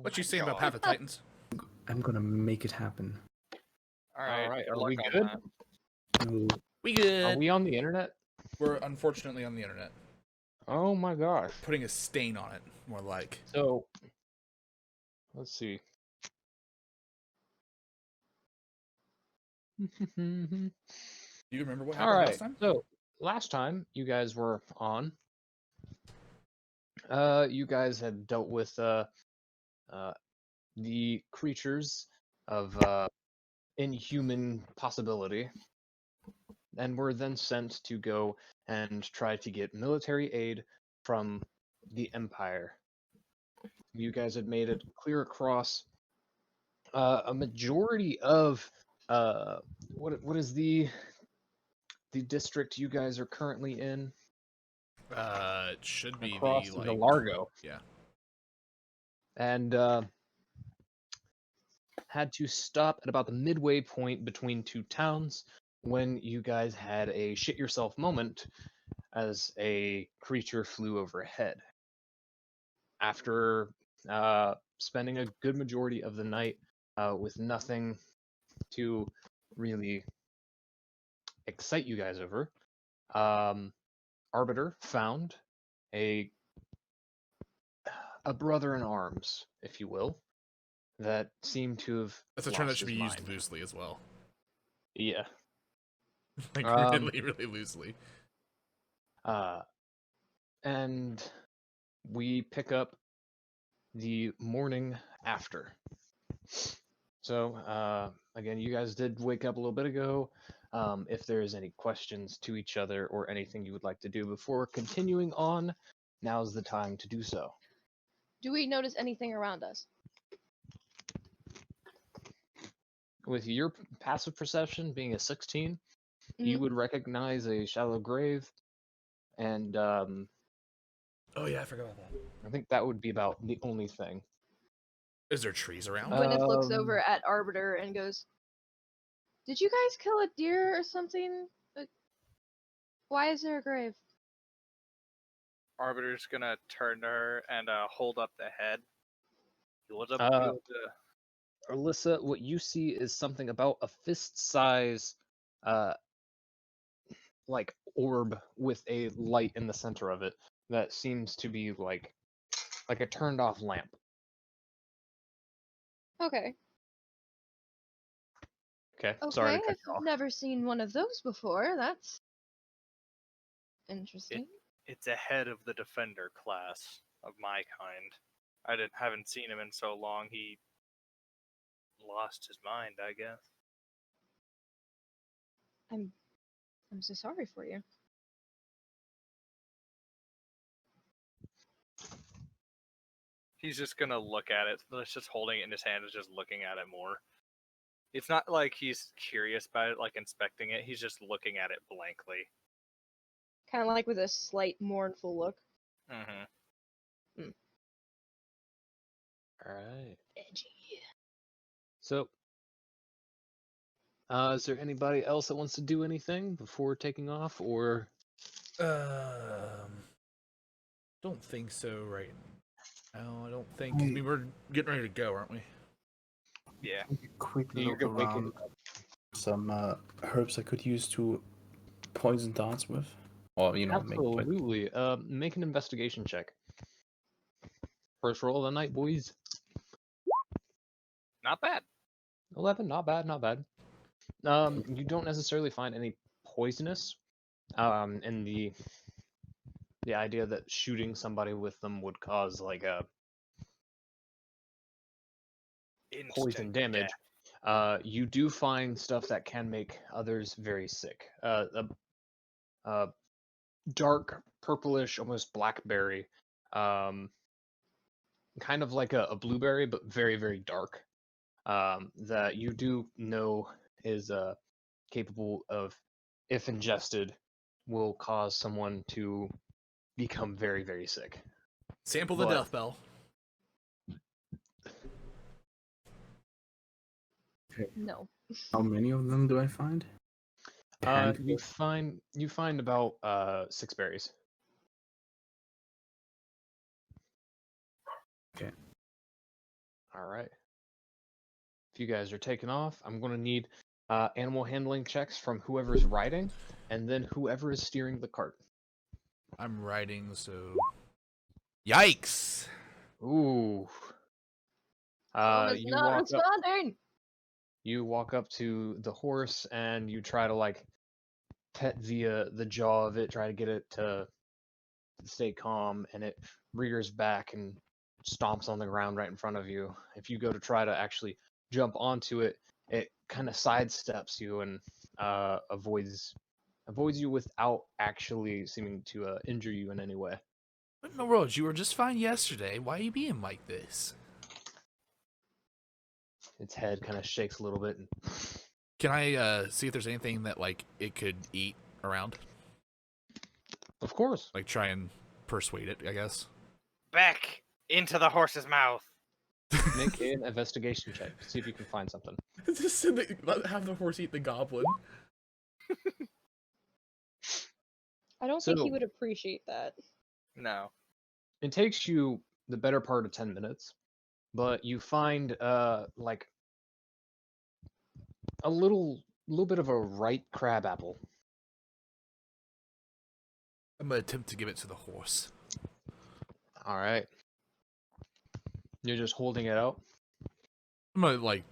What you saying about Path of Titans? I'm gonna make it happen. All right. Are we good? No. We good. Are we on the internet? We're unfortunately on the internet. Oh my gosh. Putting a stain on it, more like. So, let's see. Do you remember what All happened right. last time? So, last time you guys were on, you guys had dealt with the creatures of inhuman possibility, and were then sent to go and try to get military aid from the Empire. You guys had made it clear across a majority of what is the district you guys are currently in? It should be Across the the like Largo. Yeah. And had to stop at about the midway point between two towns when you guys had a shit yourself moment as a creature flew overhead. After spending a good majority of the night with nothing to really excite you guys over, Arbiter found a brother in arms, if you will, that seemed to have That's a term that lost should his be used mind. loosely as well. Yeah. Like really, really loosely. And we pick up the morning after. So, again, you guys did wake up a little bit ago. If there's any questions to each other or anything you would like to do before continuing on, now's the time to do so. Do we notice anything around us? With your passive perception being a 16, you would recognize a shallow grave, and Oh yeah, I forgot about that. I think that would be about the only thing. Is there trees around? Gweneth looks over at Arbiter and goes, "Did you guys kill a deer or something? Why is there a grave?" Arbiter's gonna turn to her and hold up the head. What's up? Allyssa, what you see is something about a fist size like orb with a light in the center of it that seems to be like a turned off lamp. Okay. Okay. Sorry to cut you I've off. never seen one of those before. That's interesting. It's a head of the defender class of my kind. I haven't seen him in so long. He lost his mind, I guess. I'm so sorry for you. He's just gonna look at it. He's just holding it in his hand and just looking at it more. It's not like he's curious about it, like inspecting it. He's just looking at it blankly. Kind of like with a slight mournful look. Mm-hmm. Alright. Edgy. So, is there anybody else that wants to do anything before taking off, or? Don't think so right now. I don't think. 'Cause we were getting ready to go, aren't we? Yeah. Quick You're look around. Some herbs I could use to poison darts with, or make Absolutely. Make an investigation check. First roll of the night, boys. Not bad. 11, not bad, not bad. You don't necessarily find any poisonous. In the idea that shooting somebody with them would cause like a poison damage. You do find stuff that can make others very sick. Dark purplish, almost blackberry, kind of like a blueberry, but very, very dark. That you do know is capable of, if ingested, will cause someone to become very, very sick. Sample the death bell. Okay. No. How many of them do I find? You find about 6 berries. Okay. All right. If you guys are taking off, I'm going to need animal handling checks from whoever's riding, and then whoever is steering the cart. I'm riding, so yikes! Ooh. Someone is You not walk up. responding. You walk up to the horse and you try to like pet the jaw of it, try to get it to stay calm, and it rears back and stomps on the ground right in front of you. If you go to try to actually jump onto it, it kind of sidesteps you and avoids you without actually seeming to injure you in any way. What in the world? You were just fine yesterday. Why are you being like this? Its head kind of shakes a little bit. And Can I see if there's anything that like it could eat around? of course. Like try and persuade it, I guess. Back into the horse's mouth. Make an investigation check. See if you can find something. Just have the horse eat the goblin. I don't think he So- would appreciate that. No. It takes you the better part of 10 minutes, but you find like a little bit of a ripe crab apple. I'm gonna attempt to give it to the horse. All right. You're just holding it out. I'm gonna like.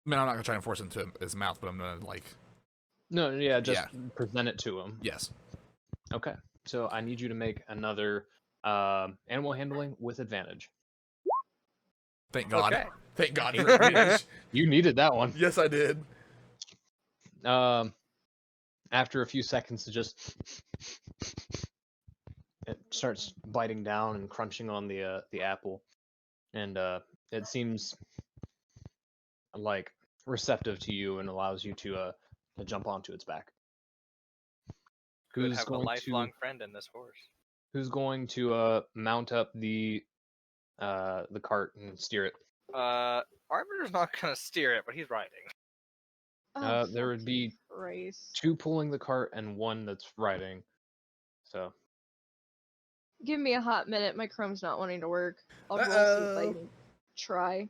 I mean, I'm not gonna try and force it into his mouth, but I'm gonna like. No, yeah, just present it to him. Yes. Okay. So I need you to make another animal handling with advantage. Thank God. Okay. Thank God for advantage. You needed that one. Yes, I did. After a few seconds, it starts biting down and crunching on the apple, and it seems like receptive to you and allows you to jump onto its back. Could Who's have a going lifelong to friend in this horse. Who's going to mount up the cart and steer it? Arbiter's not gonna steer it, but he's riding. Oh, There would be Christ. 2 pulling the cart and 1 that's riding. So Give me a hot minute. My Chrome's not wanting to work. I'll roll see if I can try.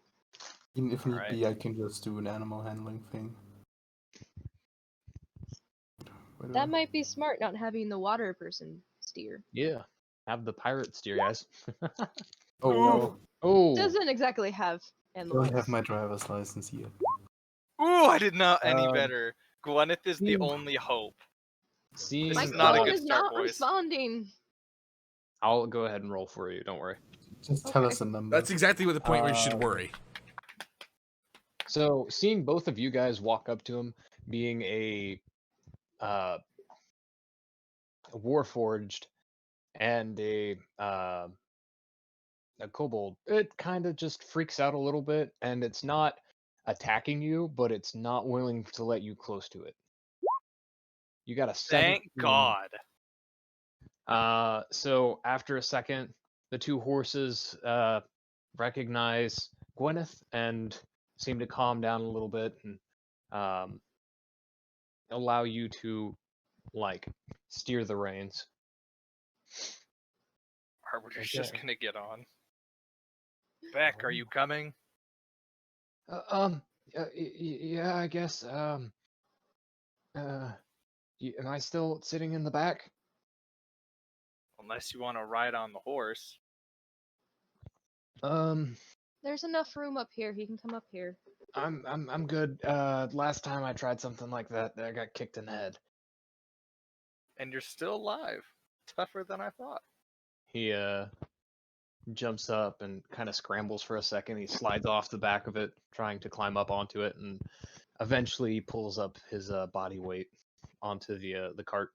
Even if need Alright. be, I can just do an animal handling thing. That might be smart, not having the water person steer. yeah, have the pirate steer, guys. Oh no, Oh, Doesn't exactly have I animals. don't have my driver's license yet. Ooh, I did not any Um, better. Gwyneth is the Ooh. only hope. seeing My This is not a Chrome good is start, not boys. responding. I'll go ahead and roll for you. Don't worry. Just tell Okay. us a number. That's exactly what the point where you should Um, worry. So, seeing both of you guys walk up to him, being a warforged and a kobold, it kind of just freaks out a little bit, and it's not attacking you, but it's not willing to let you close to it. You got a 17. Thank God. So after a second, the 2 horses recognize Gweneth and seem to calm down a little bit and allow you to like steer the reins. Arbiter's just Okay. gonna get on. Beck, are you coming? Yeah, I guess. Am I still sitting in the back? Unless you want to ride on the horse. There's enough room up here. He can come up here. I'm good. Last time I tried something like that, I got kicked in the head. And you're still alive. Tougher than I thought. He jumps up and kind of scrambles for a second. He slides off the back of it, trying to climb up onto it, and eventually pulls up his body weight onto the cart.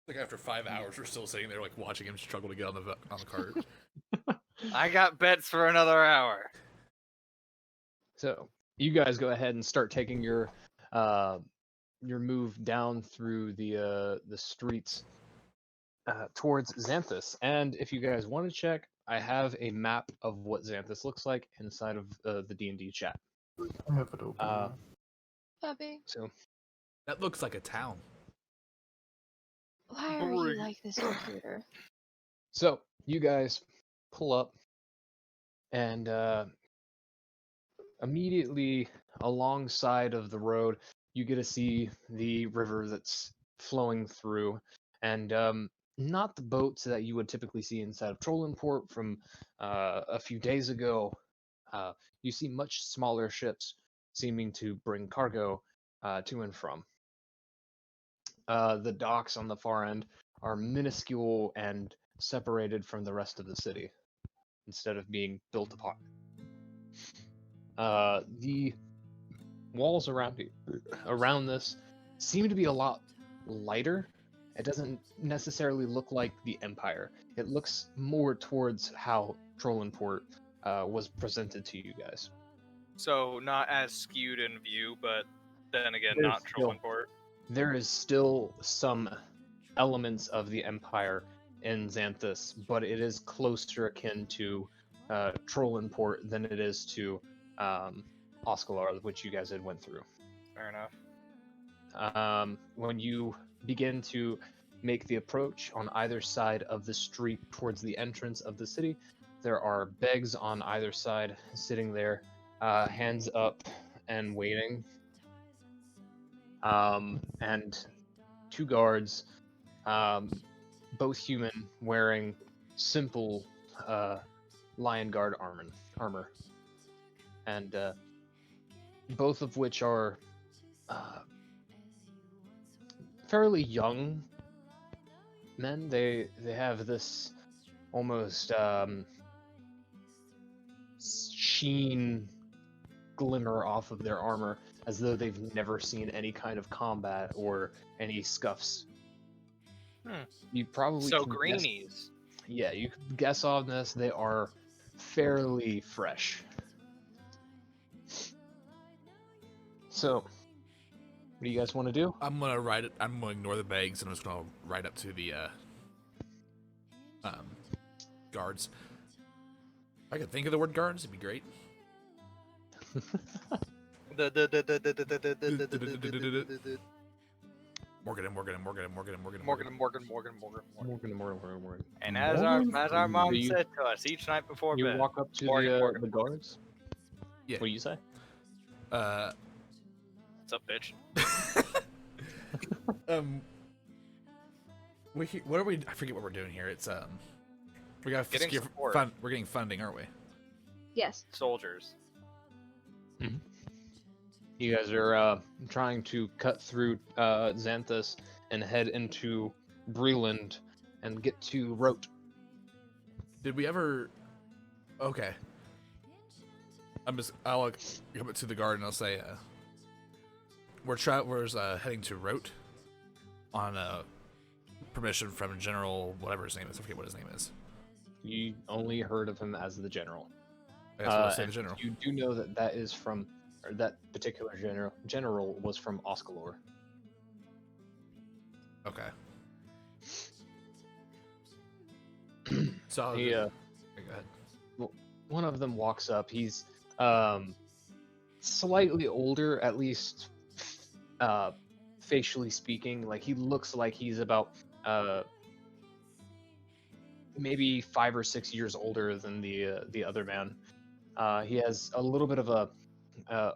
Like after 5 hours, we're still sitting there, like watching him struggle to get on the cart. I got bets for another hour. So you guys go ahead and start taking your move down through the streets towards Xanthus. And if you guys want to check, I have a map of what Xanthus looks like inside of the D&D chat. I have it open. Puppy, So That looks like a town. why are Boring. you like this computer? So you guys pull up And immediately alongside of the road, you get to see the river that's flowing through, and not the boats that you would typically see inside of Trollenport from a few days ago. You see much smaller ships seeming to bring cargo to and from. The docks on the far end are minuscule and separated from the rest of the city instead of being built upon. The walls around this seem to be a lot lighter. It doesn't necessarily look like the Empire. It looks more towards how Trollenport was presented to you guys. So not as skewed in view, but then again, There's not still- Trollenport. There is still some elements of the Empire in Xanthus, but it is closer akin to Trollenport than it is to Oscalar, which you guys had went through. Fair enough. When you begin to make the approach on either side of the street towards the entrance of the city, there are begs on either side sitting there, hands up and waiting. And two guards, both human, wearing simple lion guard armor. And both of which are fairly young men. They have this almost sheen glimmer off of their armor, as though they've never seen any kind of combat or any scuffs. You probably So can guess- greenies. yeah, you could guess on this. They are fairly fresh. So, what do you guys want to do? I'm gonna ride it. I'm gonna ignore the bags, and I'm just gonna ride up to the guards. If I could think of the word guards, it'd be great. Morgan. And as our mom You- said to us each night before You bed. walk up to Morgan. the guards. Yeah. What do you say? What's up, bitch? What are we? I forget what we're doing here. It's we got Getting support. We're getting funding, aren't we? Yes. Soldiers. You guys are trying to cut through Xanthus and head into Breland and get to Wroat. Did we ever? Okay. I'll come up to the guard and I'll say, we're travelers heading to Wroat on permission from General whatever his name is. I forget what his name is. You only heard of him as the general. I guess we'll say the and general. You do know that that is from, or that particular general was from Oscalar. Okay. So He, okay, go ahead. one of them walks up. He's slightly older, at least facially speaking. Like, he looks like he's about maybe 5 or 6 years older than the other man. He has a little bit of a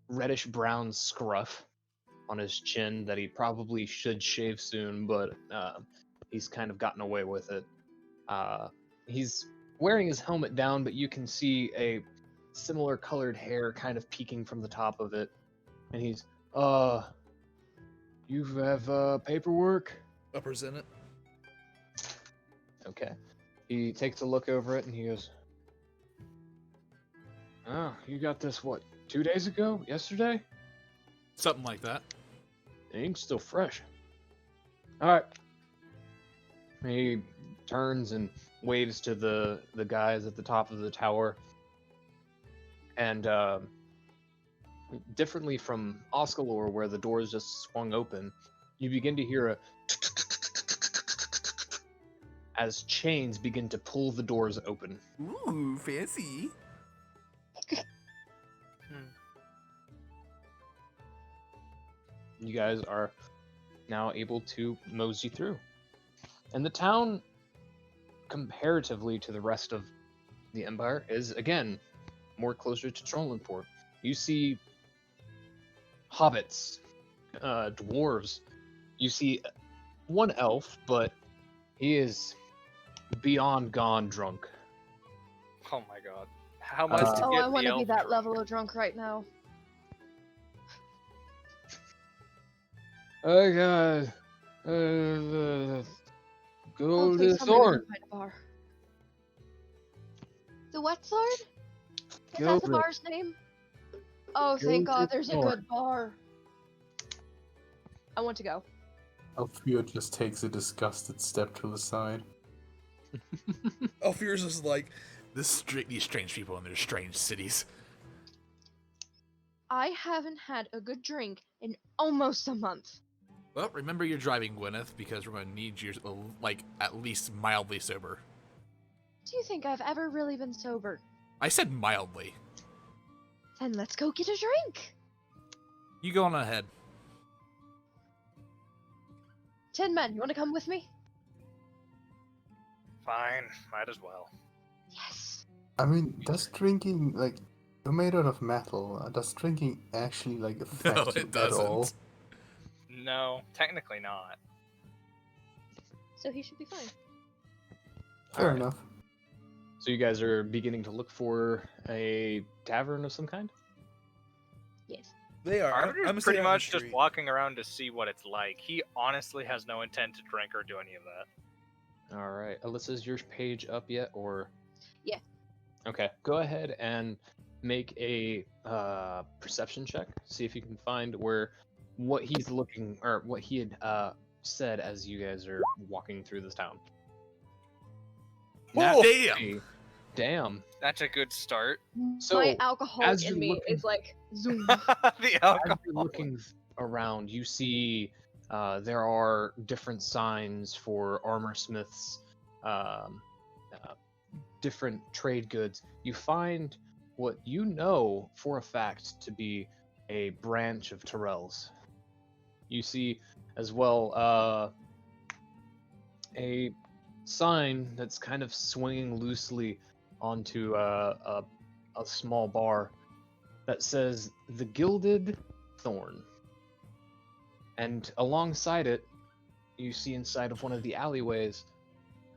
reddish brown scruff on his chin that he probably should shave soon, but he's kind of gotten away with it. He's wearing his helmet down, but you can see a similar colored hair kind of peeking from the top of it. And he's, you have paperwork? I'll present it. Okay. He takes a look over it and he goes, oh, you got this, what, 2 days ago? Yesterday? Something like that. The ink's still fresh. Alright. He turns and waves to the guys at the top of the tower. And differently from Oscalar, where the doors just swung open, you begin to hear a as chains begin to pull the doors open. Ooh, fancy. You guys are now able to mosey through. And the town, comparatively to the rest of the Empire is again more closer to Trollenport. You see hobbits, dwarves. You see one elf, but he is beyond gone drunk. Oh my god. How much to Oh, get I want the to be elf that drunk? level of drunk right now. I got the Oh, golden please tell me we sword. can find a bar. The what sword? Is that the Gilbert. bar's name? Oh, thank God, Gilbert there's a Thorn. good bar. I want to go. Allfuær just takes a disgusted step to the side. Allfuær's is like, these strange people in their strange cities. I haven't had a good drink in almost a month. Well, remember you're driving, Gweneth, because we're going to need you, like, at least mildly sober. Do you think I've ever really been sober? I said mildly. Then let's go get a drink. You go on ahead. 10 men, you want to come with me? Fine, might as well. Yes. I mean, does drinking, like, you're made out of metal. Does drinking actually, like, affect No, you it at all? doesn't. No, technically not. So he should be fine. Fair Alright. enough. So you guys are beginning to look for a tavern of some kind? Yes. They are. Arbiter's pretty much just walking around to see what it's like. He honestly has no intent to drink or do any of that. All right. Alyssa, is your page up yet, or? Yeah. Okay. Go ahead and make a perception check. See if you can find what he's looking, or what he had said as you guys are walking through this town. Oh, Nat- damn! Damn. That's a good start. So, My alcohol as in you're me looking- is like zoom. The As alcohol. you're looking around, you see there are different signs for armor smiths, different trade goods. You find what you know for a fact to be a branch of Tyrell's. You see as well a sign that's kind of swinging loosely onto a small bar that says the Gilded Thorn. And alongside it, you see inside of one of the alleyways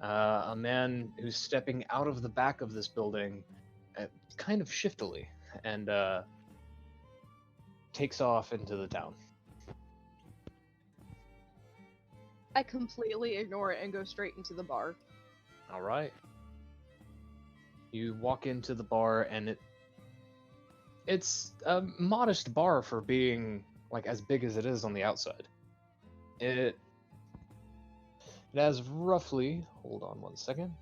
a man who's stepping out of the back of this building kind of shiftily and takes off into the town. I completely ignore it and go straight into the bar. All right. You walk into the bar and it's a modest bar for being like as big as it is on the outside. It has roughly, hold on one second,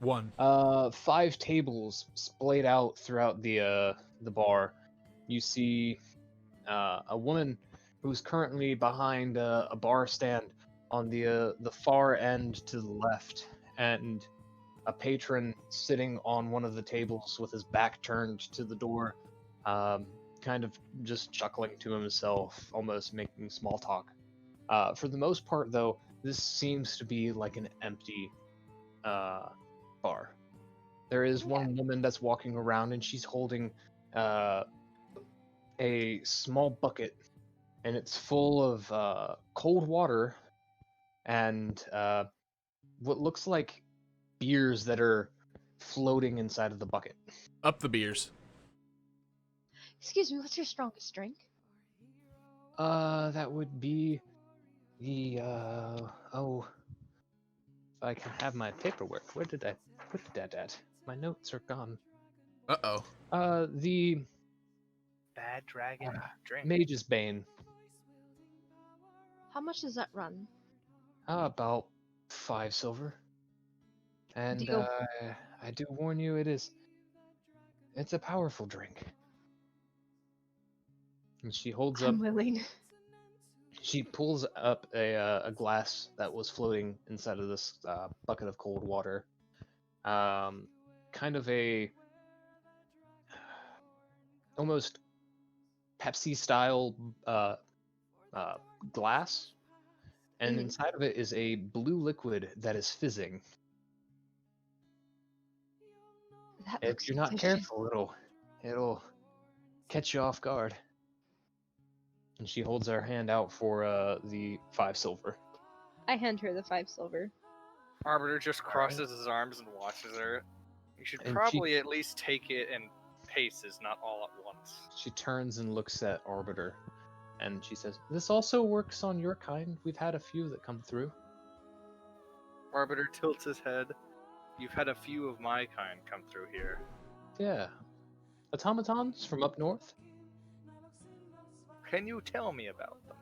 5 tables splayed out throughout the bar. You see a woman who's currently behind a bar stand on the far end to the left, and a patron sitting on one of the tables with his back turned to the door, kind of just chuckling to himself, almost making small talk. For the most part, though, this seems to be like an empty bar. There is one woman that's walking around, and she's holding a small bucket, and it's full of cold water and what looks like beers that are floating inside of the bucket. Up the beers. Excuse me, what's your strongest drink? That would be the oh, if I can have my paperwork. Where did I put that at? My notes are gone. Uh-oh. The Bad dragon drink. Mage's Bane. How much does that run? About 5 silver. And Deal. I do warn you, it's a powerful drink. And she holds up. I'm willing. She pulls up a glass that was floating inside of this bucket of cold water. Kind of a almost Pepsi style glass, and Mhm. inside of it is a blue liquid that is fizzing. That If looks you're not delicious. careful, it'll catch you off guard. And she holds her hand out for the 5 silver. I hand her the 5 silver. Arbiter just crosses his arms and watches her. You should And probably at least take it in paces, not all at once. She turns and looks at Arbiter, and she says, "This also works on your kind. We've had a few that come through." Arbiter tilts his head. You've had a few of my kind come through here. Yeah. Automatons from up north? Can you tell me about them?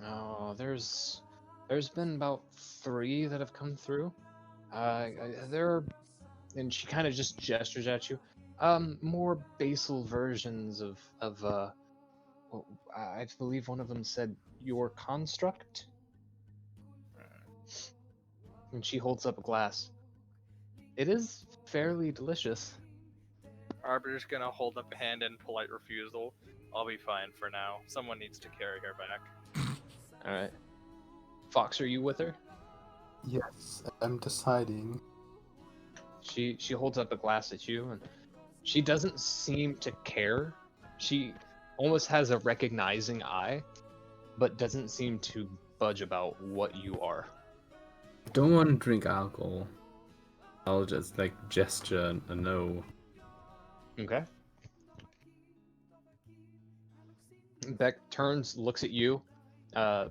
Oh, there's been about 3 that have come through. They're, and she kind of just gestures at you. More basal versions of well, I believe one of them said your construct. And she holds up a glass. It is fairly delicious. Arbiter's gonna hold up a hand in polite refusal. I'll be fine for now. Someone needs to carry her back. All right. Fox, are you with her? Yes, I'm deciding. She holds up a glass at you, and she doesn't seem to care. She almost has a recognizing eye, but doesn't seem to budge about what you are. I don't want to drink alcohol. I'll just like gesture a no. Okay. Beck turns, looks at you, and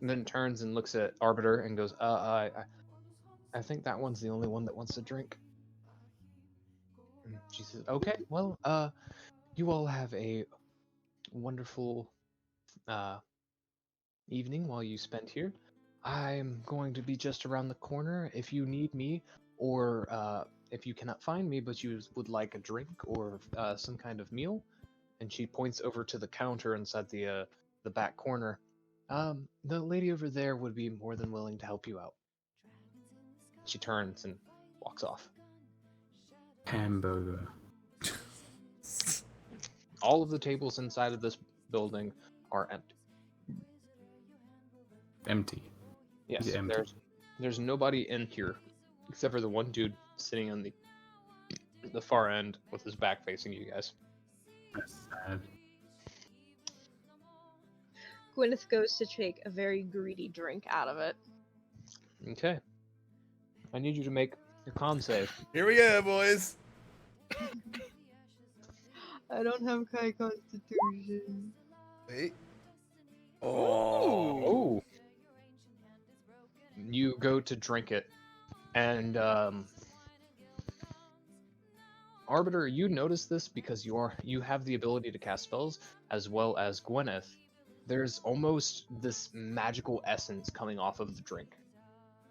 then turns and looks at Arbiter and goes, I think that one's the only one that wants to drink. And she says, okay, well, you all have a wonderful evening while you spend here. I'm going to be just around the corner if you need me, or if you cannot find me but you would like a drink or some kind of meal. And she points over to the counter inside the back corner. The lady over there would be more than willing to help you out. She turns and walks off. Hamburger. All of the tables inside of this building are empty. Empty. Yes, Empty. there's nobody in here except for the one dude sitting on the far end with his back facing you guys. That's sad. Gweneth goes to take a very greedy drink out of it. Okay. I need you to make a con save. Here we go, boys. I don't have high constitution. Wait. Oh. You go to drink it, and Arbiter, you notice this because you have the ability to cast spells as well as Gweneth. There's almost this magical essence coming off of the drink,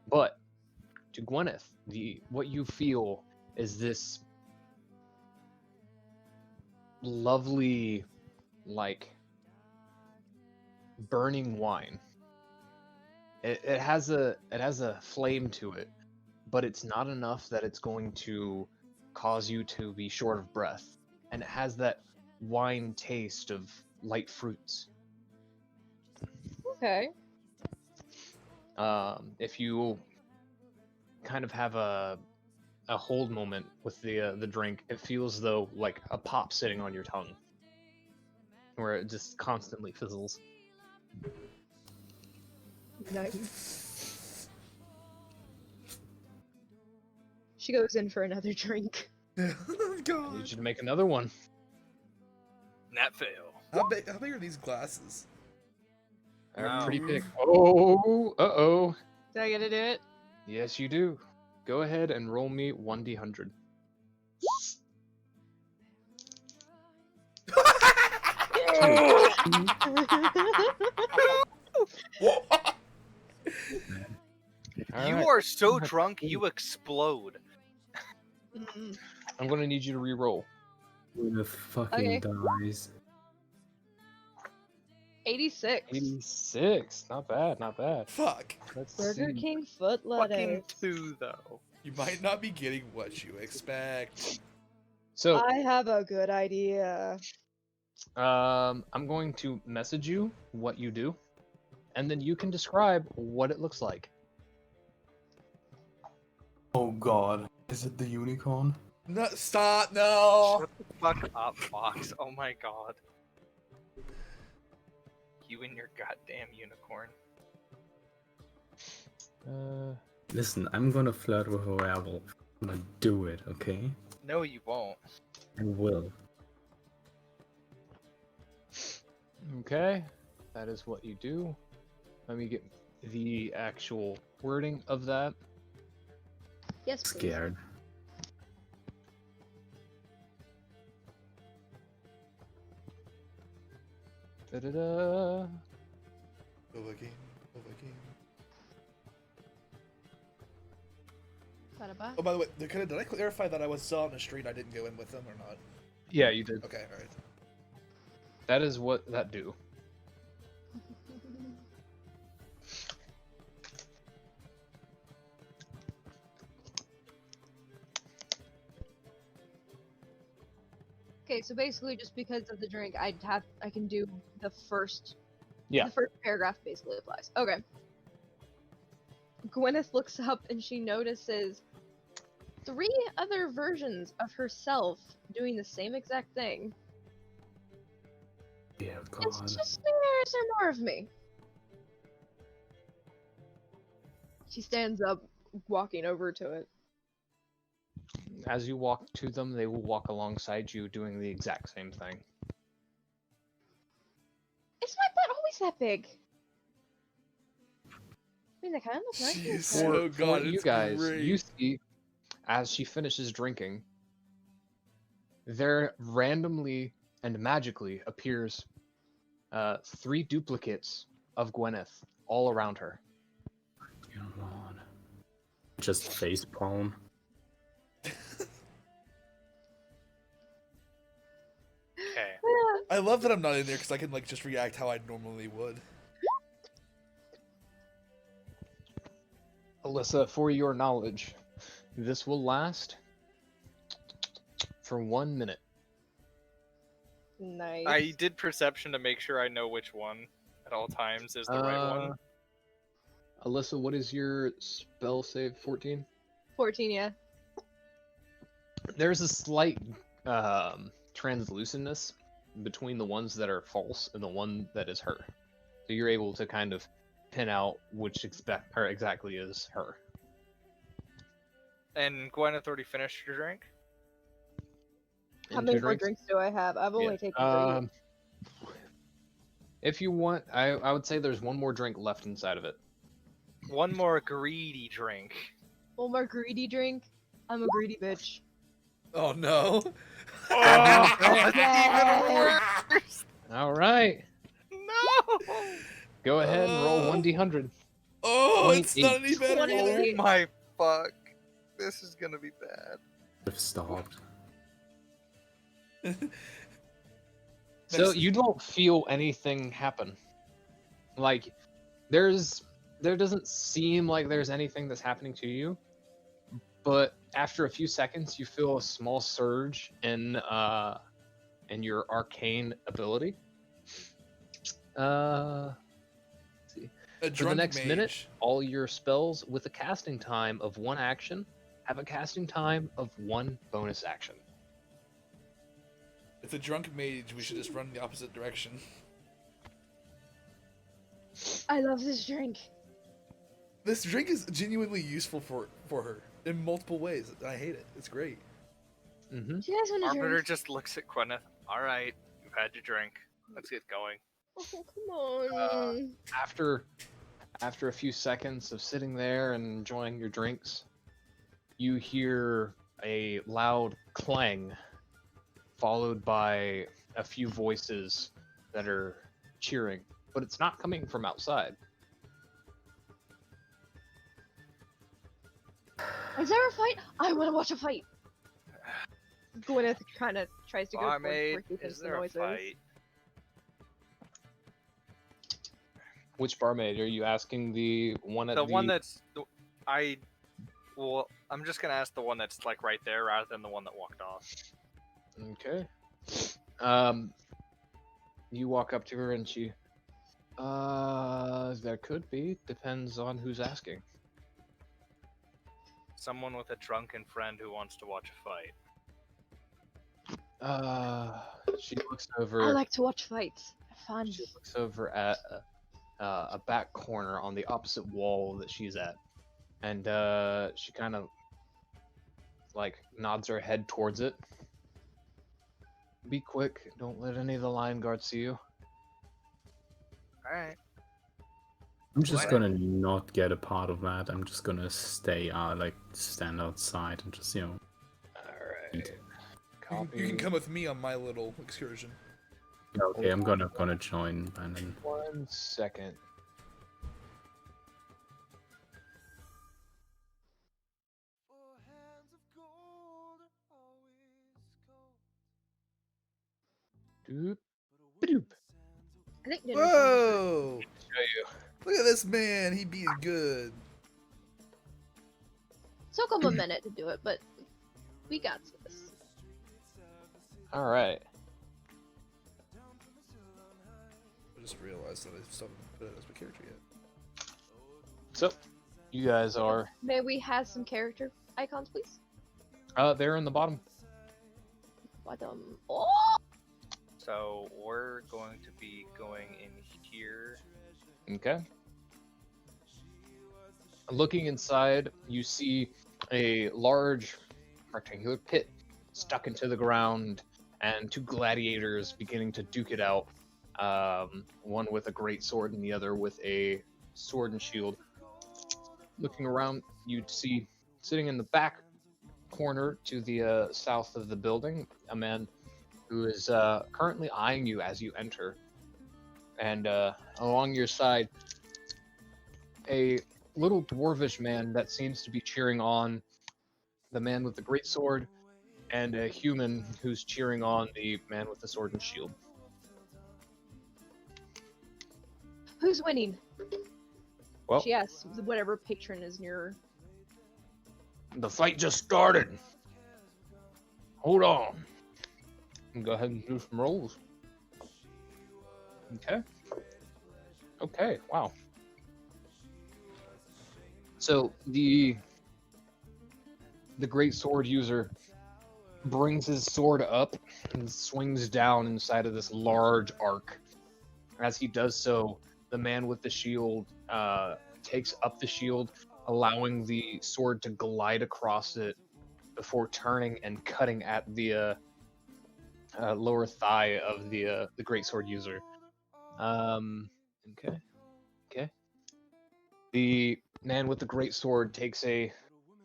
but to Gweneth, what you feel is this lovely, like, burning wine. It has a flame to it, but it's not enough that it's going to cause you to be short of breath. And it has that wine taste of light fruits. Okay. If you kind of have a hold moment with the drink, it feels though like a pop sitting on your tongue, where it just constantly fizzles. Nice. She goes in for another drink. I God. need you to make another one. Nat fail. How big are these glasses? They're Wow. pretty big. Oh, uh-oh. Do I get to do it? Yes, you do. Go ahead and roll me 1d100. All You right. are so drunk, you explode. I'm gonna need you to re-roll. Gweneth fucking dies. 86. 86. Not bad, not bad. Fuck. Let's Burger see. King foot lettuce. Fucking 2, though. You might not be getting what you expect. So, I have a good idea. I'm going to message you what you do, and then you can describe what it looks like. Oh god. Is it the unicorn? No, stop! No. Shut the fuck up, Fox. Oh my god. You and your goddamn unicorn. Listen, I'm gonna flirt with a werewolf. I'm gonna do it, okay? No, you won't. I will. Okay, that is what you do. Let me get the actual wording of that. Yes, please. Scared. Da-da-da. Ba-da-ba. Oh, by the way, did I clarify that I was still on the street? I didn't go in with them or not? Yeah, you did. Okay, all right. That is what that do. Okay, so basically, just because of the drink, I can do the first. Yeah. The first paragraph basically applies. Okay. Gweneth looks up and she notices 3 other versions of herself doing the same exact thing. Dear It's God. just is there more of me? She stands up, walking over to it. As you walk to them, they will walk alongside you doing the exact same thing. Is my butt always that big? I mean, they kind of look nice. Jeez. but- Oh, God, for you it's guys, great. you see, as she finishes drinking, there randomly and magically appears 3 duplicates of Gweneth all around her. Come on. Just facepalm. Okay. I love that I'm not in there because I can like just react how I normally would. Allyssa, for your knowledge, this will last for 1 minute. Nice. I did perception to make sure I know which one at all times is the right one. Allyssa, what is your spell save? 14? 14, yeah. There's a slight translucentness between the ones that are false and the one that is her. So you're able to kind of pin out which exactly is her. And Gweneth already finished your drink? How And many 2 more drinks? drinks do I have? I've only taken 3. If you want, I would say there's 1 more drink left inside of it. One more greedy drink. One more greedy drink. I'm a greedy bitch. Oh no! Oh, Yes! All right, No! go ahead and roll Oh. 1d100. Oh, it's not any better 28. either. Oh my fuck. This is gonna be bad. I've stopped. So Next- you don't feel anything happen. Like there doesn't seem like there's anything that's happening to you, but after a few seconds you feel a small surge in your arcane ability. Let's see. A For the drunk next mage. minute, all your spells with a casting time of 1 action have a casting time of 1 bonus action. It's a drunk mage. We should just run in the opposite direction. I love this drink. This drink is genuinely useful for her in multiple ways. I hate it. It's great. Mm-hmm. Do you guys want a Arbiter drink? just looks at Gweneth. Alright, you've had your drink. Let's get going. Oh, come on. After a few seconds of sitting there and enjoying your drinks, you hear a loud clang, followed by a few voices that are cheering, but it's not coming from outside. Is there a fight? I want to watch a fight. Gweneth kind of tries to go towards Barmaid, where she thinks is the there a noise is. fight? Which barmaid are you asking? The one at The one that's... Well, I'm just gonna ask the one that's like right there rather than the one that walked off. Okay. You walk up to her and she... there could be. Depends on who's asking. someone with a drunken friend who wants to watch a fight. She looks I over. like to watch fights. Fun. She looks over at a back corner on the opposite wall that she's at, and she kind of like nods her head towards it. Be quick! Don't let any of the lion guards see you. All right. I'm just What? gonna not get a part of that. I'm just gonna stay, stand outside and just, All right. You can come with me on my little excursion. Yeah, okay, I'm gonna join, and then 1 second. Doop, doop. I think dinner's almost Whoa! Show you. Look at this man. He being good. Took him a minute to do it, but we got this. All right. I just realized that I still haven't put it as my character yet. So, you guys are. May we have some character icons, please? They're in the bottom. What Oh! So we're going to be going in here. Okay. Looking inside, you see a large rectangular pit stuck into the ground, and two gladiators beginning to duke it out. One with a great sword and the other with a sword and shield. Looking around, you'd see sitting in the back corner to the south of the building, a man who is currently eyeing you as you enter. And along your side, a little dwarvish man that seems to be cheering on the man with the great sword, and a human who's cheering on the man with the sword and shield. Who's winning? Well, She asks whatever patron is near her. the fight just started. Hold on. Go ahead and do some rolls. Okay. Okay, wow. So the great sword user brings his sword up and swings down inside of this large arc. As he does so, the man with the shield takes up the shield, allowing the sword to glide across it before turning and cutting at the lower thigh of the great sword user. Okay. The man with the great sword takes a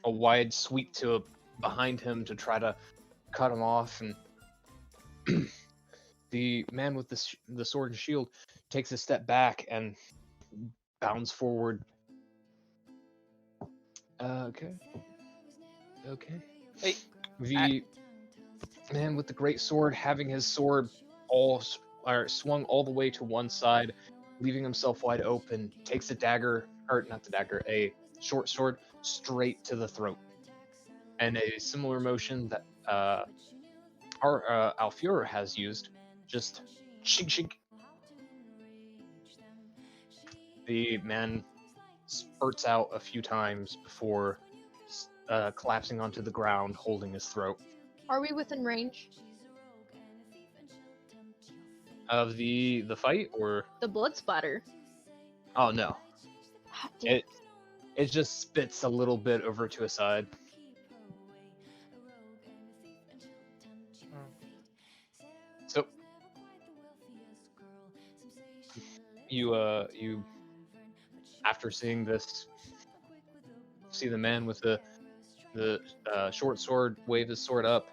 wide sweep to behind him to try to cut him off, and the man with the sword and shield takes a step back and bounds forward. Okay. Hey, The man with the great sword, having his sword swung all the way to one side, leaving himself wide open, takes a dagger, or not the dagger, a short sword straight to the throat. And a similar motion that our Allfuær has used, just shink shink. The man spurts out a few times before collapsing onto the ground, holding his throat. Are we within range? Of the fight, or The blood splatter. oh no, Ah, damn. it just spits a little bit over to a side. So you after seeing this, see the man with the short sword wave his sword up,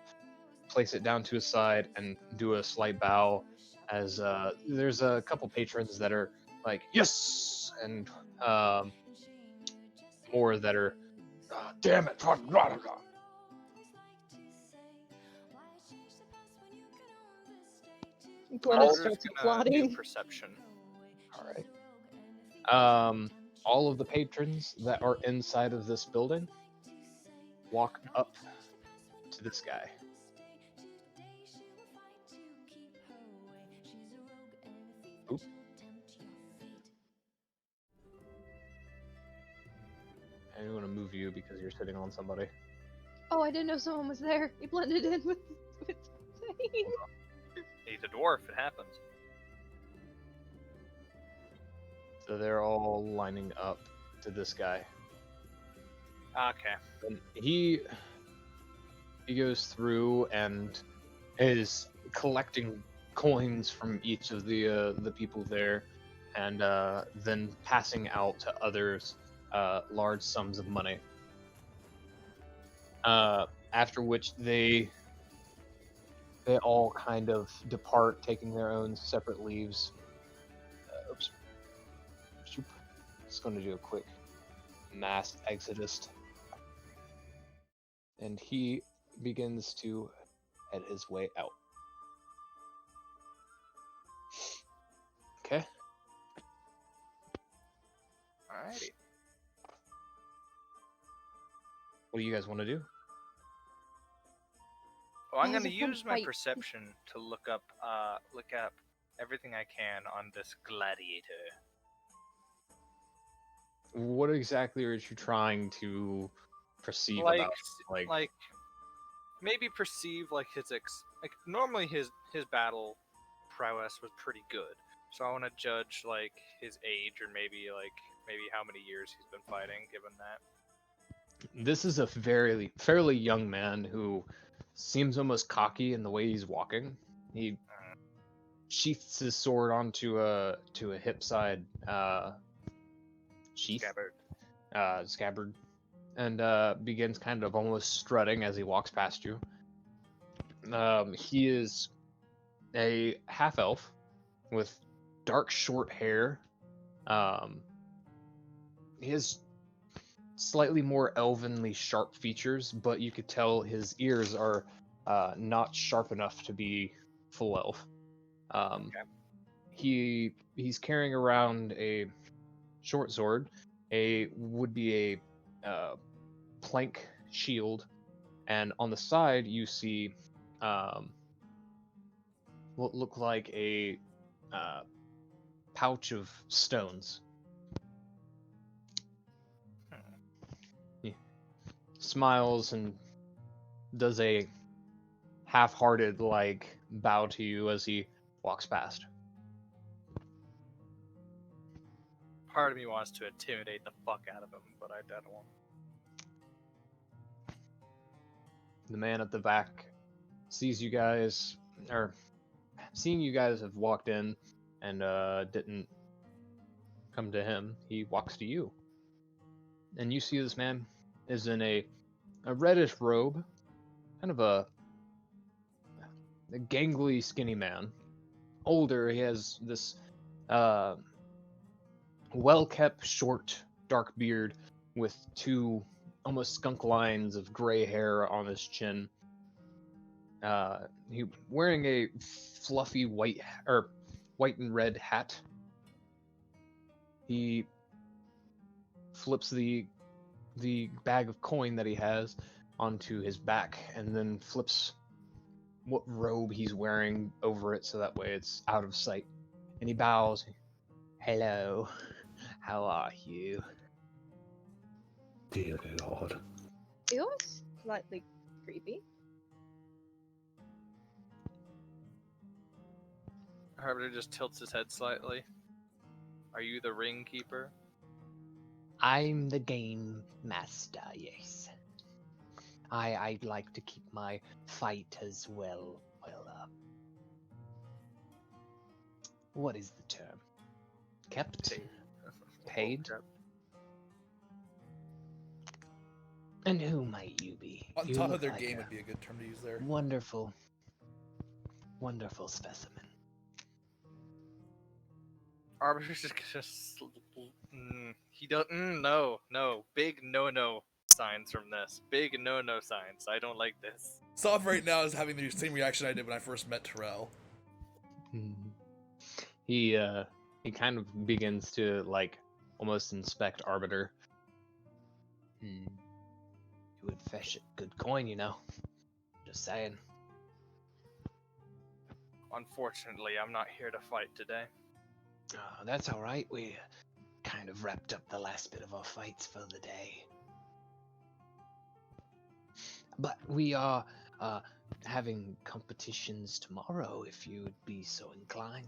place it down to his side, and do a slight bow. As there's a couple patrons that are like yes, and more that are damn it. Gweneth Alder's starts gonna do applauding. perception. All right. All of the patrons that are inside of this building walk up to this guy. Oop. And I'm going to move you because you're sitting on somebody. Oh, I didn't know someone was there. He blended in with Zane. He's a dwarf. It happens. So they're all lining up to this guy. Okay. And he goes through and is collecting coins from each of the people there, and then passing out to others large sums of money. After which they all kind of depart, taking their own separate leaves. Oops. Shoop. Just going to do a quick mass exodus. And he begins to head his way out. Okay. Alrighty. What do you guys want to do? Well, I'm Guys, gonna I can use my fight. perception to look up everything I can on this gladiator. What exactly are you trying to perceive Like, about? like maybe perceive like like normally his battle prowess was pretty good. So I want to judge like his age or maybe how many years he's been fighting, given that. This is a fairly young man who seems almost cocky in the way he's walking. He sheaths his sword onto a hip side sheath scabbard, and begins kind of almost strutting as he walks past you. He is a half elf with dark short hair. He has slightly more elvenly sharp features, but you could tell his ears are not sharp enough to be full elf. He's carrying around a short sword, would be a plank shield, and on the side you see what look like a pouch of stones. He smiles and does a half-hearted bow to you as he walks past. Part of me wants to intimidate the fuck out of him, but I don't want. The man at the back sees you guys, or seeing you guys have walked in and didn't come to him, he walks to you. And you see this man is in a reddish robe, kind of a gangly, skinny man. Older, he has this well-kept, short, dark beard with two almost skunk lines of gray hair on his chin. He wearing a fluffy white and red hat. He flips the bag of coin that he has onto his back and then flips what robe he's wearing over it so that way it's out of sight. And he bows. Hello, how are you? Dear Lord. It was slightly creepy. Arbiter just tilts his head slightly. Are you the ring keeper? I'm the game master, yes. I'd like to keep my fighters well up. What is the term? Kept? Paid? Yep. And who might you be? On You top look of their like game a would be a good term to use there. wonderful specimen. Arbiter's just he doesn't no big no signs from this. Big no signs. I don't like this. Soft right now is having the same reaction I did when I first met Terrell. He kind of begins to almost inspect Arbiter. You would fetch a good coin, you know. Just saying. Unfortunately, I'm not here to fight today. Oh, that's all right. We kind of wrapped up the last bit of our fights for the day. But we are having competitions tomorrow if you'd be so inclined.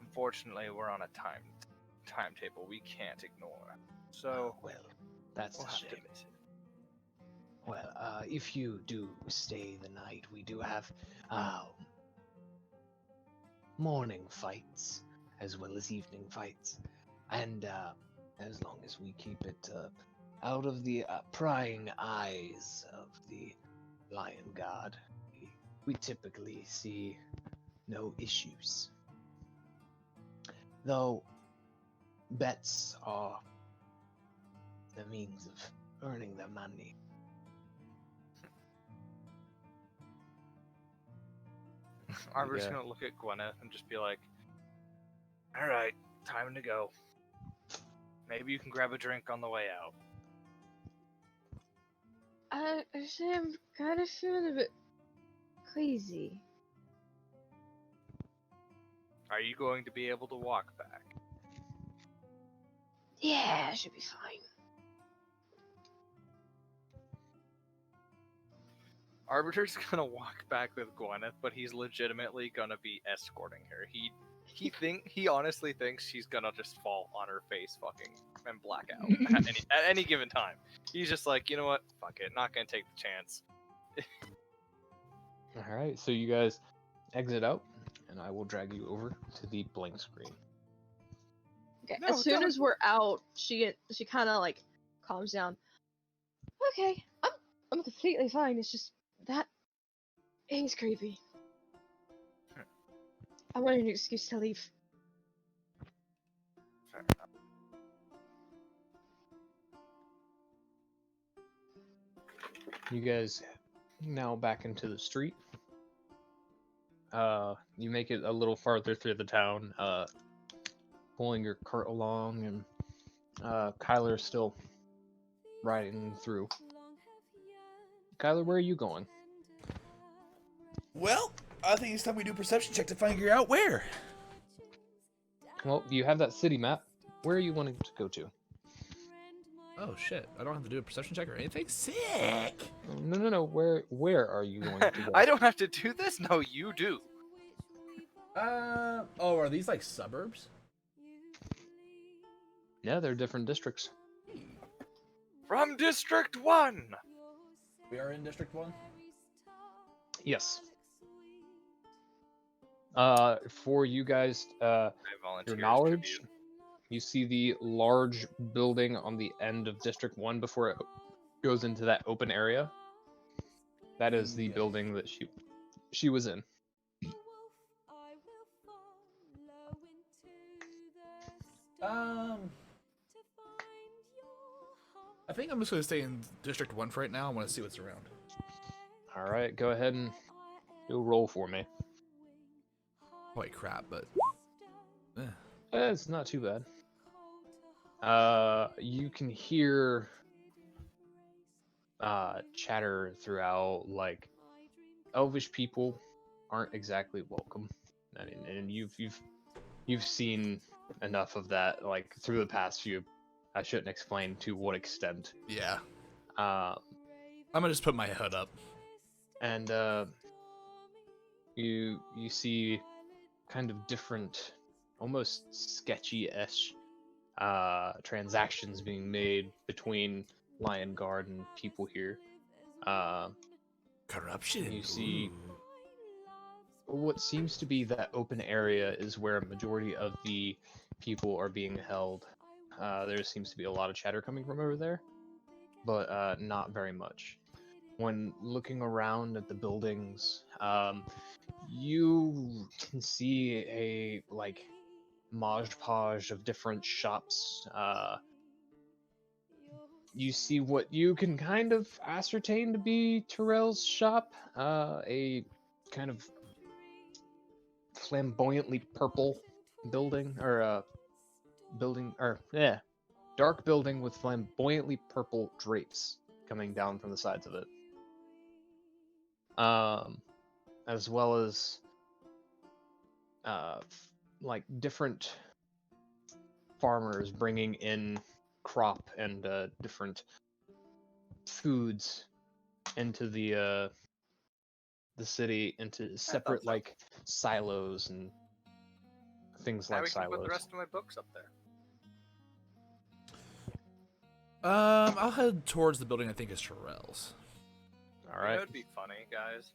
Unfortunately, we're on a timetable we can't ignore. So Well, that's we'll a have shame. to miss it. Well, if you do stay the night, we do have morning fights as well as evening fights. And as long as we keep it out of the prying eyes of the Lion God, we typically see no issues. Though bets are the means of earning their money. Arbiter's Yeah. gonna look at Gweneth and just be like, "Alright, time to go. Maybe you can grab a drink on the way out." I say I'm kind of feeling a bit crazy. Are you going to be able to walk back? Yeah, I should be fine. Arbiter's gonna walk back with Gweneth, but he's legitimately gonna be escorting her. He honestly thinks she's gonna just fall on her face fucking and black out at any given time. He's just like, you know what? Fuck it, not gonna take the chance. All right, so you guys exit out, and I will drag you over to the blank screen. Okay. No, as soon don't. as we're out, she kind of like calms down. Okay, I'm completely fine. It's just that is creepy. I wanted an excuse to leave. Fair enough. You guys now back into the street. You make it a little farther through the town, pulling your cart along, and Kylar's still riding through. Kylar, where are you going? Well, I think it's time we do a perception check to figure out where. Well, you have that city map. Where are you wanting to go to? Oh shit! I don't have to do a perception check or anything. Sick. No. Where are you going to go? I don't have to do this? No, you do. Oh, are these like suburbs? Yeah, they're different districts. From District 1! We are in District 1. Yes. For you guys, I volunteer your as knowledge, tribute. you see the large building on the end of District 1 before it goes into that open area. That is the Yes. building that she was in. I think I'm just gonna stay in District 1 for right now. I want to see what's around. All right, go ahead and do a roll for me. Holy crap! But It's not too bad. You can hear chatter throughout, like elvish people aren't exactly welcome. I mean, and you've seen enough of that, like through the past few. I shouldn't explain to what extent. yeah, Uh, I'm gonna just put my hood up. and you see kind of different, almost sketchy-ish transactions being made between Lion Guard and people here. Corruption. You see Ooh. what seems to be that open area is where a majority of the people are being held. There seems to be a lot of chatter coming from over there, but not very much. When looking around at the buildings, you can see a like modge podge of different shops. You see what you can kind of ascertain to be Terrell's shop, a kind of flamboyantly purple building, or dark building with flamboyantly purple drapes coming down from the sides of it. As well as like different farmers bringing in crop and different foods into the city into separate so. like silos and things Now like we can put the silos. rest of my books up there. I'll head towards the building I think is Terrell's. All You know, right. it'd be funny, guys.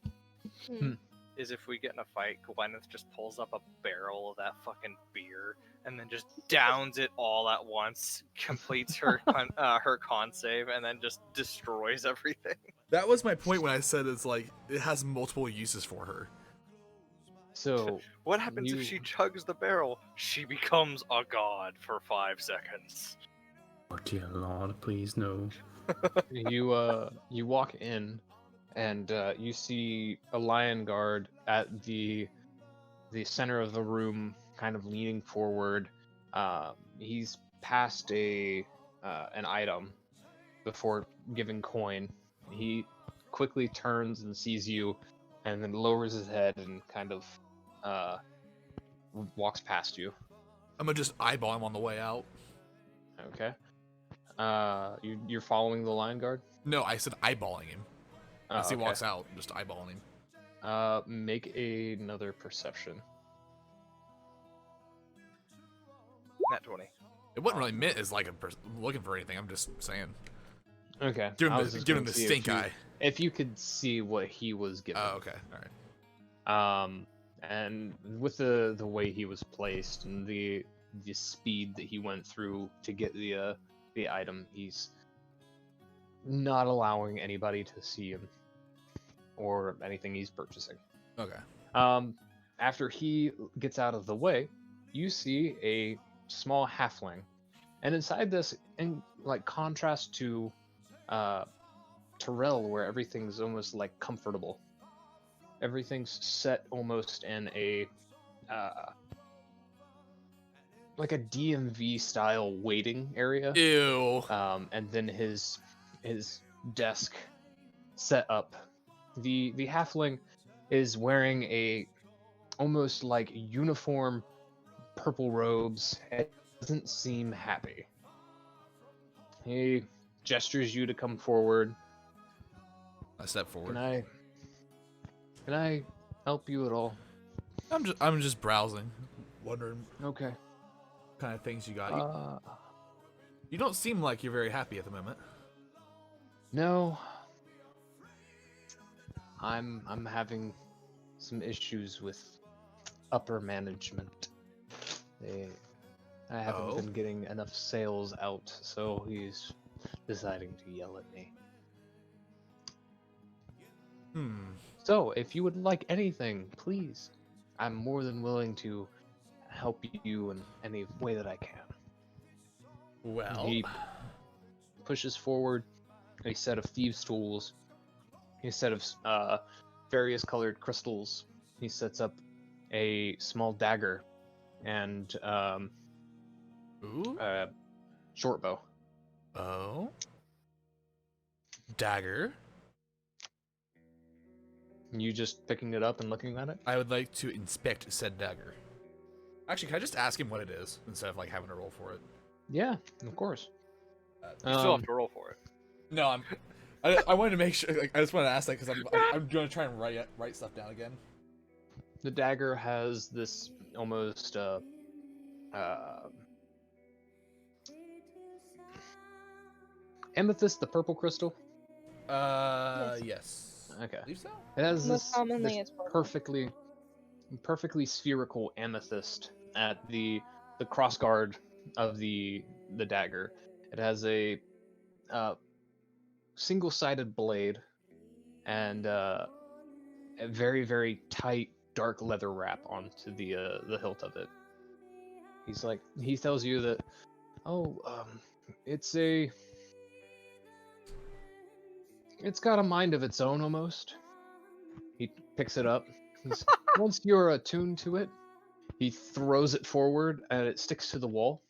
Hmm. Is if we get in a fight, Gweneth just pulls up a barrel of that fucking beer and then just downs it all at once, completes her her con save, and then just destroys everything. That was my point when I said it's like it has multiple uses for her. So What happens You- if she chugs the barrel? She becomes a god for 5 seconds. Oh dear lord, please no. you walk in, and you see a lion guard at the center of the room, kind of leaning forward. He's passed an item before giving coin. He quickly turns and sees you, and then lowers his head and kind of walks past you. I'm gonna just eyeball him on the way out. Okay. You're following the lion guard? No, I said eyeballing him. As he okay. walks out, just eyeballing him. Make another perception. Nat 20. It wasn't really meant as like looking for anything. I'm just saying. Okay. Give I him was the, just give him gonna the see stink if you- eye. If you could see what he was given. Oh, okay. All right. And with the way he was placed and the speed that he went through to get the item, he's not allowing anybody to see him or anything he's purchasing. Okay. After he gets out of the way, you see a small halfling, and inside this, in like contrast to Terrell, where everything's almost like comfortable. Everything's set almost in a like a DMV style waiting area. Ew. And then his desk set up. The halfling is wearing a almost like uniform purple robes and doesn't seem happy. He gestures you to come forward. I step forward. Can I help you at all? I'm just browsing, wondering Okay. what kind of things you got. Uh, You don't seem like you're very happy at the moment. no. I'm having some issues with upper management. I haven't Oh? been getting enough sales out, so he's deciding to yell at me. So, if you would like anything, please, I'm more than willing to help you in any way that I can. Well, He pushes forward a set of thieves' tools, a set of various colored crystals. He sets up a small dagger and ooh, a short bow. oh, dagger. You just picking it up and looking at it? I would like to inspect said dagger. Actually, can I just ask him what it is instead of like having to roll for it? Yeah, of course. You still have to roll for it. No, I wanted to make sure. Like, I just wanted to ask that because I'm going to try and write stuff down again. The dagger has this almost amethyst, the purple crystal. Yes. Okay. I believe so. It has Most this, commonly this it's purple. perfectly spherical amethyst at the crossguard of the dagger. It has a single-sided blade and a very, very tight dark leather wrap onto the hilt of it. He tells you that, it's got a mind of its own almost. He picks it up. Once you're attuned to it, he throws it forward and it sticks to the wall.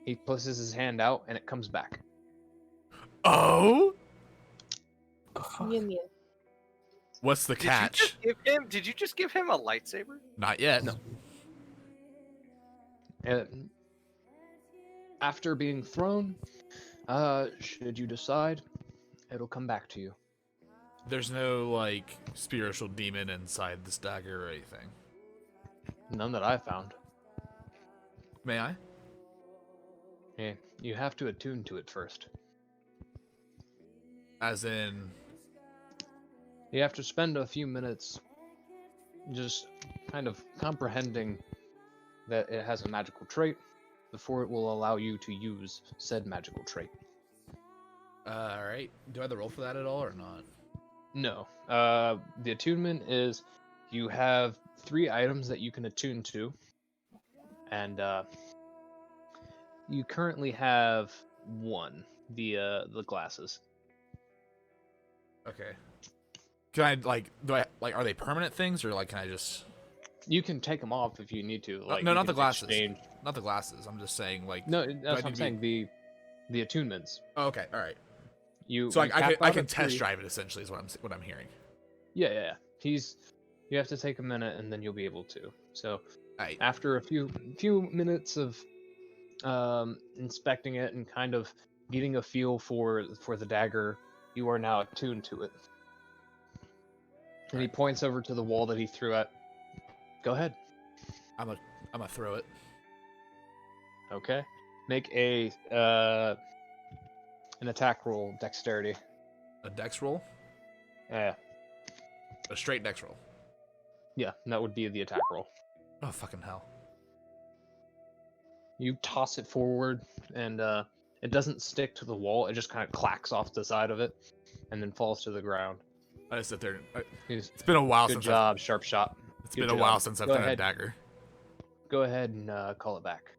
He pushes his hand out and it comes back. Oh, Mew mew. what's the catch? Did you just give him a lightsaber? Not yet. No. after being thrown, should you decide, it'll come back to you. There's no, like, spiritual demon inside this dagger or anything. None that I found. May I? Yeah, you have to attune to it first. As in... You have to spend a few minutes just kind of comprehending that it has a magical trait before it will allow you to use said magical trait. Alright. Do I have to roll for that at all or not? No. The attunement is you have 3 items that you can attune to, and you currently have 1, the glasses. Okay. Can I, like, are they permanent things, or, like, can I just... You can take them off if you need to. Like, no, you not the can glasses. exchange- Not the glasses. I'm just saying, like... No, I that's what need I'm to saying. The attunements. Oh, okay, alright. You. So you I cap can out at test 3. drive it, essentially, is what I'm hearing. Yeah. You have to take a minute, and then you'll be able to. So Alright. after a few minutes of inspecting it and kind of getting a feel for the dagger, you are now attuned to it. And he points over to the wall that he threw at. Go ahead. I'm gonna throw it. Okay. Make an attack roll, dexterity. A dex roll? Yeah. A straight dex roll. Yeah, that would be the attack roll. Oh, fucking hell. You toss it forward, and it doesn't stick to the wall. It just kind of clacks off the side of it, and then falls to the ground. I just sit there. It's It's been a while good since job, sharp shot. It's Good been a job. while since I've Go thrown a ahead. dagger. Go ahead and call it back.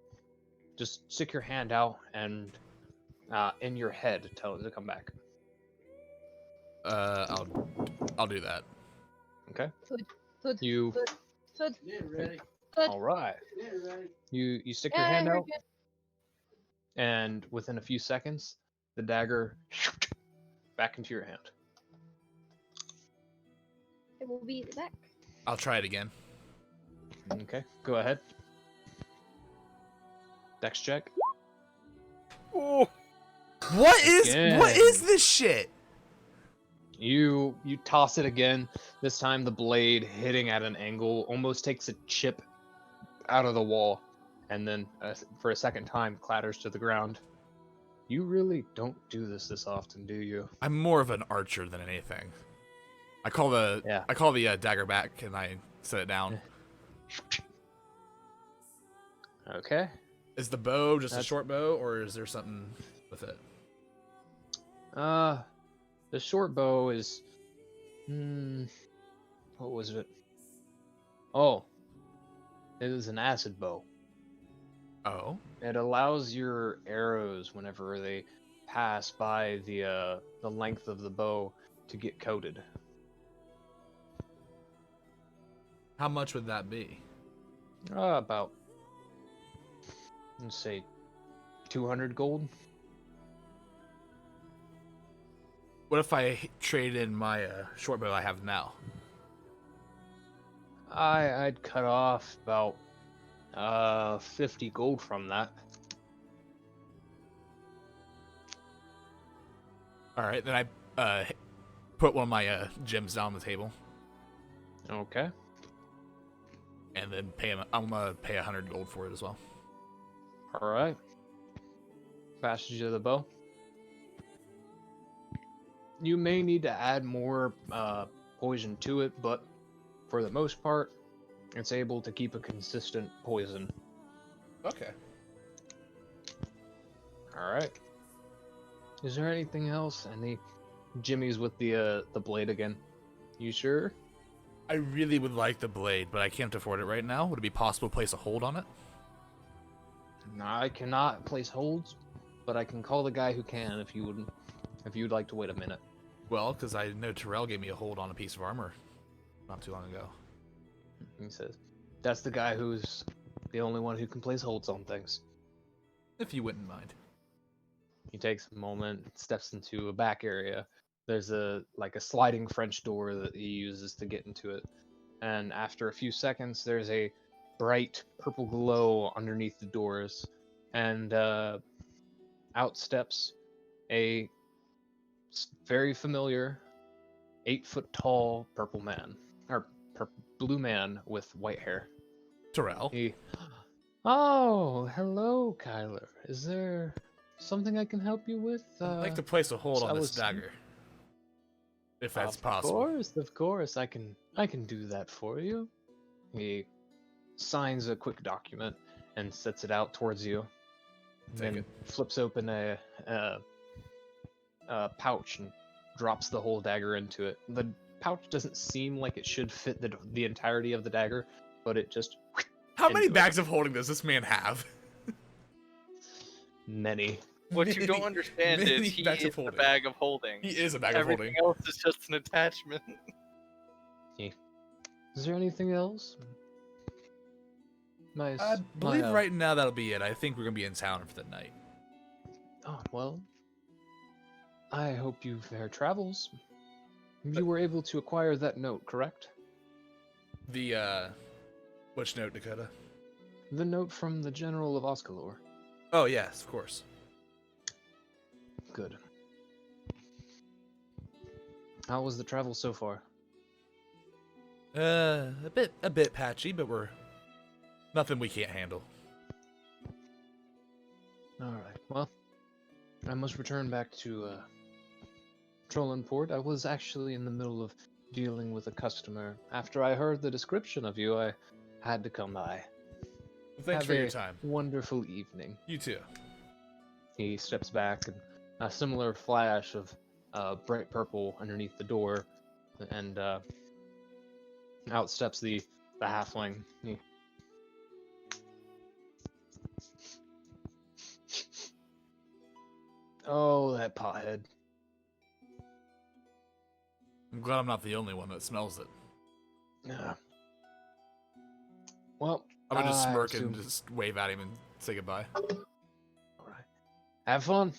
Just stick your hand out and in your head tell it to come back. I'll do that. Okay. Food. You. Food. All right. You stick your hand out, and within a few seconds, the dagger back into your hand. It will be back. I'll try it again. Okay. Go ahead. Dex check. Oh, What is Again. this shit? You toss it again. This time the blade hitting at an angle almost takes a chip out of the wall, and then for a second time clatters to the ground. You really don't do this often, do you? I'm more of an archer than anything. I call the dagger back and I set it down. Okay. Is the bow just a That's- short bow, or is there something with it? The short bow is what was it? Oh, it is an acid bow. Oh, It allows your arrows, whenever they pass by the length of the bow, to get coated. how much would that be? About, let's say, 200 gold. What if I trade in my short bow I have now? I'd cut off about 50 gold from that. All right, then I put one of my gems down on the table Okay. and then pay him. I'm gonna pay 100 gold for it as well. All right. Passage of the bow. You may need to add more poison to it, but for the most part, it's able to keep a consistent poison. Okay. All right. Is there anything else? Any jimmies with the blade again? You sure? I really would like the blade, but I can't afford it right now. Would it be possible to place a hold on it? No, I cannot place holds, but I can call the guy who can if you'd like to wait a minute. Well, because I know Terrell gave me a hold on a piece of armor not too long ago. He says, "That's the guy who's the only one who can place holds on things." If you wouldn't mind. He takes a moment, steps into a back area. There's a sliding French door that he uses to get into it. And after a few seconds, there's a bright purple glow underneath the doors. And out steps a very familiar 8-foot tall purple man, or blue man with white hair. Terrell. He, oh, hello, Kylar. Is there something I can help you with? I'd like to place a hold on this Allison? dagger, if that's Of possible. Of course, I can do that for you. He signs a quick document and sets it out towards you. Take Then it. flips open a pouch and drops the whole dagger into it. The pouch doesn't seem like it should fit the entirety of the dagger, but it just How many into it. bags of holding does this man have? Many. What you don't Many- understand many is he bags of is the holding. bag of holding. He is a bag of Everything holding. else is just an attachment. Is there anything else? Nice. I believe right now that'll be it. I think we're gonna be in town for the night. Oh, well. I hope you fair travels. You were able to acquire that note, correct? The which note, Dakota? The note from the General of Oskalor. Oh yes, of course. Good. How was the travel so far? A bit patchy, but we're nothing we can't handle. Alright, well, I must return back to Trollenport. I was actually in the middle of dealing with a customer. After I heard the description of you, I had to come by. Thanks Have for your a time. Wonderful evening. You too. He steps back, and a similar flash of bright purple underneath the door, and out steps the halfling. He... Oh, that pothead. I'm glad I'm not the only one that smells it. Yeah. Well, I'm gonna just I smirk assume- and just wave at him and say goodbye. All right. Have fun.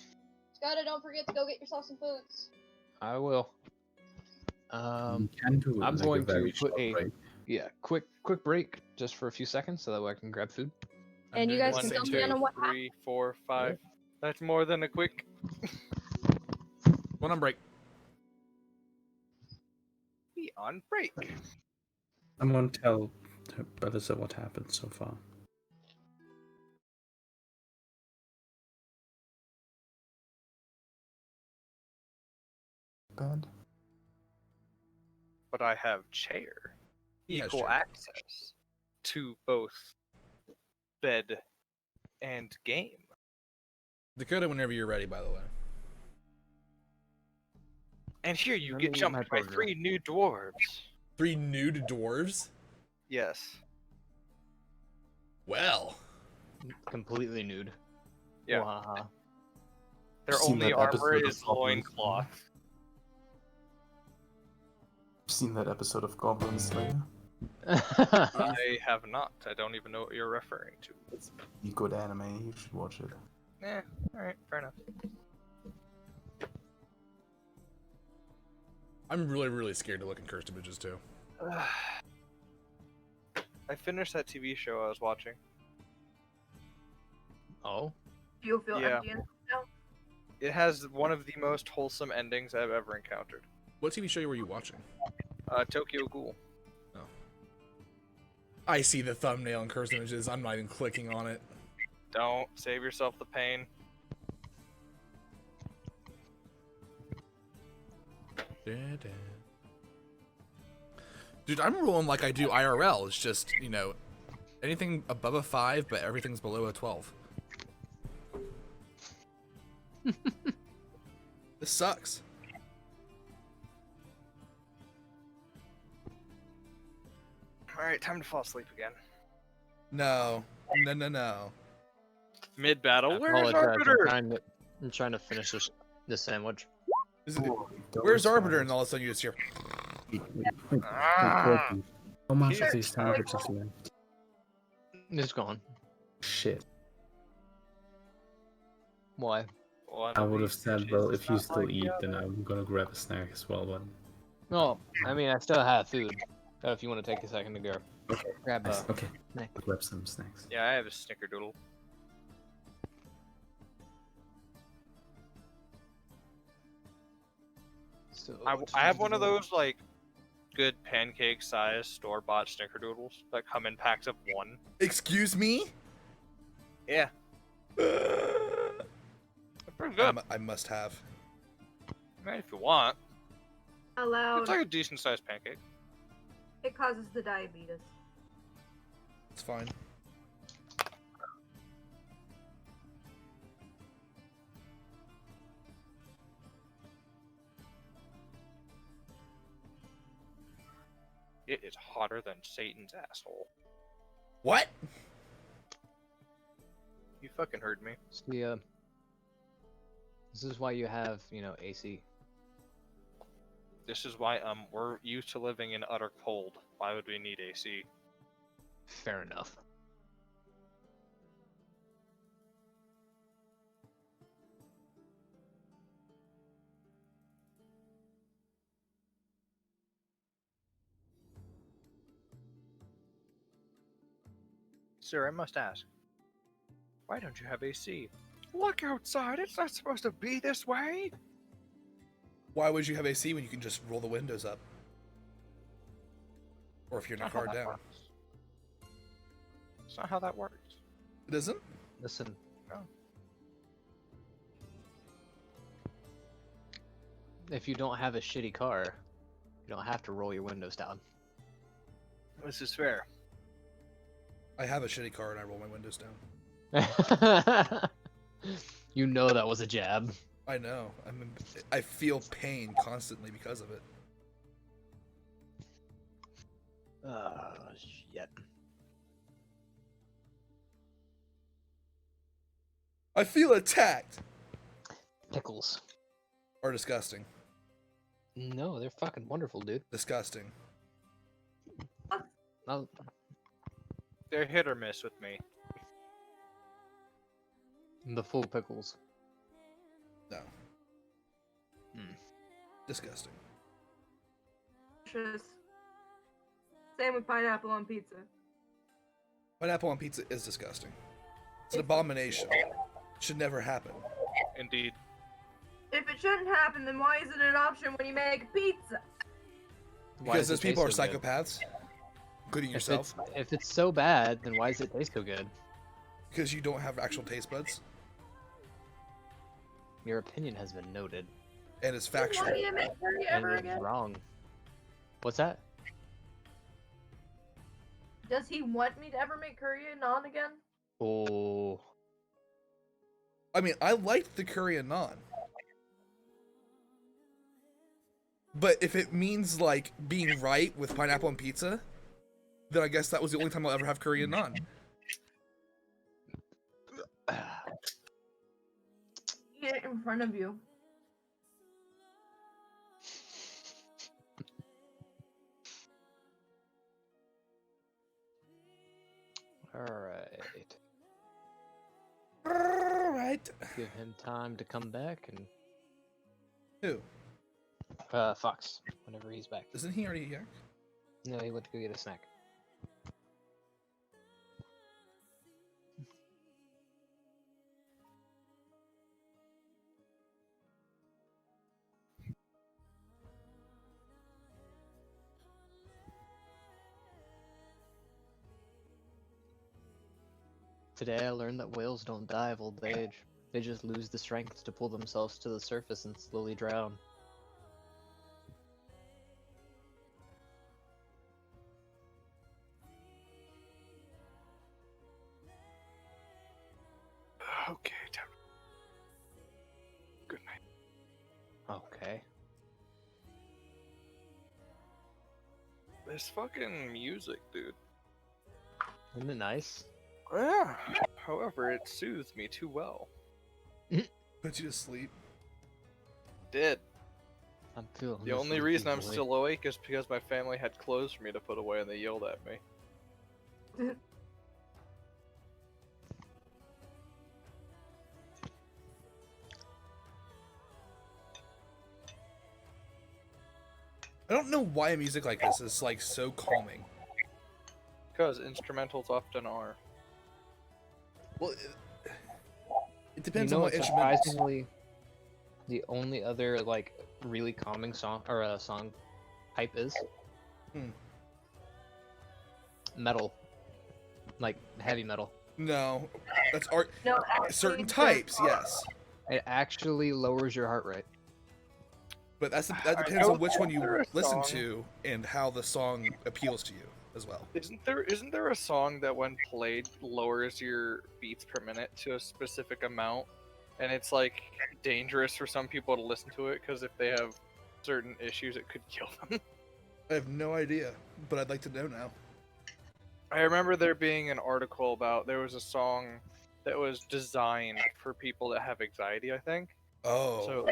Scotty, don't forget to go get yourself some foods. I will. You can do I'm like going a very to put short a break. quick break just for a few seconds so that way I can grab food. And you doing guys the can same fill me in too. on what 3, 4, 5. That's more than a quick. One on break. Be on break. I'm gonna tell Allyssa what happened so far. Bad. But I have chair. He has Equal chair. access to both bed and game. Dakota, whenever you're ready, by the way. And here you Let get me eat jumped my by burger. 3 new dwarves. 3 nude dwarves? Yes. Well. Completely nude. Yeah. Wow. Their Seen only that armor episode of is Goblin loincloth. Seen that episode of Goblin Slayer? I have not. I don't even know what you're referring to. It's a good anime. You should watch it. Eh, alright, fair enough. I'm really scared to look in cursed images too. I finished that TV show I was watching. Oh. Do you feel Yeah. empty now? It has one of the most wholesome endings I've ever encountered. What TV show were you watching? Tokyo Ghoul. I see the thumbnail in cursed images. I'm not even clicking on it. Don't save yourself the pain. Dude, I'm rolling like I do IRL. It's just, you know, anything above a 5, but everything's below a 12. This sucks. Alright, time to fall asleep again. No. No. Mid battle, I where's apologize, Arbiter? I'm trying to finish this sandwich. Is it, Oh, where's those Arbiter? guys. And all of a sudden you just hear. Ah. How much Here. of these sandwiches left? It's gone. Shit. Why? One I of would have these said, dishes well, is if you not still like eat, the then other. I'm gonna grab a snack as well. But No, I mean I still have food. If you want to take a second to go okay, grab a nice. Okay, snack. I'll grab some snacks. Yeah, I have a snickerdoodle. So I have one of those like good pancake size store bought snickerdoodles that come in packs of 1. Excuse me? Yeah, they're pretty good. I must have. Man, if you want, Allowed. it's like a decent sized pancake. It causes the diabetes. It's fine. It is hotter than Satan's asshole. What? You fucking heard me. See, this is why you have, AC. This is why we're used to living in utter cold. Why would we need AC? Fair enough. Sir, I must ask. Why don't you have AC? Look outside, it's not supposed to be this way! Why would you have AC when you can just roll the windows up? Or if you're in a car down. It's not how that works. It isn't? Listen. No. If you don't have a shitty car, you don't have to roll your windows down. This is fair. I have a shitty car and I roll my windows down. You know that was a jab. I know. I feel pain constantly because of it. Shit. I feel attacked! Pickles. Are disgusting. No, they're fucking wonderful, dude. Disgusting. Oh, They're hit or miss with me. the full pickles. No. Disgusting. Delicious. Same with pineapple on pizza. Pineapple on pizza is disgusting. It's an abomination. Should never happen. Indeed. If it shouldn't happen, then why is it an option when you make pizza? Why Because does those it people are taste so good? psychopaths. Including yourself. If it's so bad, then why does it taste so good? Because you don't have actual taste buds. Your opinion has been noted, And it's You factual. want me to make curry and ever it's again? wrong. What's that? Does he want me to ever make curry and naan again? Oh, I mean, I liked the curry and naan. But if it means, like, being right with pineapple and pizza, then I guess that was the only time I'll ever have curry and naan. Eat it in front of you. alright. Alright. Give him time to come back and Who? Fox, whenever he's back. Isn't he already here? No, he went to go get a snack. Today I learned that whales don't die of old age. They just lose the strength to pull themselves to the surface and slowly drown. Okay, time. Good night. Okay. This fucking music, dude. Isn't it nice? Yeah. However, it soothes me too well. Put you to sleep. Did. I'm feeling The this only leaky reason I'm boy. still awake is because my family had clothes for me to put away and they yelled at me. I don't know why a music like this is, like, so calming. Because instrumentals often are. Well, it depends You know on what what's instrument. surprisingly the only other like really calming song or a song type is? Hmm. Metal, like heavy metal. No, that's art. No, Certain actually, types, yes. It actually lowers your heart rate. But that Alright, depends now, on which one isn't you there a listen song- to and how the song appeals to you as well. Isn't there a song that when played lowers your beats per minute to a specific amount, and it's like dangerous for some people to listen to it because if they have certain issues, it could kill them. I have no idea, but I'd like to know now. I remember there being an article about there was a song that was designed for people that have anxiety, I think. Oh,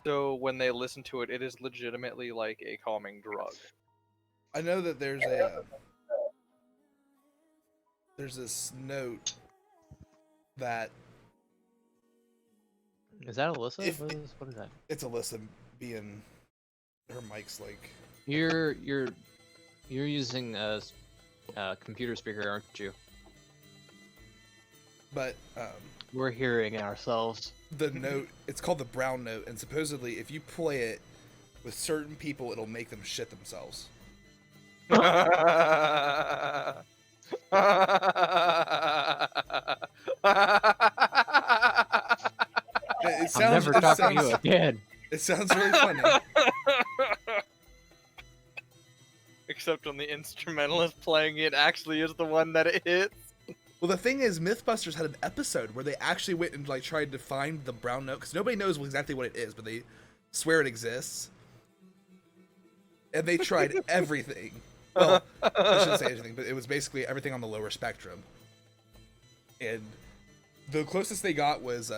So when they listen to it, it is legitimately like a calming drug. I know that there's this note that Is that Alyssa? If- What is that? it's Alyssa being her mic's like. You're using a computer speaker, aren't you? But We're hearing it ourselves. the note, it's called the brown note, and supposedly if you play it with certain people, it'll make them shit themselves. It I'm never talking to you again. It sounds really funny. Except when the instrumentalist playing it actually is the one that it hits. Well, the thing is, Mythbusters had an episode where they actually went and like tried to find the brown note because nobody knows exactly what it is, but they swear it exists, and they tried everything. Well, I shouldn't say anything, but it was basically everything on the lower spectrum, and the closest they got was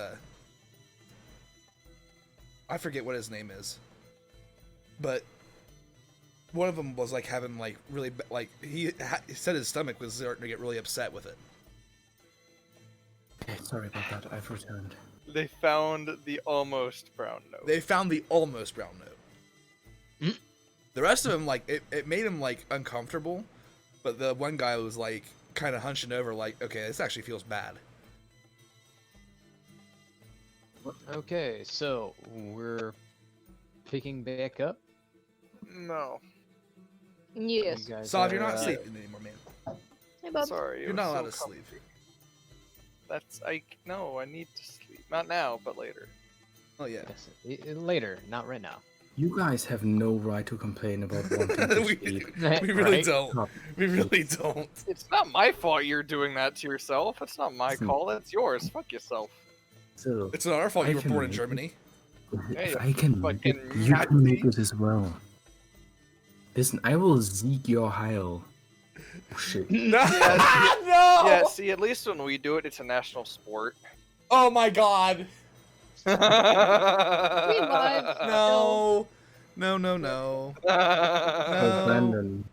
I forget what his name is, but one of them was like having like really like he said his stomach was starting to get really upset with it. Okay, sorry about that. I've returned. They found the almost brown note. They found the almost brown note. The rest of them, like, it made him, like, uncomfortable. But the one guy was, like, kind of hunching over, like, okay, this actually feels bad. Okay, so we're picking back up. No, Yes. You guys Sav, you're are, not sleeping anymore, man. Hey, bub. sorry. it You're was not so allowed to sleep. comfy. No, I need to sleep. Not now, but later. Oh, yeah. Yes, later, not right now. You guys have no right to complain about wanting to we, sleep. we really Right? don't. Stop. We really don't. It's not my fault you're doing that to yourself. It's not my Listen. call. That's yours. Fuck yourself. So, It's not our fault I you were can born in make it. Germany. Hey, if I can make it, fucking you can make Nazi. it as well. Listen, I will seek your heil. Oh, shit. No! Yeah, no! see, at least when we do it, it's a national sport. Oh, my God. Revive. No. No, no, no. Oh, No. Brandon,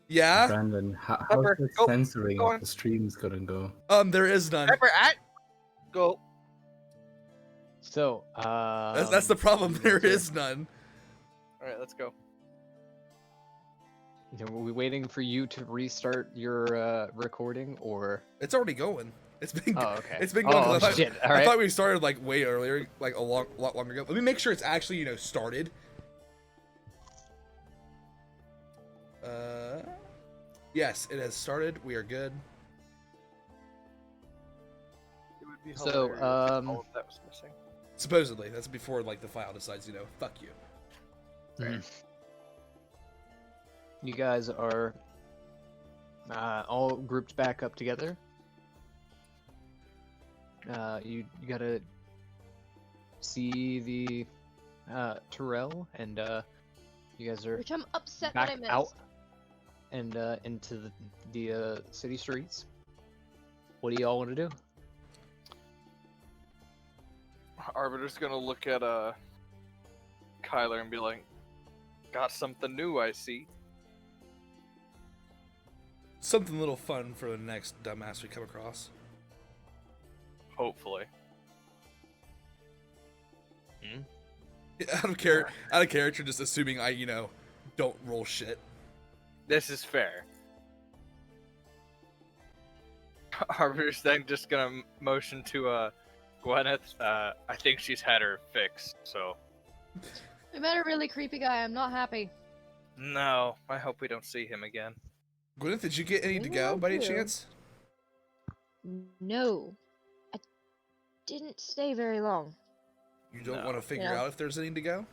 Yeah? Brandon, how's Pepper, the go, censoring go of on. the streams gonna go? There is none. Pepper, go. So, That's the problem. There is none. All right, let's go. Are we waiting for you to restart your recording, or? It's already going. It's been. Oh, okay. It's been going. Oh, 'cause I thought, shit. All I right. thought we started like way earlier, like a lot longer ago. Let me make sure it's actually started. Yes, it has started. We are good. It would be So, hilarious if all of that was missing. Supposedly, that's before like the file decides, fuck you. You guys are all grouped back up together. You gotta see the Terrell, and you guys are Which I'm upset that back I missed. out and into the city streets. What do y'all want to do? Arbiter's gonna look at Kylar and be like, "Got something new, I see." Something a little fun for the next dumbass we come across. Hopefully. Out of character, just assuming I, don't roll shit. This is fair. Arbiter's then just gonna motion to Gweneth. I think she's had her fix, so. Hey, met a really creepy guy. I'm not happy. No, I hope we don't see him again. Gwyneth, did you get any to Maybe go I'll by any do. chance? No, I didn't stay very long. You don't No. want to figure Yeah. out if there's any to go?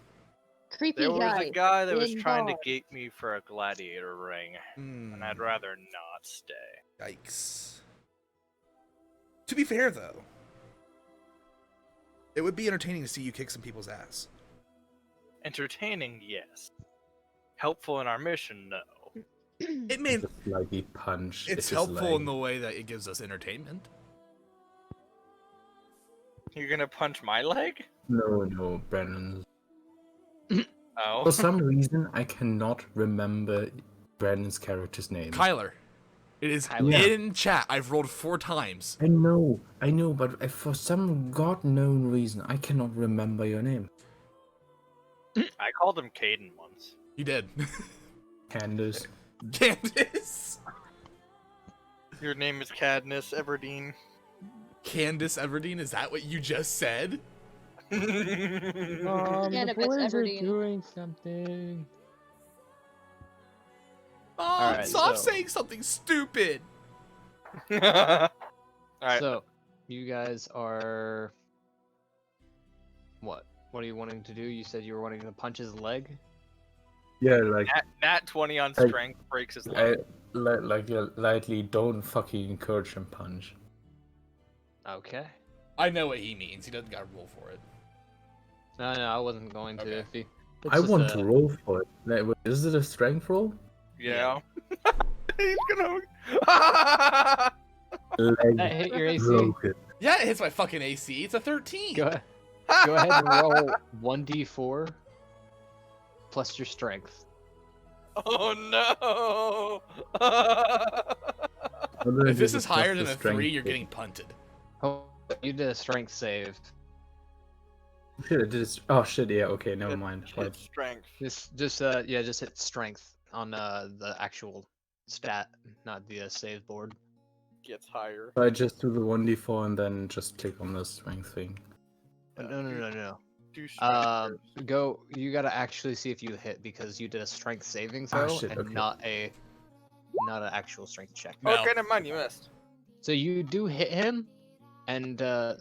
Creepy There was guy. a guy that was in trying to bar. gate me for a gladiator ring, and I'd rather not stay. Yikes. To be fair, though, it would be entertaining to see you kick some people's ass. Entertaining, yes. Helpful in our mission, no. It may. Just slightly punch. It's his helpful in leg. the way that it gives us entertainment. You're gonna punch my leg? No, Brandon. Oh. For some reason, I cannot remember Brandon's character's name. Kylar. It is Kylar. in chat. I've rolled 4 times. I know, but for some god-known reason, I cannot remember your name. I called him Caden once. You did. Candace. Candace. Your name is Cadmus Everdeen. Candace Everdeen, is that what you just said? Cannabis Everdeen. doing something. Oh, Alright, stop so- saying something stupid. Alright. So, you guys are... What? What are you wanting to do? You said you were wanting to punch his leg? Yeah, like Nat 20 on I- strength breaks his leg. lightly. Don't fucking encourage him punch. Okay. I know what he means. He doesn't got to roll for it. No, I wasn't going to. Okay. If he... I want to roll for it. Like, is it a strength roll? Yeah. He's gonna. Leg That hit your AC? broken. Yeah, it hits my fucking AC. It's a 13. Go ahead and roll 1d4 plus your strength. Oh no! If this is Just higher the than a strength 3, you're roll. getting punted. Oh, you did a strength save. Shit, I did it. Oh shit, yeah, okay, never mind. Hit Right. strength. Just hit strength on the actual stat, not the save board. Gets higher. So I just do the 1d4 and then just click on the strength thing. No. Do strength first. Go. You gotta actually see if you hit because you did a strength saving Ah, throw shit, and okay. not an actual strength check. No. Okay, never mind. You missed. So you do hit him, and I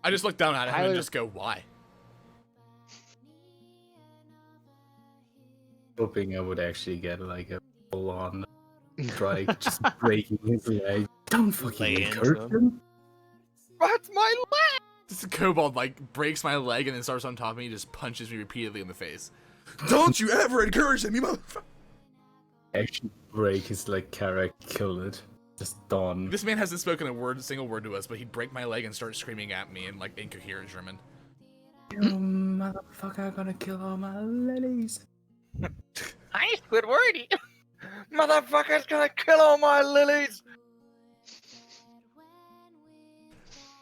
just look down at him and Tyler- just go, why? Hoping I would actually get like a full on strike, just breaking his leg. Don't fucking Lay into encourage him. him. What's my leg? This kobold, like, breaks my leg and then starts on top of me and just punches me repeatedly in the face. Don't you ever encourage him, you motherfucker! Actually break his like character, kill it. Just done. This man hasn't spoken a single word to us, but he'd break my leg and start screaming at me in, like, incoherent German. You motherfucker gonna kill all my lilies. Hi, Squidwardy. Motherfucker's gonna kill all my lilies.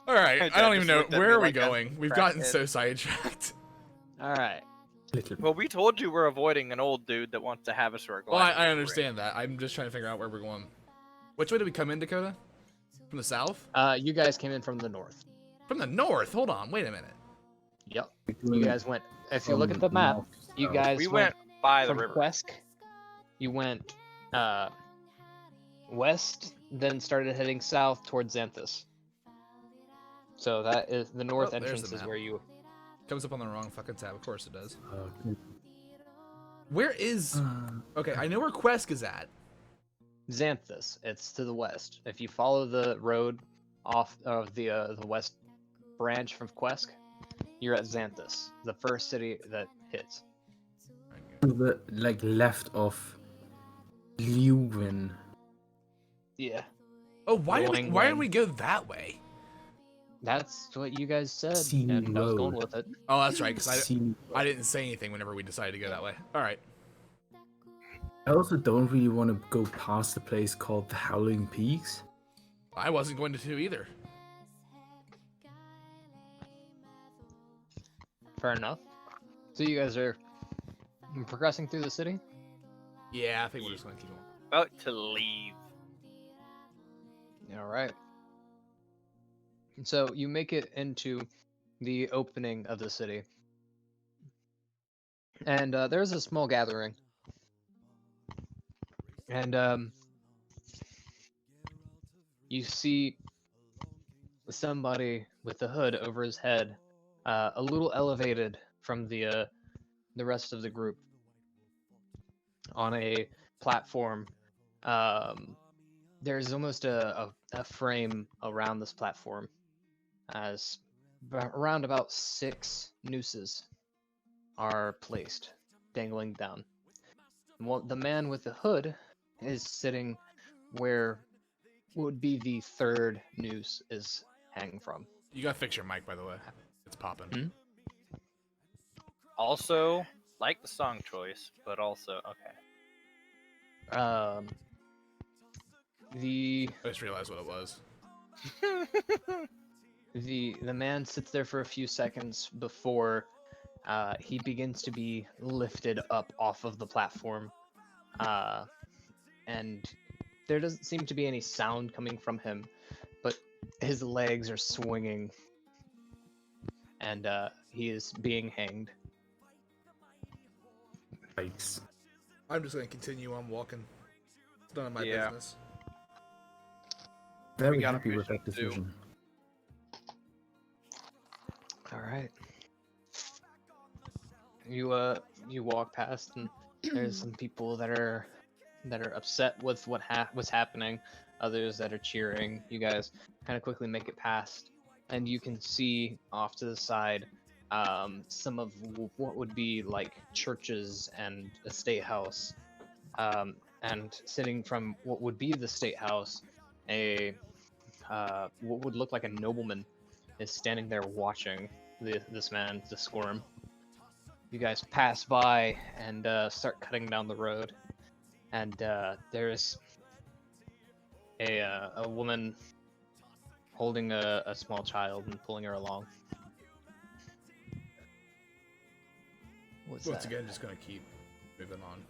Alright, My I dad don't even just know. looked at Where me are we like a going? We've gotten crackhead. so sidetracked. all right. Little Well, we told you we're avoiding an old dude that wants to have us for a Well, gladiator I ring. understand that. I'm just trying to figure out where we're going. Which way did we come in, Dakota? From the south? You guys came in from the north. From the north? Hold on, wait a minute. Yep. You guys went. If you look at the map, you guys We went by the from river. Quesk. You went west, then started heading south towards Xanthus. So that is the north Oh, there's entrance the is map. where you. Comes up on the wrong fucking tab. Of course it does. Where is... Okay, I know where Quesk is at. Xanthus. It's to the west. If you follow the road off of the west branch from Quesk, you're at Xanthus, the first city that hits. the like left of Lewin. Yeah, Oh, why Going did when? we go that way? that's what you guys said, Scenic and I was going road. with it. Oh, that's right, because See, I didn't say anything whenever we decided to go that way. Alright. I also don't really want to go past the place called the Howling Peaks. I wasn't going to either. Fair enough. So you guys are progressing through the city? Yeah, I think we're just going to keep going. About to leave. All right. So you make it into the opening of the city. And there's a small gathering. And you see somebody with the hood over his head, a little elevated from the rest of the group, on a platform. There's almost a frame around this platform, as around about 6 nooses are placed, dangling down. The man with the hood is sitting where would be the 3rd noose is hanging from. You gotta fix your mic, by the way. It's popping. Hmm? Also, like the song choice, but also okay. The I just realized what it was. the man sits there for a few seconds before he begins to be lifted up off of the platform, and there doesn't seem to be any sound coming from him, but his legs are swinging, and he is being hanged. Yikes. I'm just gonna continue on walking. It's none of my Yeah. business. Very got a happy with that mission to do. decision. All right. You walk past, and there's some people that are upset with what's happening. Others that are cheering. You guys kind of quickly make it past, and you can see off to the side some of what would be like churches and a state house, and sitting from what would be the state house, what would look like a nobleman is standing there watching this man, the squirm. You guys pass by and start cutting down the road, and there's a woman holding a small child and pulling her along. What's Once that? again, just gonna keep moving on.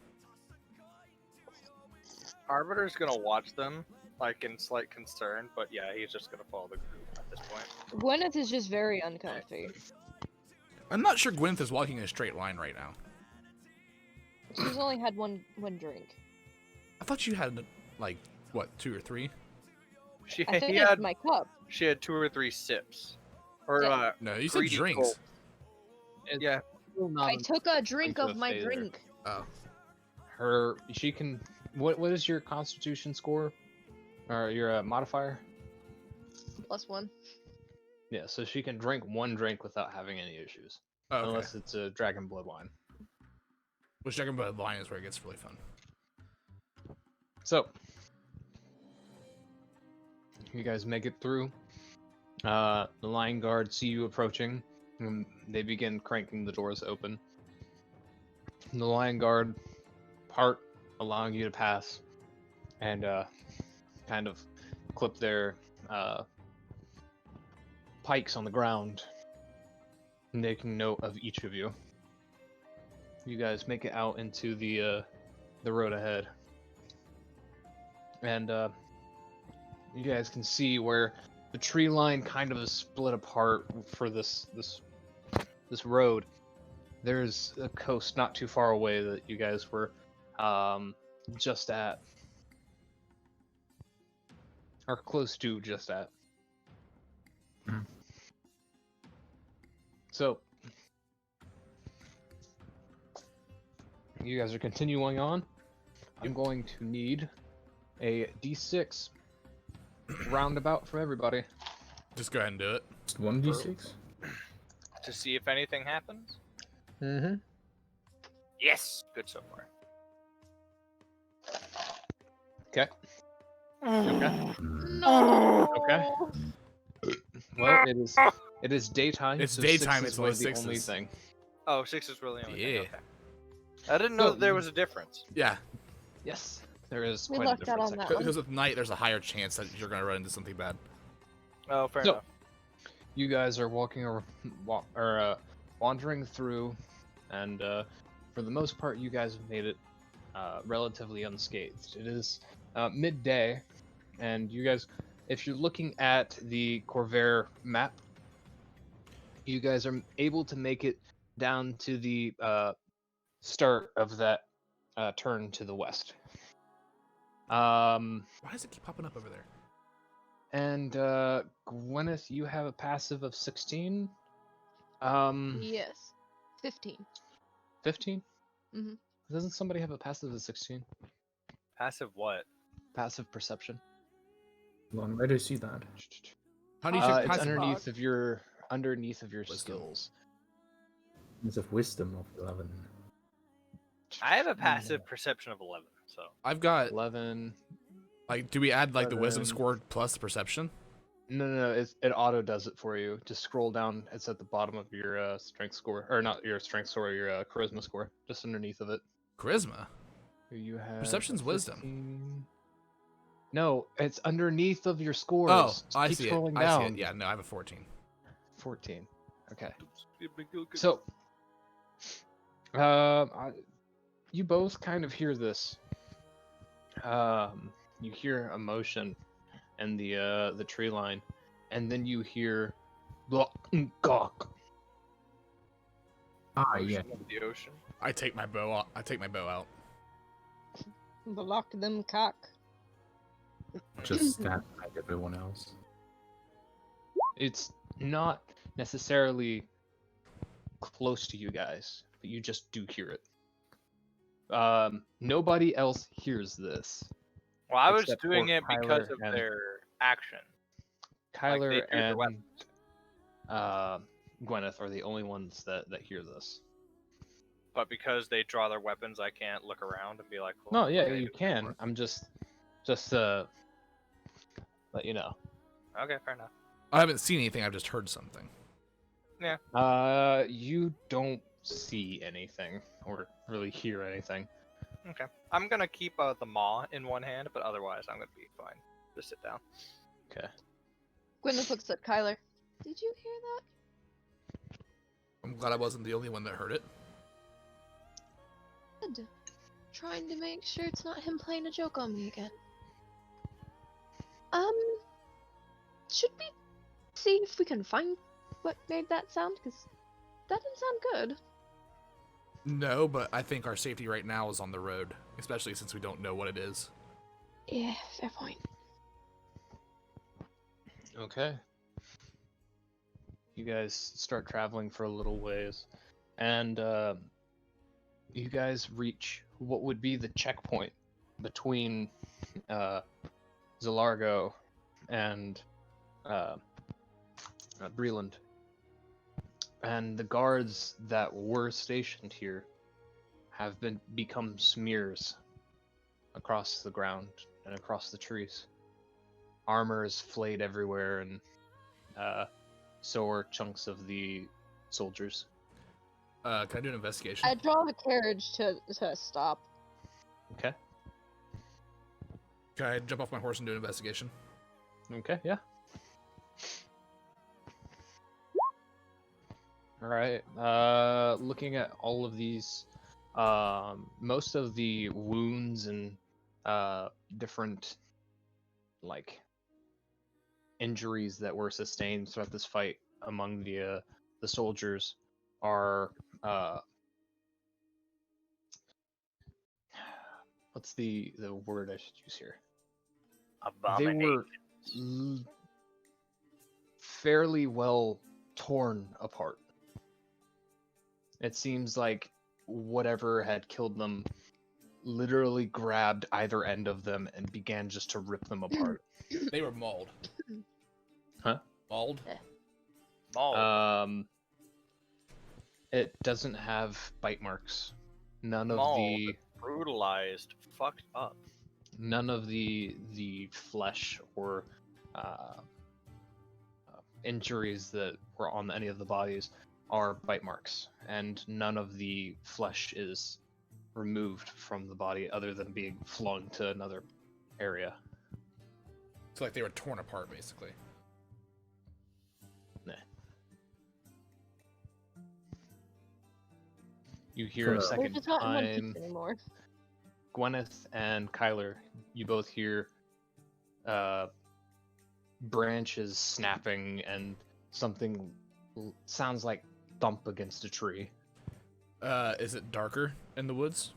Arbiter's gonna watch them, like in slight concern, but yeah, he's just gonna follow the group at this point. Gwyneth is just very uncomfy. I'm not sure Gweneth is walking in a straight line right now. She's only had one drink. I thought you had, like, what, 2 or 3? She I think he it's had my cup. she had 2 or 3 sips, or Yeah. No, you said Greedy drinks. gulp. Yeah, I took a drink to of my phaser. drink. Oh. She can. What is your Constitution score, or your modifier? +1. Yeah, so she can drink 1 drink without having any issues, Oh, okay. unless it's a dragon blood wine. Which Dragon Blood line is where it gets really fun. So, you guys make it through. The lion guards see you approaching, and they begin cranking the doors open. The lion guard part, allowing you to pass, and kind of clip their pikes on the ground, making note of each of you. You guys make it out into the road ahead, and you guys can see where the tree line kind of is split apart for this road. There's a coast not too far away that you guys were just at, or close to just at. Mhm. So you guys are continuing on. I'm going to need a D6 roundabout from everybody. Just go ahead and do it. Just 1d6? to see if anything happens. Mm-hmm. Yes, good so far. Okay. Okay. No. Okay. Well, it is daytime. It's so daytime, 6 it's is always the only 6s. thing. Oh, 6 is really the only thing. Yeah. Okay. I didn't know So- that there was a difference. Yeah, Yes, there is We quite a lucked out difference. on that actually. one. because with night, there's a higher chance that you're gonna run into something bad. Oh, fair So- enough. You guys are wandering through, and for the most part, you guys have made it relatively unscathed. It is midday, and you guys, if you're looking at the Corvair map, you guys are able to make it down to the start of that turn to the west. Why does it keep popping up over there? And Gweneth, you have a passive of 16. Yes. 15. 15? Mhm. Doesn't somebody have a passive of 16? Passive what? Passive perception. Hold on, where do you see that? How do you check It's passive? underneath of your Wisdom. skills. It's of wisdom of 11. I have a passive perception of 11, so. I've got 11. like, do we add like the wisdom 11. score plus the perception? No, it auto does it for you. Just scroll down. It's at the bottom of your strength score, or not your strength score, your charisma score, just underneath of it. Charisma. You have Perception's a wisdom. 15. No, it's underneath of your scores. Oh, Just I keep see it. scrolling I see down. it. Yeah, no, I have a 14. 14. Okay. So. So, you both kind of hear this. You hear a motion in the tree line, and then you hear gawk. Ah, yeah. Ocean of the ocean. I take my bow out. out. Block them cock. Just stab like everyone else. It's not necessarily close to you guys, but you just do hear it. Nobody else hears this. Well, I was Except doing for it because Kylar of and- their action. Kylar they drew their and Gweneth are the only ones that hear this. But because they draw their weapons, I can't look around and be like, well, No, what yeah, can I you do can. for I'm just let you know. it? Okay, fair enough. I haven't seen anything. I've just heard something. You don't see anything or really hear anything. Okay. I'm gonna keep the maw in one hand, but otherwise I'm gonna be fine. Just sit down. Okay. Gweneth looks at Kylar. Did you hear that? I'm glad I wasn't the only one that heard it. Good. Trying to make sure it's not him playing a joke on me again. Should we see if we can find what made that sound? Because that didn't sound good. No, but I think our safety right now is on the road, especially since we don't know what it is. Yeah, fair point. Okay. You guys start traveling for a little ways, and you guys reach what would be the checkpoint between Zalargo and Breland. And the guards that were stationed here have become smears across the ground and across the trees. Armor is flayed everywhere, and so are chunks of the soldiers. Can I do an investigation? I draw a carriage to stop. Okay. Can I jump off my horse and do an investigation? Okay, yeah. Alright, looking at all of these, most of the wounds and different, like, injuries that were sustained throughout this fight among the soldiers are, what's the word I should use here? They were fairly well torn apart. It seems like whatever had killed them literally grabbed either end of them and began just to rip them apart. They were mauled. Huh? Mauled? Mauled. It doesn't have bite marks. None of Mauled. Brutalized. Fucked up. none of the flesh or injuries that were on any of the bodies are bite marks, and none of the flesh is removed from the body other than being flung to another area. So like they were torn apart, basically. Nah. You hear a We're second just not in one time, piece anymore. Gweneth and Kylar, you both hear branches snapping and something sounds like thump against a tree. Is it darker in the woods?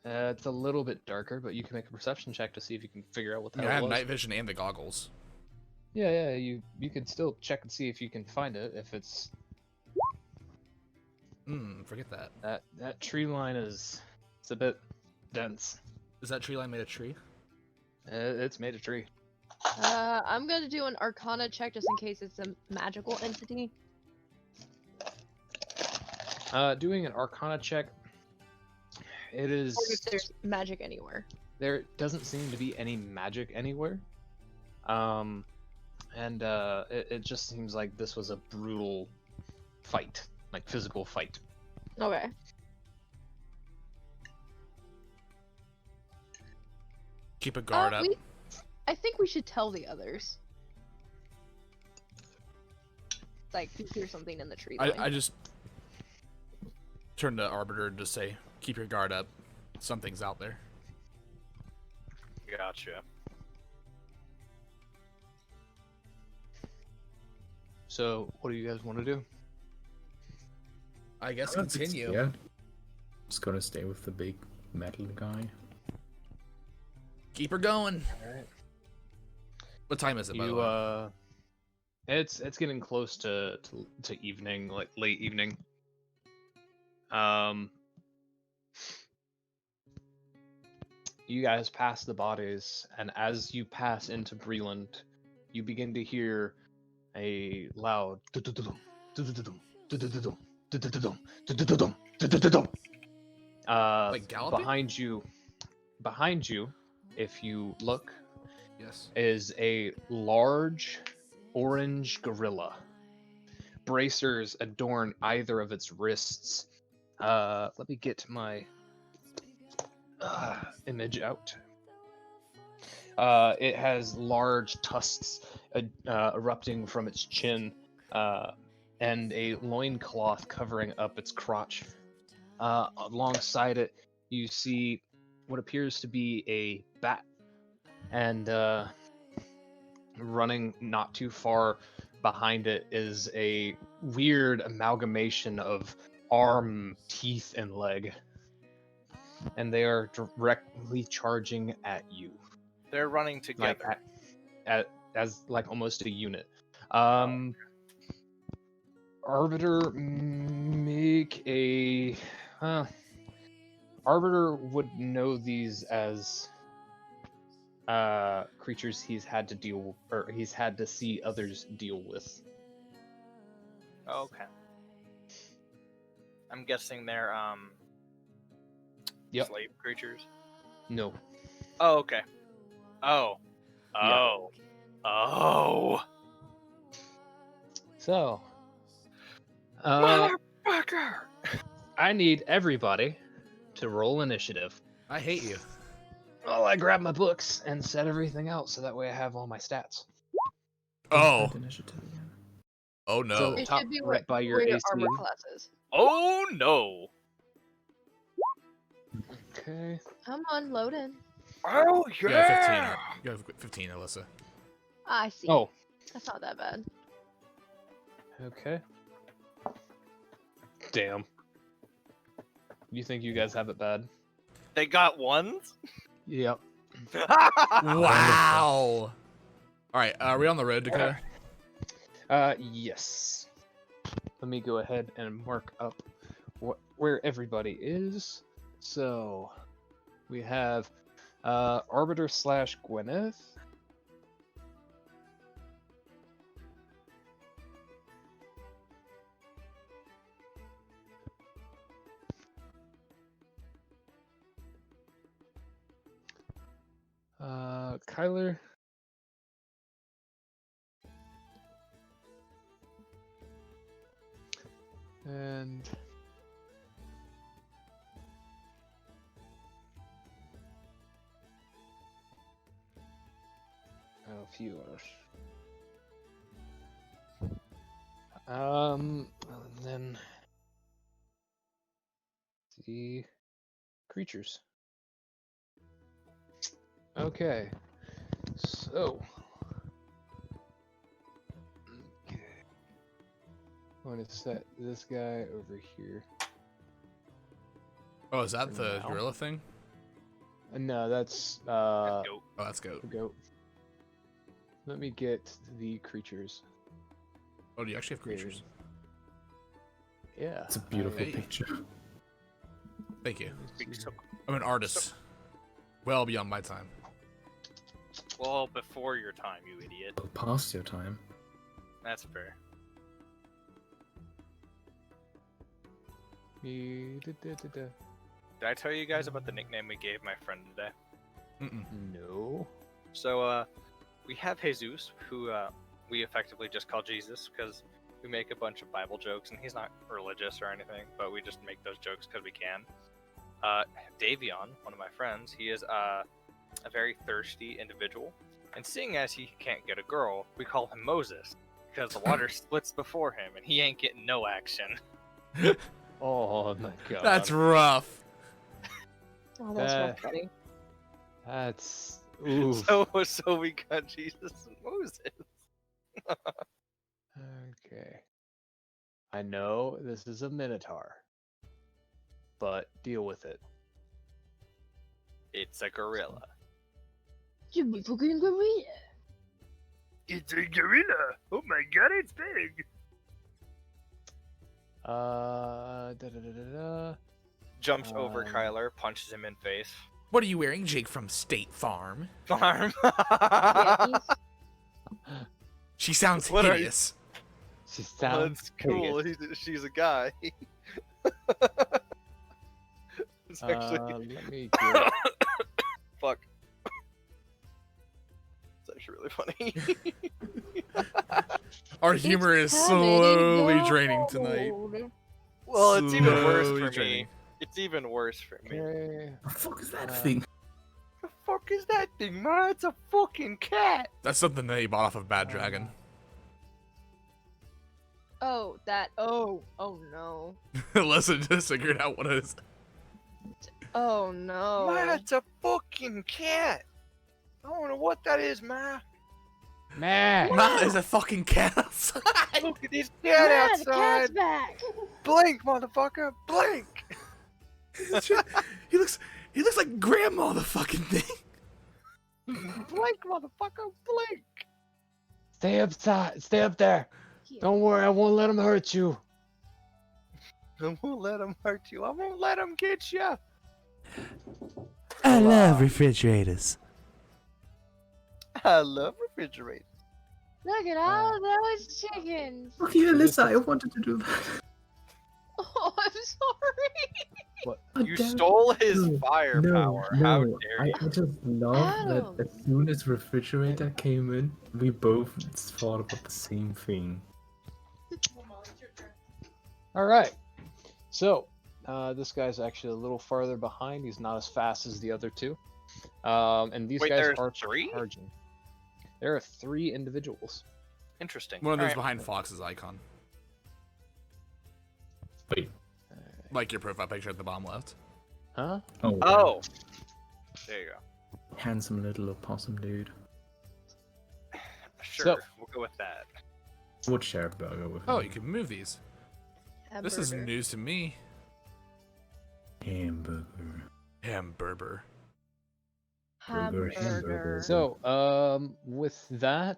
It's a little bit darker, but you can make a perception check to see if you can figure out what the I mean, I hell have it was. night vision and the goggles. Yeah, you could still check and see if you can find it. If it's Forget that. that tree line it's a bit dense. Is that tree line made of tree? It's made of tree. I'm gonna do an Arcana check just in case it's a magical entity. Doing an Arcana check. It is. Or if there's magic anywhere. There doesn't seem to be any magic anywhere. It just seems like this was a brutal fight, like physical fight. Okay. Keep a guard up. I think we should tell the others. Like, you hear something in the tree line. I just turn to Arbiter and just say, keep your guard up. Something's out there. Gotcha. So, what do you guys want to do? I guess continue. Yeah. Just gonna stay with the big metal guy. Keep her going. Alright. What time is it, by the way? It's getting close to evening, like late evening. You guys pass the bodies, and as you pass into Breland, you begin to hear a loud Like galloping? behind you, if you look, Yes. is a large orange gorilla. Bracers adorn either of its wrists. Let me get my image out. It has large tusks erupting from its chin, and a loincloth covering up its crotch. Alongside it, you see what appears to be a bat, and running not too far behind it is a weird amalgamation of arm, teeth, and leg. And they are directly charging at you. They're running Like together. as like almost a unit. Arbiter, make a Arbiter would know these as creatures he's had to see others deal with. Okay. I'm guessing they're Yep. slave creatures. No. Oh, okay. Oh. Yeah. Oh. So, Motherfucker! I need everybody to roll initiative. I hate you. Well, I grab my books and set everything out so that way I have all my stats. Oh. Initiative again. Oh no. So- It top should be right by your where AC. armor classes. Oh no! Okay. Come on, load in. Oh You have 15. You have 15, Alyssa. I see. Oh, That's not that bad. okay. Damn. You think you guys have it bad? They got ones? Yep. Wow. All right, are we on the road, Dakota? Yes. Let me go ahead and mark up where everybody is. So, we have Arbiter / Gweneth. Kylar. And a few others. And then the creatures. Okay, so I'm going to set this guy over here. Oh, is that For the now. gorilla thing? No, that's Let's go. Oh, that's goat. the goat. Let me get the creatures. Oh, do you actually have creatures? Yeah. It's a beautiful Hey. picture. Thank you. Big so- I'm an artist. Well beyond my time. Well, before your time, you idiot. Past your time. That's fair. Did I tell you guys about the nickname we gave my friend today? Mm-mm. No. So, we have Jesus, who we effectively just call Jesus because we make a bunch of Bible jokes, and he's not religious or anything, but we just make those jokes because we can. Davion, one of my friends, he is a very thirsty individual, and seeing as he can't get a girl, we call him Moses because the water splits before him, and he ain't getting no action. Oh my god. That's rough. Oh, that's rough, buddy. That's. Ooh. So we got Jesus and Moses. Okay. I know this is a minotaur, but deal with it. It's a gorilla. You be fucking gorilla. It's a gorilla. Oh my god, it's big. Jumps over Kylar, punches him in face. What are you wearing, Jake from State Farm? Farm. Yeah, She sounds What are you- hideous. She sounds That's cool. She's a guy. It's actually let me get... fuck. It's actually really funny. Our It's humor is coming slowly draining tonight. gold. Well, it's even worse Slowly for me. draining. It's even worse for me. Okay. The fuck is that Uh, thing? The fuck is that thing, man? It's a fucking cat. That's something that he bought off of Bad Dragon. Oh, that. Oh no. Alyssa just figured out what it is. Oh no. Man, it's a fucking cat. I don't know what that is, man. Man! Man, there's a fucking cat outside. Look at this cat Man, the outside. cat's back. Blink, motherfucker. Blink. he looks like grandma the fucking thing. Blink, motherfucker. Blink. Stay upside. Stay up there. Yeah. Don't worry, I won't let him hurt you. I won't let him hurt you. I won't let him get you. I love refrigerators. I love refrigerators. Look at all those chickens. Fuck you, Alyssa, I wanted to do that. Oh, I'm sorry. God You damn it. stole his No, firepower. No, How no. dare I you? just love Adam. that as soon as refrigerator came in, we both thought about the same thing. Alright. So, this guy's actually a little farther behind. He's not as fast as the other two. And these Wait, guys there's are 3? charging. There are 3 individuals. Interesting. One of those Alright. behind Fox's icon, Wait. like your profile picture at the bottom left. Huh? Oh. Oh. There you go. Handsome little opossum dude. Sure. So- We'll go with that. Would share a burger with Oh, him. you can move these. This is Hamburger. news to me. Hamburger. Hamburger. Hamburger. So, with that,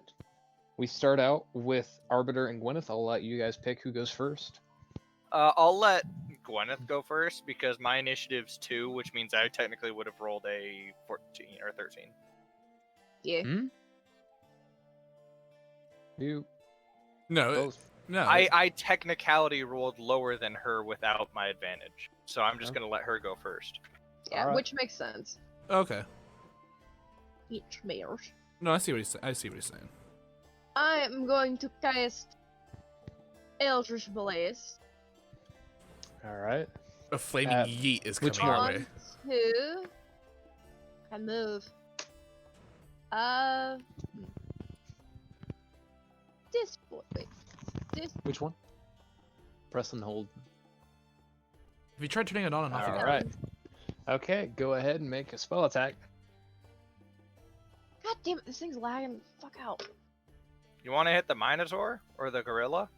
we start out with Arbiter and Gweneth. I'll let you guys pick who goes first. I'll let Gweneth go first because my initiative's 2, which means I technically would have rolled a 14 or 13. Yeah. You No, both. no. I technicality rolled lower than her without my advantage, so I'm just Okay. gonna let her go first. Yeah, Alright. which makes sense. Okay. Each mares. No, I see what he's saying. I am going to cast Eldritch Blaze Alright. A flaming yeet is which coming our on way. to. I move. This boy. Wait. This. Which one? Press and hold. If you try turning it on and off, you got Alright. Okay, go ahead and make a spell attack. God damn it! This thing's lagging. the Fuck out. You want to hit the Minotaur or the Gorilla?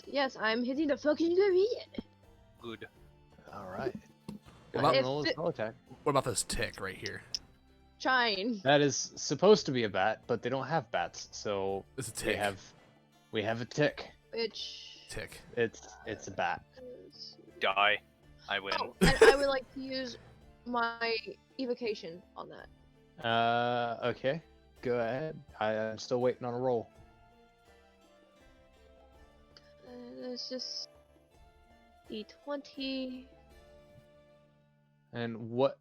Yes, I'm hitting the fucking gorilla. Good. Alright. Go Well, ahead and if roll a it- spell attack. What about this tick right here? Trying. That is supposed to be a bat, but they don't have bats, so It's a we tick. have a tick. Which Tick. It's a bat. is... Die. I win. Oh, and I would like to use my evocation on that. Okay. Go ahead. I'm still waiting on a roll. It's just D20. And what's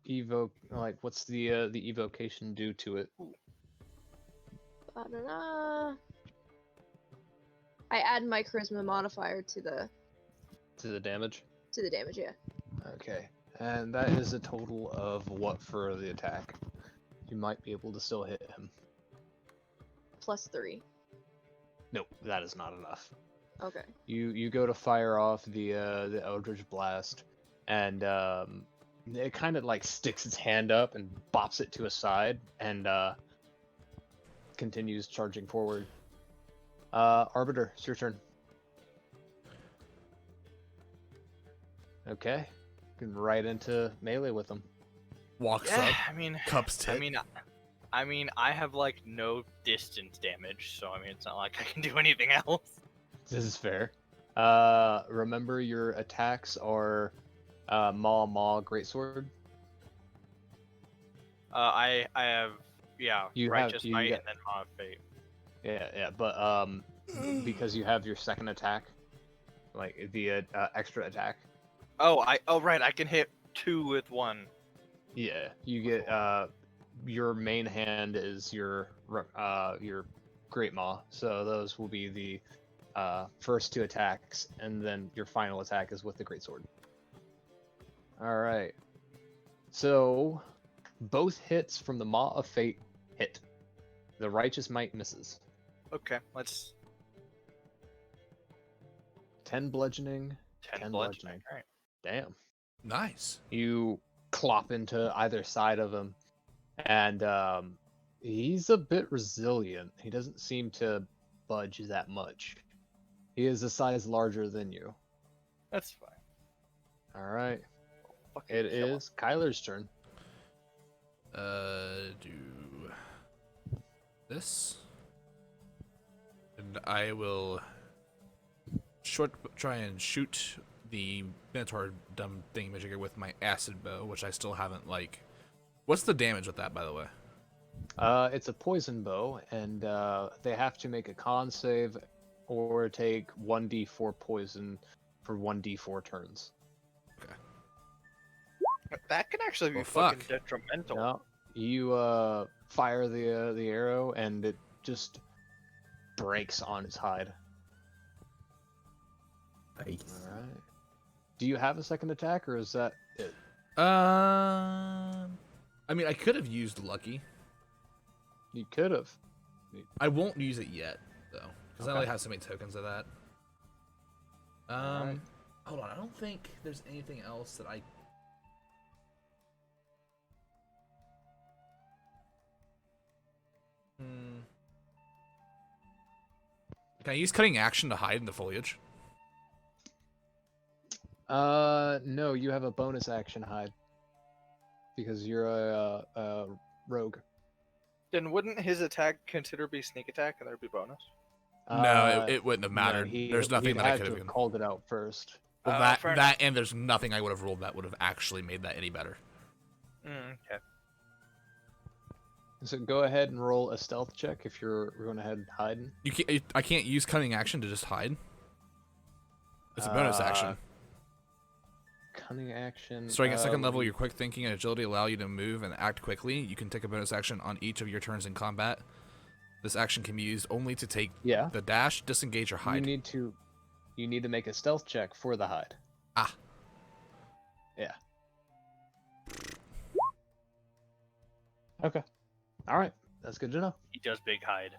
the evocation do to it? Ba-da-da. I add my charisma modifier to the To the damage? damage, yeah. Okay. And that is a total of what for the attack? You might be able to still hit him. +3. Nope, that is not enough. Okay. You go to fire off the Eldritch Blast, and it kind of like sticks its hand up and bops it to a side, and continues charging forward. Arbiter, it's your turn. Okay, you can right into melee with them. Walks Yeah, up. I mean, Cups tick. I mean, I have like no distance damage, so I mean, it's not like I can do anything else. This is fair. Remember your attacks are Maw Maw Greatsword. I have You righteous have- you might got- and then Maw of Fate. Yeah, but because you have your second attack, like the extra attack. Oh right, I can hit 2 with 1. Yeah, you get your main hand is your Great Maw, so those will be the first 2 attacks, and then your final attack is with the Greatsword. All right. So both hits from the Maw of Fate hit. The Righteous Might misses. Okay, let's 10 bludgeoning. 10 10 bludgeoning. bludgeoning. All right. Damn. Nice. You clop into either side of him, and he's a bit resilient. He doesn't seem to budge that much. He is a size larger than you. That's fine. All right. Fucking It kill him. is Kylar's turn. Do this, and I will try and shoot the Minotaur dumb thingamajigger with my acid bow, which I still haven't What's the damage with that, by the way? It's a poison bow, and they have to make a con save or take 1d4 poison for 1d4 turns. That can actually be Well, fucking fuck. detrimental. No, you fire the arrow, and it just breaks on its hide. Nice. All right. Do you have a second attack, or is that it? I mean, I could have used Lucky. You could have. I won't use it yet, though, because I Okay. only have so many tokens of that. Alright. Hold on, I don't think there's anything else that I. Can I use cutting action to hide in the foliage? No, you have a bonus action hide because you're a rogue. Then wouldn't his attack consider be sneak attack and there'd be bonus? No, it wouldn't have no, mattered. There's nothing he'd that I had could to have. called it out first. Well, Fair that and there's nothing I would have rolled that would have actually made that any better. Okay. So go ahead and roll a stealth check if you're going ahead and hiding. I can't use cunning action to just hide. It's a bonus action. Cunning action. Starting at second level, your quick thinking and agility allow you to move and act quickly. You can take a bonus action on each of your turns in combat. This action can be used only to take Yeah. the dash, disengage, or hide. You need to make a stealth check for the hide. Ah. Yeah. Okay. All right. That's good to know. He does big hide.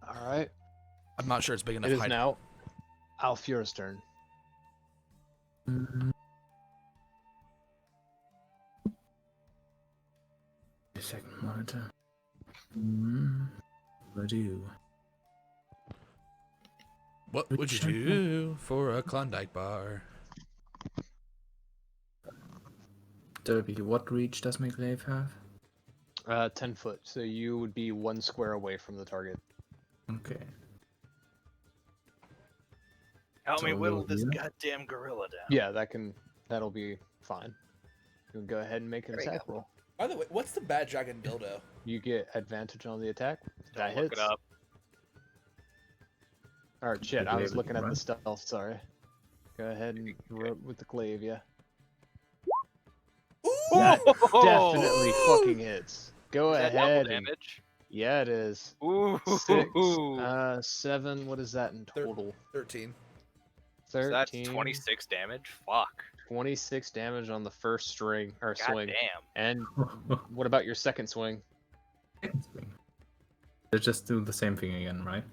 All right. I'm not sure it's big enough. It is hide. now Allfuær's turn. A second monitor. What do I do? What would you do for a Klondike bar? Derpy, what reach does my glaive have? 10 foot, so you would be 1 square away from the target. Okay. Help me So whittle we'll this do- goddamn gorilla down. Yeah, that'll be fine. You can go ahead and make an There we attack roll. By the way, what's the bad dragon dildo? You get advantage on the attack. Don't That look hits. it up. Alright, shit, The I was glaive, looking at the right? stealth, sorry. Go ahead and rope with the glaive, yeah. Ooh! That Oh! definitely fucking hits. Go Is that double ahead. And, damage? yeah, it is. Ooh. 6, 7, what is that in total? 13. 13. So that's 26 damage? Fuck. 26 damage on the first string, or God swing. damn. And what about your second swing? They just do the same thing again, right?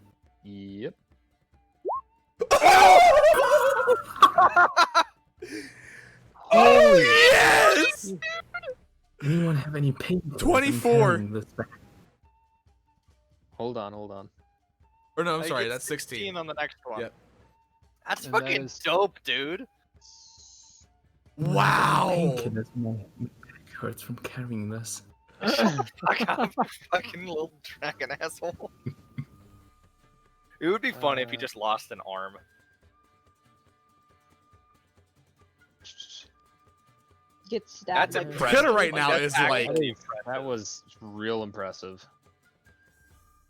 Yep. Oh yes! Anyone have any pain? 24. Hold on. Or no, I'm I sorry, get that's 16. on the next one. Yep. That's And that fucking is- dope, dude. Wow! Painkillers, my back hurts from carrying this. Fuck off, you fucking little dragon asshole. It would be funny if he just lost an arm. Get stabbed. That's by the- impressive. Dakota right now that's is actually like- impressive. That was real impressive.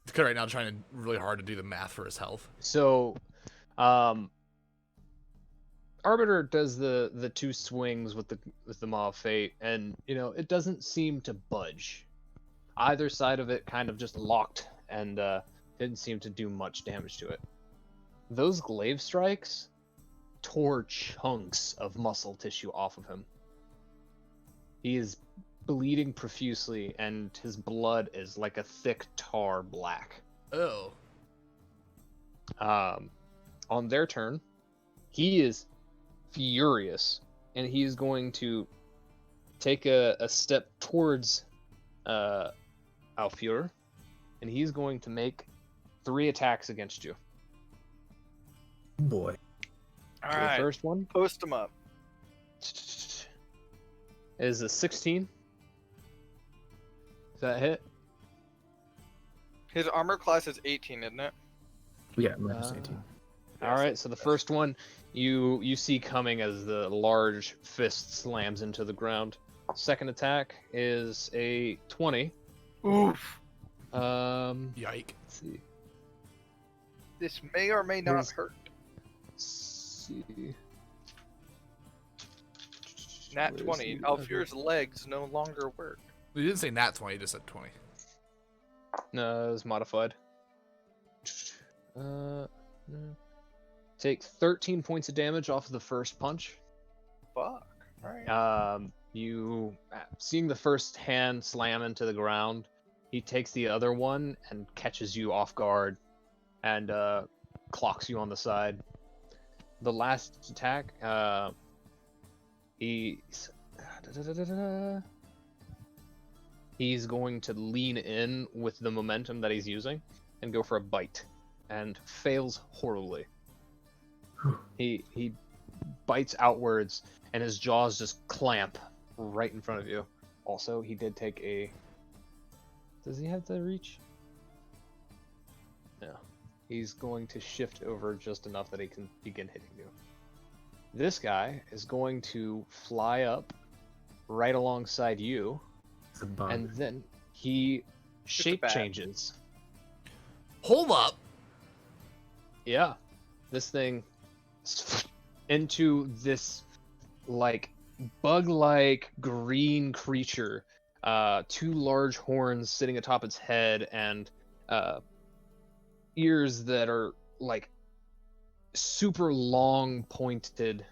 Dakota right now trying really hard to do the math for his health. So, Arbiter does the 2 swings with the Maw of Fate, and it doesn't seem to budge. Either side of it kind of just locked, and didn't seem to do much damage to it. Those glaive strikes tore chunks of muscle tissue off of him. He is bleeding profusely, and his blood is like a thick tar black. Oh. On their turn, he is furious, and he is going to take a step towards Allfuær, and he's going to make 3 attacks against you. Boy. All The right, first one post him up. is a 16. Does that hit? His armor class is 18, isn't it? Yeah, minus 18. All right, so the first one you see coming as the large fist slams into the ground. Second attack is a 20. Oof. Yike. Let's see. This may or may not Here's- hurt. See. Nat Where's 20. the other- Alfuær's legs no longer work. You didn't say nat 20, you just said 20. No, it was modified. No. Take 13 points of damage off of the first punch. Fuck. Alright. You seeing the first hand slam into the ground, he takes the other one and catches you off guard, and clocks you on the side. The last attack, he's going to lean in with the momentum that he's using and go for a bite, and fails horribly. He bites outwards, and his jaws just clamp right in front of you. Also, he did take a... Does he have the reach? No. He's going to shift over just enough that he can begin hitting you. This guy is going to fly up right alongside you, It's a bug. and then he shape bat. changes. Hold up! Yeah. This thing into this like bug-like green creature, 2 large horns sitting atop its head, and ears that are like super long pointed,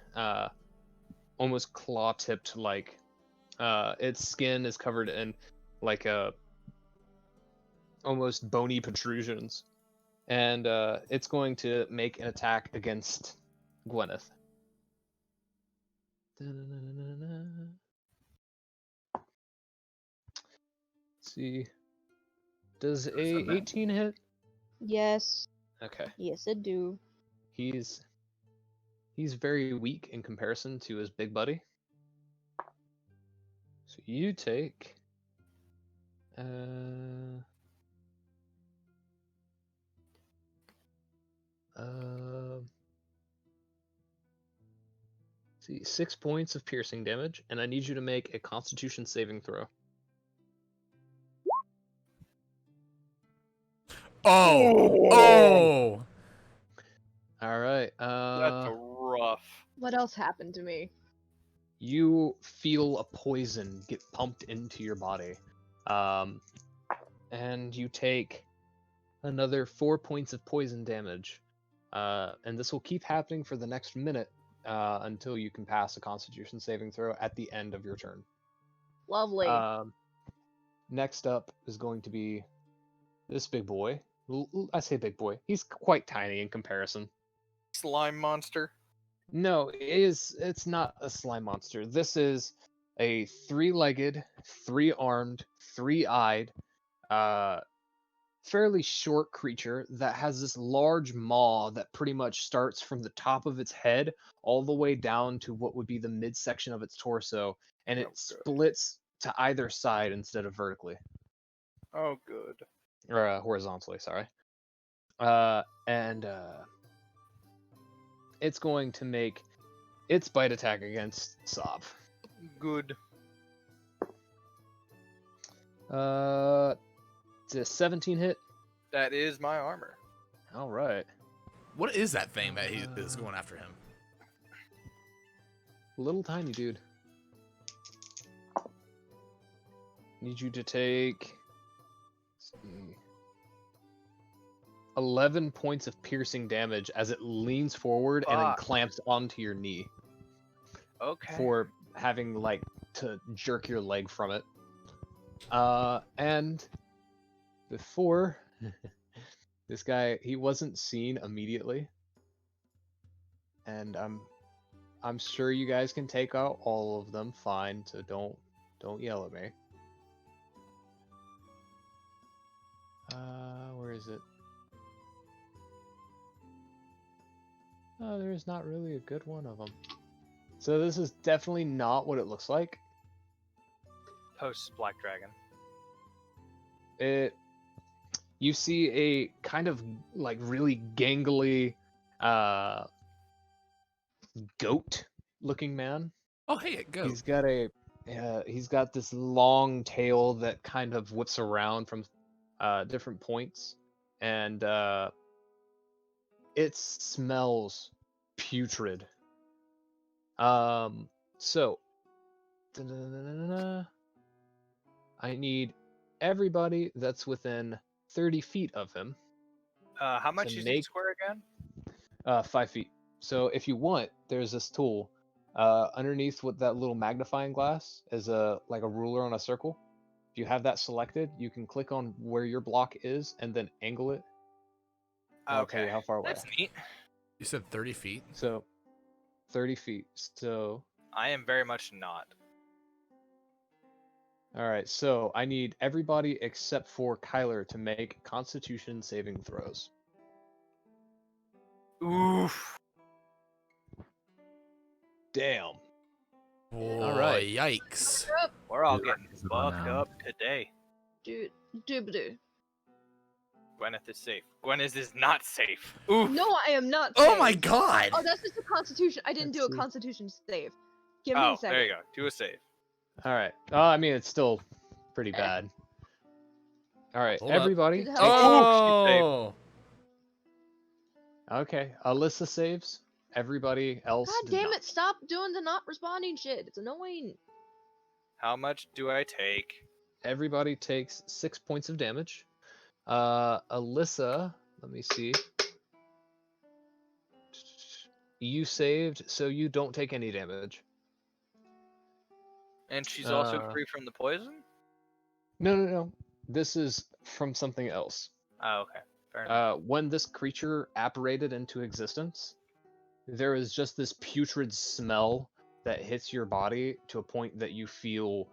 almost claw tipped, like its skin is covered in like almost bony protrusions, and it's going to make an attack against Gweneth. Let's see. Does a 18 hit? Yes. Okay. Yes, I do. He's very weak in comparison to his big buddy. So you take. See, 6 points of piercing damage, and I need you to make a Constitution saving throw. Oh. All right. That's rough. What else happened to me? You feel a poison get pumped into your body, and you take another 4 points of poison damage, and this will keep happening for the next minute until you can pass a Constitution saving throw at the end of your turn. Lovely. Next up is going to be this big boy. I say big boy. He's quite tiny in comparison. Slime monster. No, it's not a slime monster. This is a 3-legged, 3-armed, 3-eyed, fairly short creature that has this large maw that pretty much starts from the top of its head all the way down to what would be the midsection of its torso, and it splits to either side instead of vertically. Oh, good. Or horizontally, sorry. And it's going to make its bite attack against Sob. Good. It's a 17 hit. That is my armor. All right. What is that thing that he is going after him? Little tiny dude. Need you to take 11 points of piercing damage as it leans forward and then clamps onto your knee. Okay. For having like to jerk your leg from it. And before this guy, he wasn't seen immediately, and I'm sure you guys can take out all of them fine, so don't yell at me. Where is it? Oh, there's not really a good one of them. So this is definitely not what it looks like. Post Black Dragon. You see a kind of like really gangly goat-looking man. Oh, hey, it goes. He's got this long tail that kind of whips around from different points, and it smells putrid. So I need everybody that's within 30 feet of him. How much is each square again? 5 feet. So if you want, there's this tool. Underneath with that little magnifying glass is like a ruler on a circle. If you have that selected, you can click on where your block is and then angle it. I'll tell you how far away. That's neat. You said 30 feet? So 30 feet. So I am very much not. Alright, so I need everybody except for Kylar to make Constitution saving throws. Oof. Damn. Boy, All right. Yikes. We're all getting fucked up today. Dude, doobadoo. Gwyneth is safe. Gwyneth is not safe. Oof. No, I am not. Oh safe. my god! Oh, that's just a Constitution. I didn't do a Let's see. Constitution save. Give me a second. There you go. Do a save. Alright. I mean, it's still pretty bad. Alright, Hold up. everybody. Did Oh! Okay, Allyssa saves. Everybody else. God did damn not. it! Stop doing the not responding shit. It's annoying. How much do I take? Everybody takes 6 points of damage. Allyssa, let me see. You saved, so you don't take any damage. And she's also free from the poison? No. This is from something else. Oh, okay. Fair enough. When this creature apparated into existence, there is just this putrid smell that hits your body to a point that you feel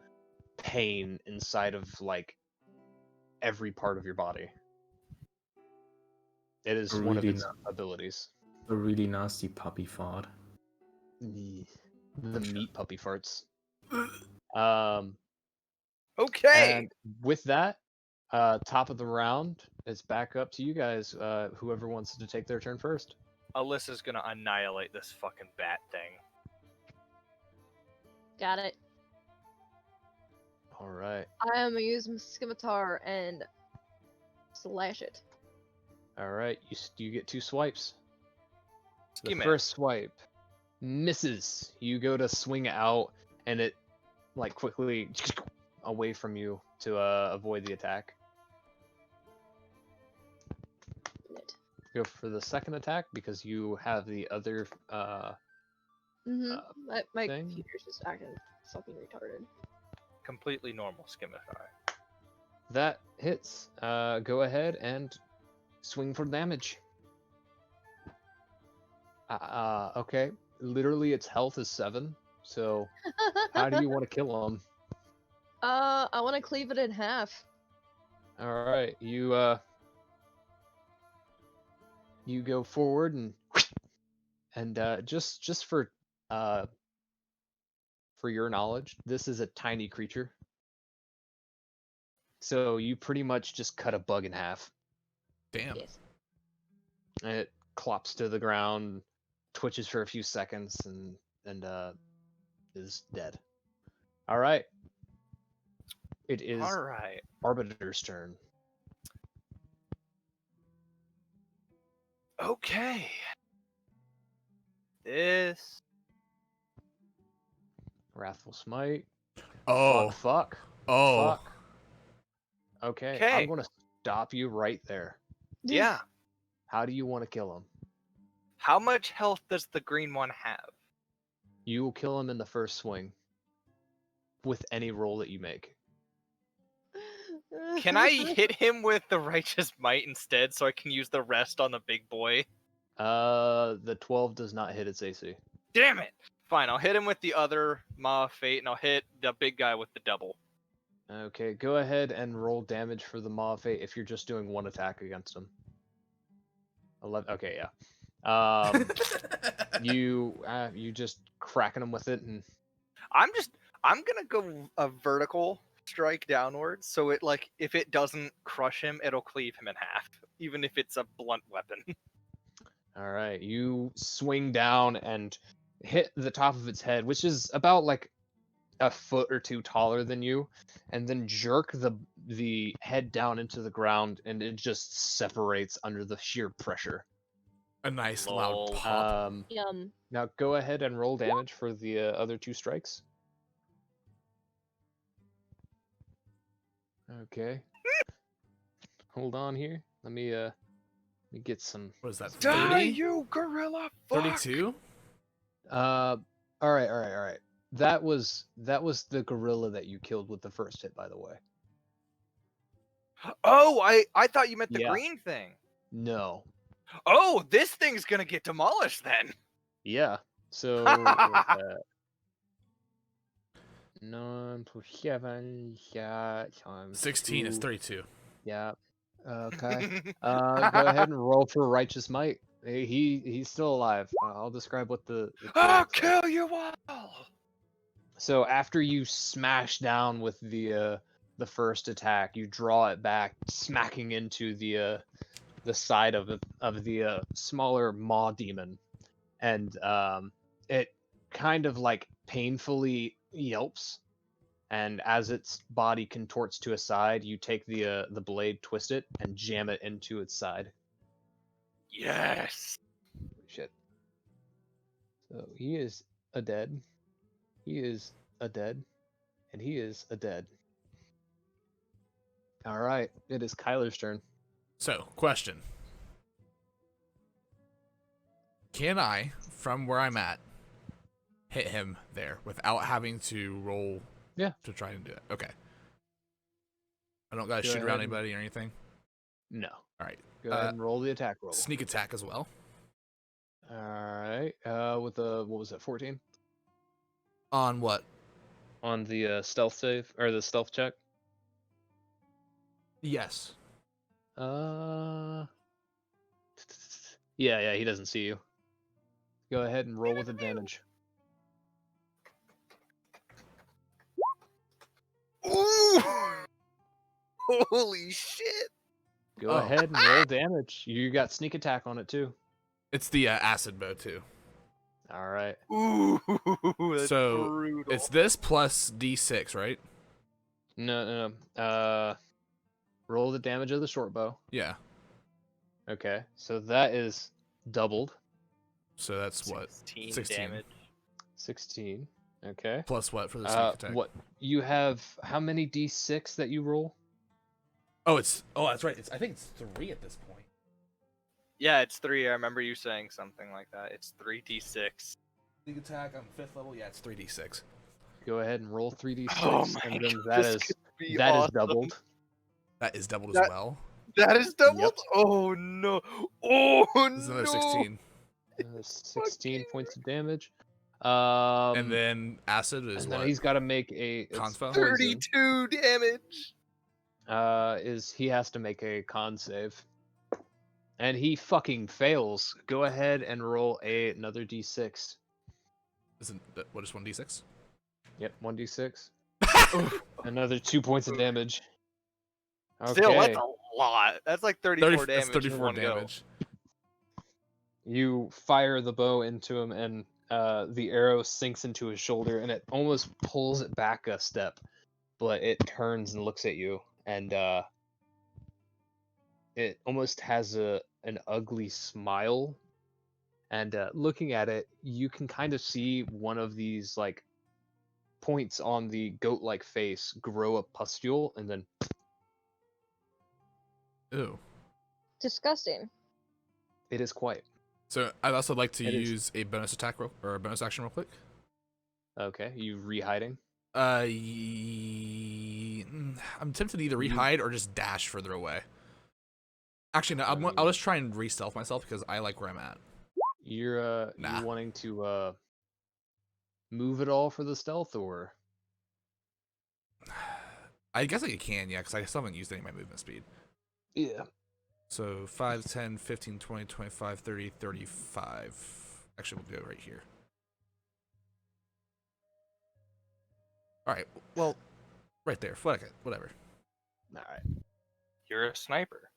pain inside of like every part of your body. It is one of Really its abilities. A really nasty puppy fart. The meat puppy farts. Okay. And with that, top of the round, it's back up to you guys. Whoever wants to take their turn first. Alyssa's gonna annihilate this fucking bat thing. Got it. All right. I am gonna use my scimitar and slash it. All right. You get 2 swipes. The Scheme it. first swipe misses. You go to swing out, and it like quickly away from you to avoid the attack. Lit. Go for the second attack because you have the other My thing? computer's just acting fucking retarded. Completely normal scimitar. that hits. Go ahead and swing for damage. Okay. Literally, its health is 7. So, how do you want to kill him? I want to cleave it in half. All right, you go forward and just for your knowledge, this is a tiny creature. So you pretty much just cut a bug in half. Damn. Yes. And it clops to the ground, twitches for a few seconds, and is dead. All right. It is All right. Arbiter's turn. Okay. This. Wrathful Smite. Oh. Fuck. Oh. Fuck. Okay. Okay. I'm gonna stop you right there. Yeah. How do you want to kill him? How much health does the green one have? You will kill him in the first swing with any roll that you make. Can I hit him with the righteous might instead so I can use the rest on the big boy? The 12 does not hit its AC. Damn it! Fine, I'll hit him with the other Maw of Fate and I'll hit the big guy with the double. Okay, go ahead and roll damage for the Maw of Fate if you're just doing one attack against him. 11. Okay, yeah. You just cracking him with it, and I'm gonna go a vertical strike downwards, so it like if it doesn't crush him, it'll cleave him in half, even if it's a blunt weapon. all right, you swing down and hit the top of its head, which is about like a foot or two taller than you, and then jerk the head down into the ground, and it just separates under the sheer pressure. A nice Lol. loud pop. Yum. Now go ahead and roll damage for the other 2 strikes. Okay. Hold on here. Let me get some. What is that? Die, 30? you gorilla! Fuck! 32? All right. That was the gorilla that you killed with the first hit, by the way. Oh, I thought you meant the Yeah. green thing. No. Oh, this thing's gonna get demolished then. Yeah. So what's that? 9 plus 7, yeah, times 16 is 2. 32. Yeah. Okay. Go ahead and roll for righteous might. He's still alive. I'll describe what the I'll looks like. kill you all. So after you smash down with the first attack, you draw it back, smacking into the side of the smaller maw demon, and it kind of like painfully yelps. And as its body contorts to a side, you take the blade, twist it, and jam it into its side. Yes. Shit. So he is a dead. He is a dead. And he is a dead. All right, it is Kylar's turn. So, question. Can I, from where I'm at, hit him there without having to roll to try and do it? Okay. I don't gotta Go shoot around ahead and- anybody or anything? No. Alright. Go ahead and roll the attack roll. Sneak attack as well. All right. With the what was it? 14 On what? on the stealth save or the stealth check. Yes. Yeah, he doesn't see you. Go ahead and roll with advantage. Ooh! Holy shit! Go Oh. ahead and roll damage. You got sneak attack on it too. It's the acid bow too. All right. Ooh, that's So brutal. it's this plus D6, right? No. Roll the damage of the short bow. Yeah. Okay, so that is doubled. So that's what? 16 damage. 16. Okay. Plus what for the sneak attack? What you have? How many d6 that you roll? Oh, that's right. I think it's 3 at this point. Yeah, it's 3. I remember you saying something like that. It's 3d6. Sneak attack on 5th level. Yeah, it's 3d6. Go ahead and roll 3d6, Oh my and then God, that this is could be that is awesome. doubled. That is doubled That- as well. That is doubled? Yep. Oh no. Oh This is no. another 16. 16 points of damage. And then acid is and what? then he's got to make a it's Consfo? poison. 32 damage. He has to make a con save, and he fucking fails. Go ahead and roll another d6. Isn't that what is 1d6? Yep, 1d6. Another 2 points of damage. Okay. Still, that's a lot. That's like 34 damage. That's 34 in one damage. You fire the bow into him, and the arrow sinks into his shoulder, and it almost pulls it back a step, but it turns and looks at you, and it almost has an ugly smile. And looking at it, you can kind of see one of these like points on the goat-like face grow a pustule, and then Ooh. Disgusting. it is quiet. So I'd also like to It is. use a bonus attack or a bonus action real quick. Okay, you re-hiding. I'm tempted to either rehide or just dash further away. Actually, no. I'll just try and re-stealth myself because I like where I'm at. You're Nah. you wanting to move at all for the stealth, or I guess I can, yeah, because I still haven't used any of my movement speed. yeah. So 5, 10, 15, 20, 25, 30, 35. Actually, we'll go right here. Alright, well, right there. Whatever. All right. You're a sniper.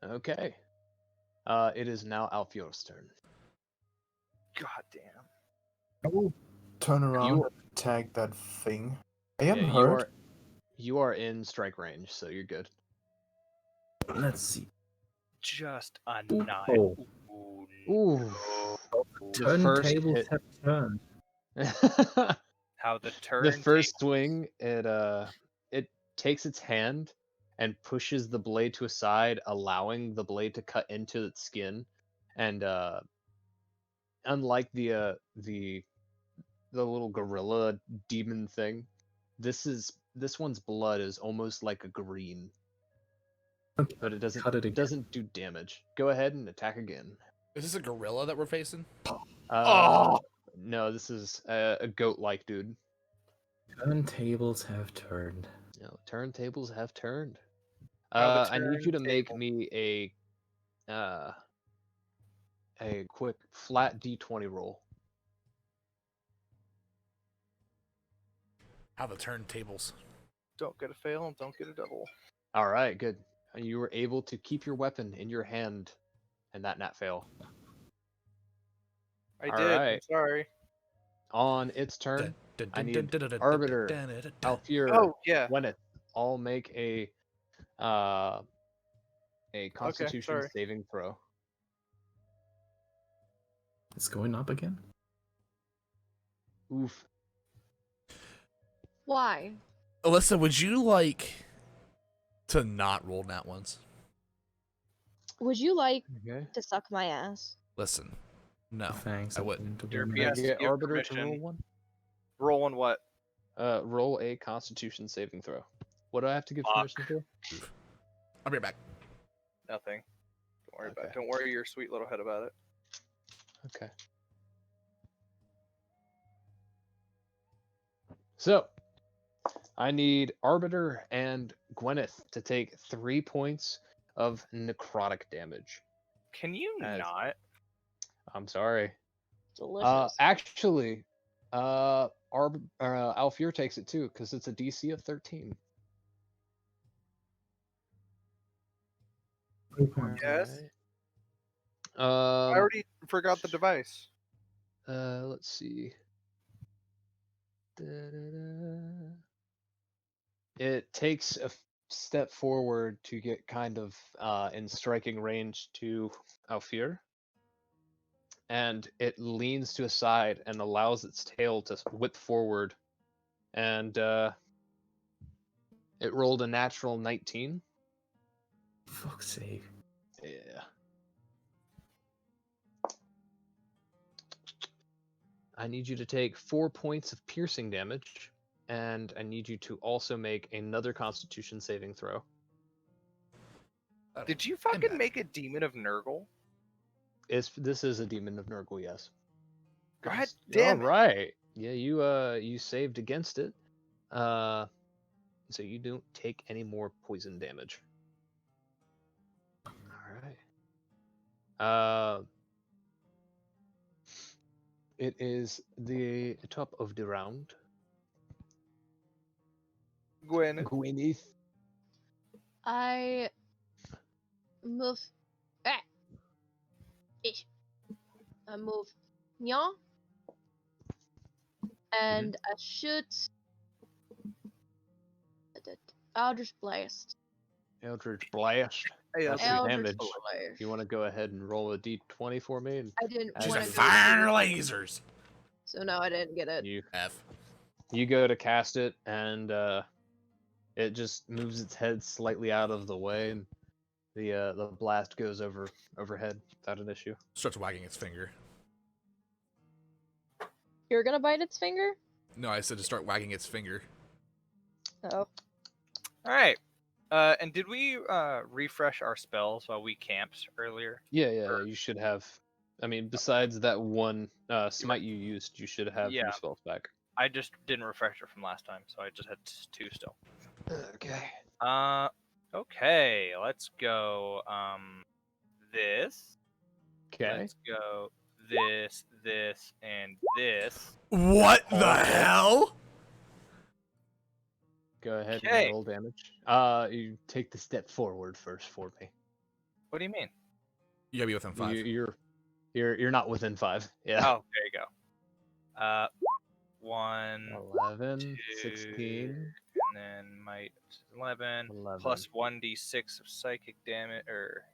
Okay. It is now Allfuär's turn. God damn. I will turn around You- and attack that thing. I am Yeah, hurt. You are in strike range, so you're good. Let's see. Just a Ooh. knife. Oh. Ooh, Ooh. Turntables hit- have turned. how the turn. The first swing, it takes its hand and pushes the blade to a side, allowing the blade to cut into its skin. And unlike the little gorilla demon thing, this one's blood is almost like a green, Okay, but it doesn't cut it again. doesn't do damage. Go ahead and attack again. Is this a gorilla that we're facing? No, this is a goat-like dude. Turntables have turned. No, turntables have turned. How the I need you to make turntable- me a quick flat d20 roll. How the turntables. Don't get a fail, don't get a double. All right, good. You were able to keep your weapon in your hand, and that not fail. I All did. I'm right. sorry. On its turn, I need Arbiter, Allfuær, Oh yeah. Gweneth, all make a Constitution sorry. saving throw. It's going up again. Oof. Why? Allyssa, would you like to not roll nat ones? Would you like Okay. to suck my ass? Listen, no. Thanks. I wouldn't. Derpy Can I has to get give Arbiter to permission. roll one? Roll on what? Roll a Constitution saving throw. What do I have to give Fuck. permission for? I'll be right back. Nothing. Don't worry about it. Okay. Don't worry your sweet little head about it. Okay. So, I need Arbiter and Gweneth to take 3 points of necrotic damage. Can you As- not? I'm sorry. Delicious. Actually, Allfuær takes it too, because it's a DC of 13. Yes. I Um, already forgot the device. let's see. Da-da-da. It takes a step forward to get kind of in striking range to Allfuær, and it leans to a side and allows its tail to whip forward, and it rolled a natural 19. Fuck's sake. Yeah. I need you to take 4 points of piercing damage, and I need you to also make another Constitution saving throw. Did you And fucking that- make a demon of Nurgle? This is a demon of Nurgle, yes. God Yes. damn it. All right. Yeah, you saved against it. So you don't take any more poison damage. All right. It is the top of the round. Gweneth. I move. Ah, ish. I move. Yeah. And I shoot. Eldritch Blast. Eldritch Blast. Hey, That's Eldritch your Eldritch damage. Blast. You want to go ahead and roll a d20 for me? And I didn't She's She's want a to fire lasers. So no, I didn't get it. you go to cast it, and it just moves its head slightly out of the way, and the blast goes overhead without an issue. Starts wagging its finger. You're gonna bite its finger? No, I said to start wagging its finger. Oh. All right. And did we refresh our spells while we camped earlier? Yeah, you should have. I mean, besides that one smite you used, you should have Yeah. your spells back. I just didn't refresh it from last time, so I just had 2 still. Okay. Okay, let's go. This. Okay. Let's go. This, and this. What the Okay. hell? Go ahead Okay. and roll damage. You take the step forward first for me. What do you mean? You gotta be within 5. You're not within 5. Yeah. Oh, there you go. 1, 11, 2, 16, and then might 11, 11. plus 1d6 of psychic damage, or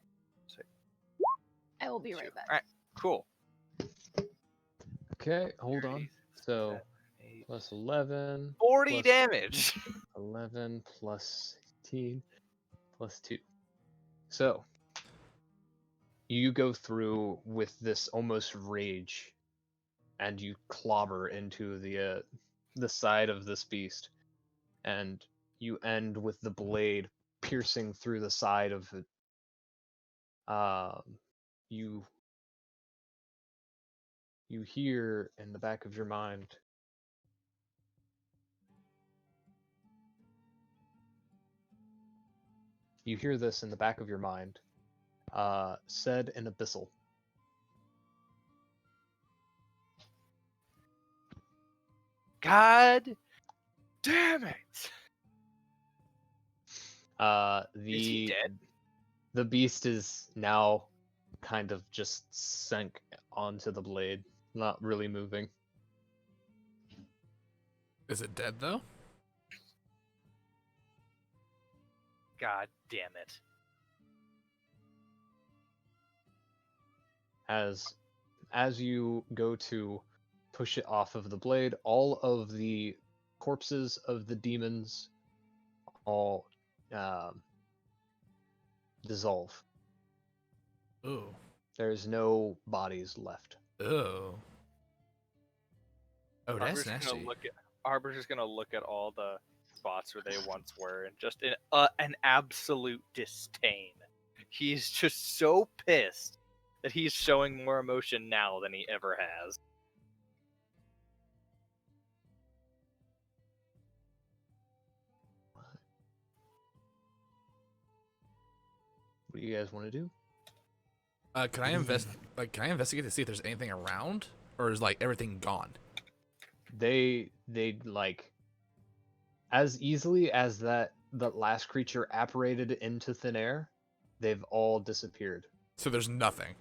I will be right back. Alright, cool. Okay, hold on. 3, So 7, 8, plus 11. 40 plus damage. 11 plus 18 plus 2. So you go through with this almost rage, and you clobber into the side of this beast, and you end with the blade piercing through the side of it. You hear in the back of your mind, you hear this in the back of your mind, said in Abyssal. God damn it. The Is he dead? The beast is now kind of just sunk onto the blade, not really moving. Is it dead though? God damn it. As you go to push it off of the blade, all of the corpses of the demons all dissolve. Ooh. There's no bodies left. Oh. Oh, that's nasty. Arbiter's gonna look at all the spots where they once were, and just in an absolute disdain. He's just so pissed that he's showing more emotion now than he ever has. What do you guys want to do? Can I investigate to see if there's anything around, or is like everything gone? They like, as easily as that last creature apparated into thin air, they've all disappeared. So there's nothing.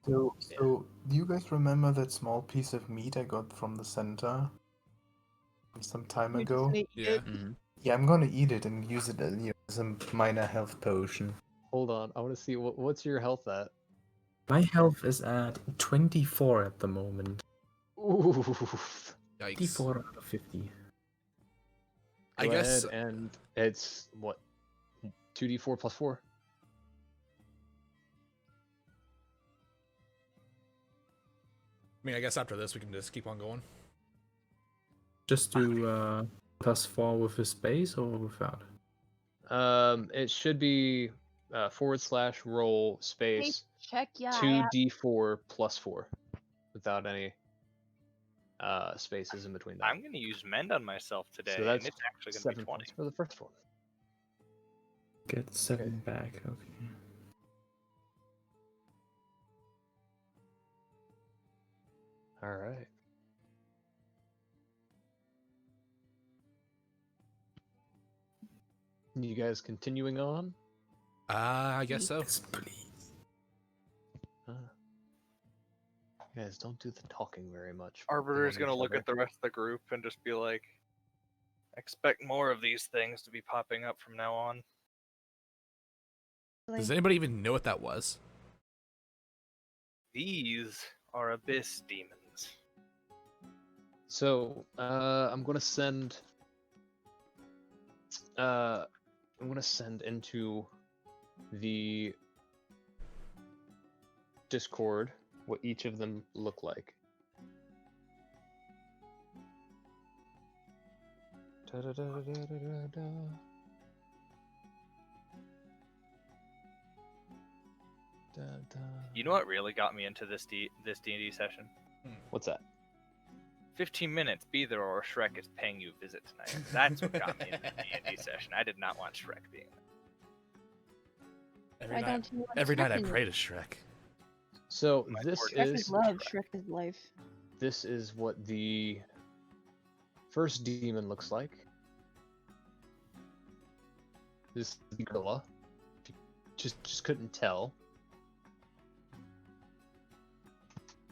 So, do you guys remember that small piece of meat I got from the center some time You just ago? need Yeah. it. Yeah, I'm gonna eat it and use it as a minor health potion. Hold on, I want to see what's your health at. My health is at 24 at the moment. Oof. Yikes. 24 out of 50. I Go guess. ahead, and it's what 2d4 plus 4. I mean, I guess after this we can just keep on going. Just do +4 with a space or without? It should be /roll Hey, space check yeah. 2d4 plus 4 without any spaces in between that. I'm gonna use mend on myself today, So that's and it's actually gonna be 7 20. points for the first one. Get 7 back, okay. All right. You guys continuing on? I guess so. Yes, please. You guys don't do the talking very much. Arbiter's among gonna each look other. at the rest of the group and just be like, expect more of these things to be popping up from now on. Does anybody even know what that was? These are abyss demons. So, I'm gonna send. I'm gonna send into the Discord what each of them look like. Da-da-da-da-da-da-da. Da-da. You know what really got me into this D&D session? What's that? 15 minutes, be there or Shrek is paying you a visit tonight. That's what got me into the D&D session. I did not want Shrek being there. Every Why night, don't you want every night I Shrek in pray to Shrek. So My this lord, Shrek is is love. Shrek is life. this is what the first demon looks like. This is the gorilla. If you just couldn't tell.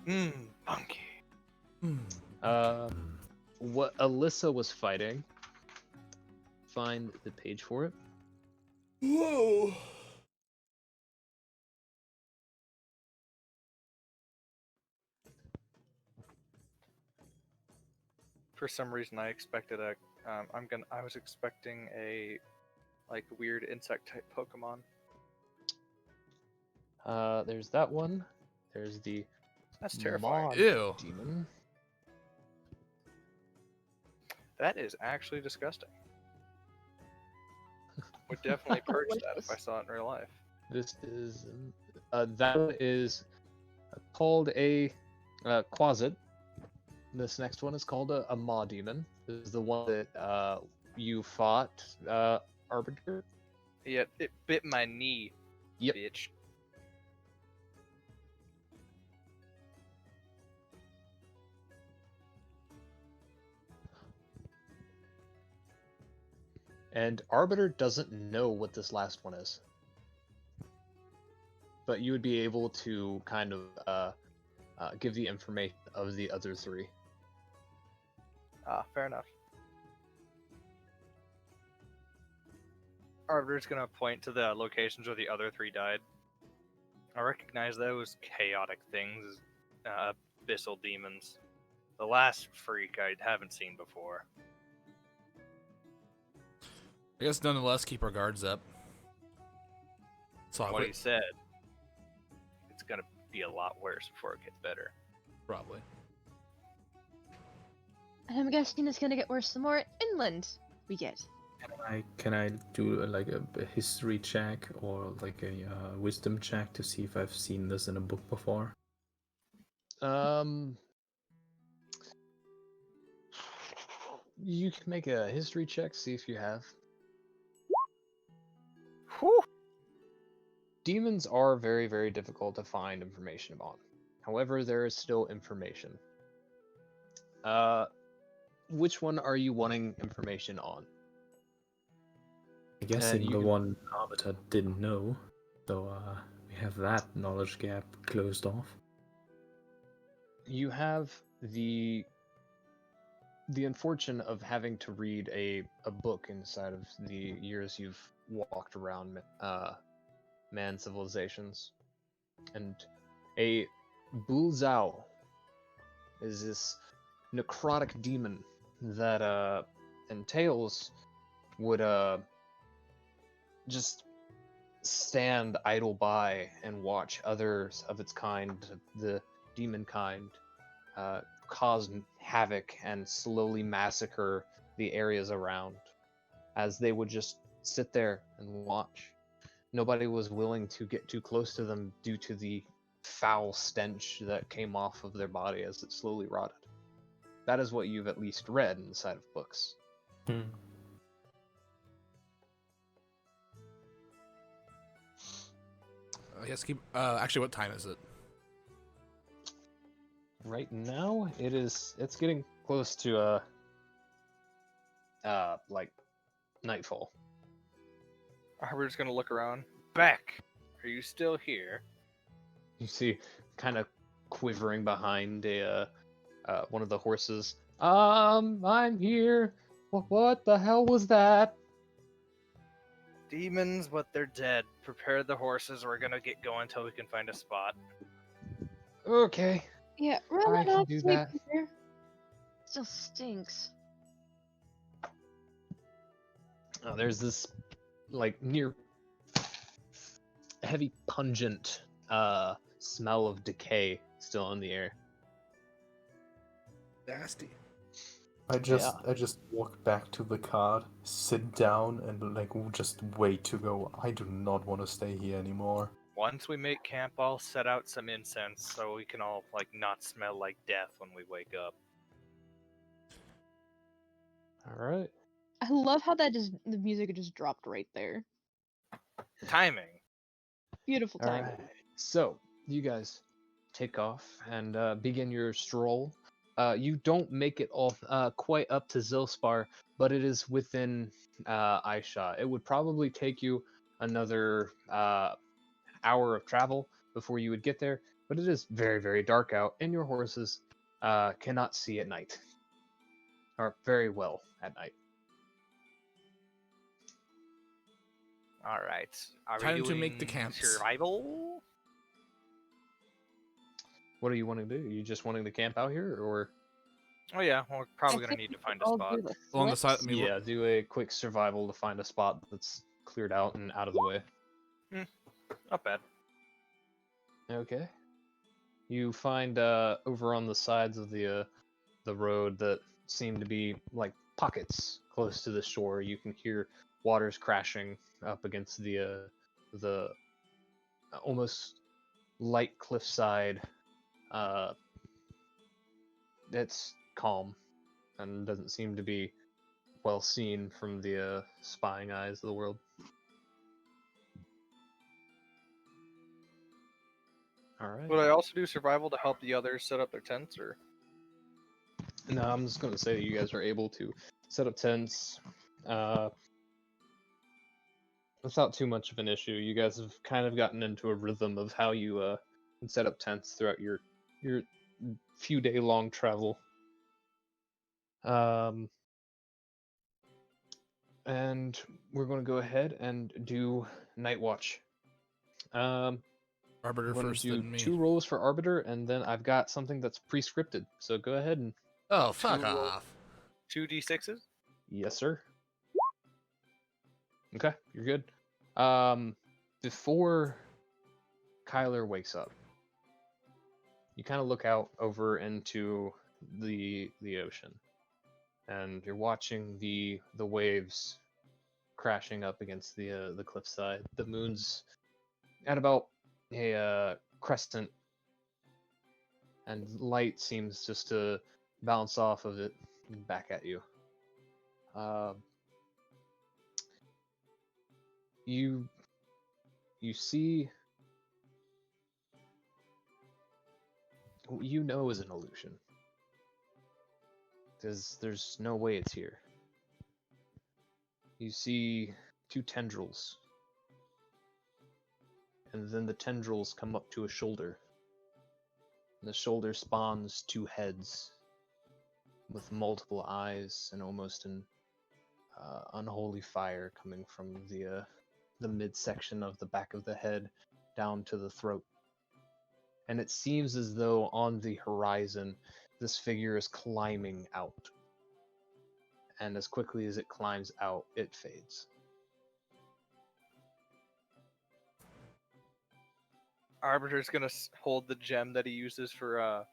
Funky. What Allyssa was fighting. Find the page for it. Whoa. For some reason, I expected a. I was expecting a, like, weird insect type Pokemon. There's that one. There's the That's terrifying. Maw Ew. demon. That is actually disgusting. Would definitely purge that if I saw it in real life. This is that one is called a Quasit. This next one is called a Maw demon. This is the one that you fought, Arbiter. Yeah, it bit my knee, Yep. bitch. And Arbiter doesn't know what this last one is. But you would be able to kind of give the information of the other three. Ah, fair enough. Arbiter's gonna point to the locations where the other three died. I recognize those chaotic things as abyssal demons. The last freak I haven't seen before. I guess nonetheless, keep our guards up. So What he said, it's gonna be a lot worse before it gets better. probably. And I'm guessing it's gonna get worse the more inland we get. Can I do like a history check or like a wisdom check to see if I've seen this in a book before? You can make a history check, see if you have. Whew. Demons are very, very difficult to find information on. However, there is still information. Which one are you wanting information on? I guess And in you the can- one Arbiter didn't know. So we have that knowledge gap closed off. You have the unfortune of having to read a book inside of the years you've walked around man civilizations. And a Bulzao is this necrotic demon that entails would just stand idle by and watch others of its kind, the demon kind, cause havoc and slowly massacre the areas around, as they would just sit there and watch. Nobody was willing to get too close to them due to the foul stench that came off of their body as it slowly rotted. That is what you've at least read inside of books. Yes, keep. Actually, what time is it? Right now, it's getting close to like nightfall. We're just gonna look around. Beck, are you still here? You see, kind of quivering behind one of the horses. I'm here. What the hell was that? Demons, but they're dead. Prepare the horses. We're gonna get going until we can find a spot. Okay. Yeah, I really can not do sleep that. here. Still stinks. Oh, there's this like near heavy pungent smell of decay still in the air. Nasty. I just walk back to the cart, sit down, and like just wait to go. I do not want to stay here anymore. Once we make camp, I'll set out some incense so we can all like not smell like death when we wake up. All right. I love how the music just dropped right there. Timing. Beautiful All time. right. So you guys take off and begin your stroll. You don't make it all quite up to Zilspar, but it is within eyeshot. It would probably take you another hour of travel before you would get there, but it is very, very dark out, and your horses cannot see at night, or very well at night. All right. Are Time we to doing make the camps. survival? What are you wanting to do? You just wanting to camp out here, or? Oh yeah, we're probably I gonna think need to we find could a all spot. do the On the side. flips. I mean, Yeah, do a quick survival to find a spot that's cleared out and out of the way. Not bad. Okay. You find over on the sides of the road that seem to be like pockets close to the shore. You can hear waters crashing up against the almost light cliffside. It's calm and doesn't seem to be well seen from the spying eyes of the world. All right. Would I also do survival to help the others set up their tents, or? No, I'm just going to say that you guys are able to set up tents without too much of an issue. You guys have kind of gotten into a rhythm of how you can set up tents throughout your few day long travel. And we're going to go ahead and do Night Watch. Arbiter I'm going first, to do then me. 2 rolls for Arbiter, and then I've got something that's pre-scripted. So go ahead and... Oh, fuck 2 roll- off. 2d6s? Yes, sir. Okay, you're good. Before Kylar wakes up, you kind of look out over into the ocean, and you're watching the waves crashing up against the cliffside. The moon's at about a crescent, and light seems just to bounce off of it and back at you. You see, what you know is an illusion, because there's no way it's here. You see 2 tendrils and then the tendrils come up to a shoulder. And the shoulder spawns two heads with multiple eyes and almost an unholy fire coming from the midsection of the back of the head down to the throat. And it seems as though on the horizon, this figure is climbing out. And as quickly as it climbs out, it fades. Arbiter's gonna hold the gem that he uses for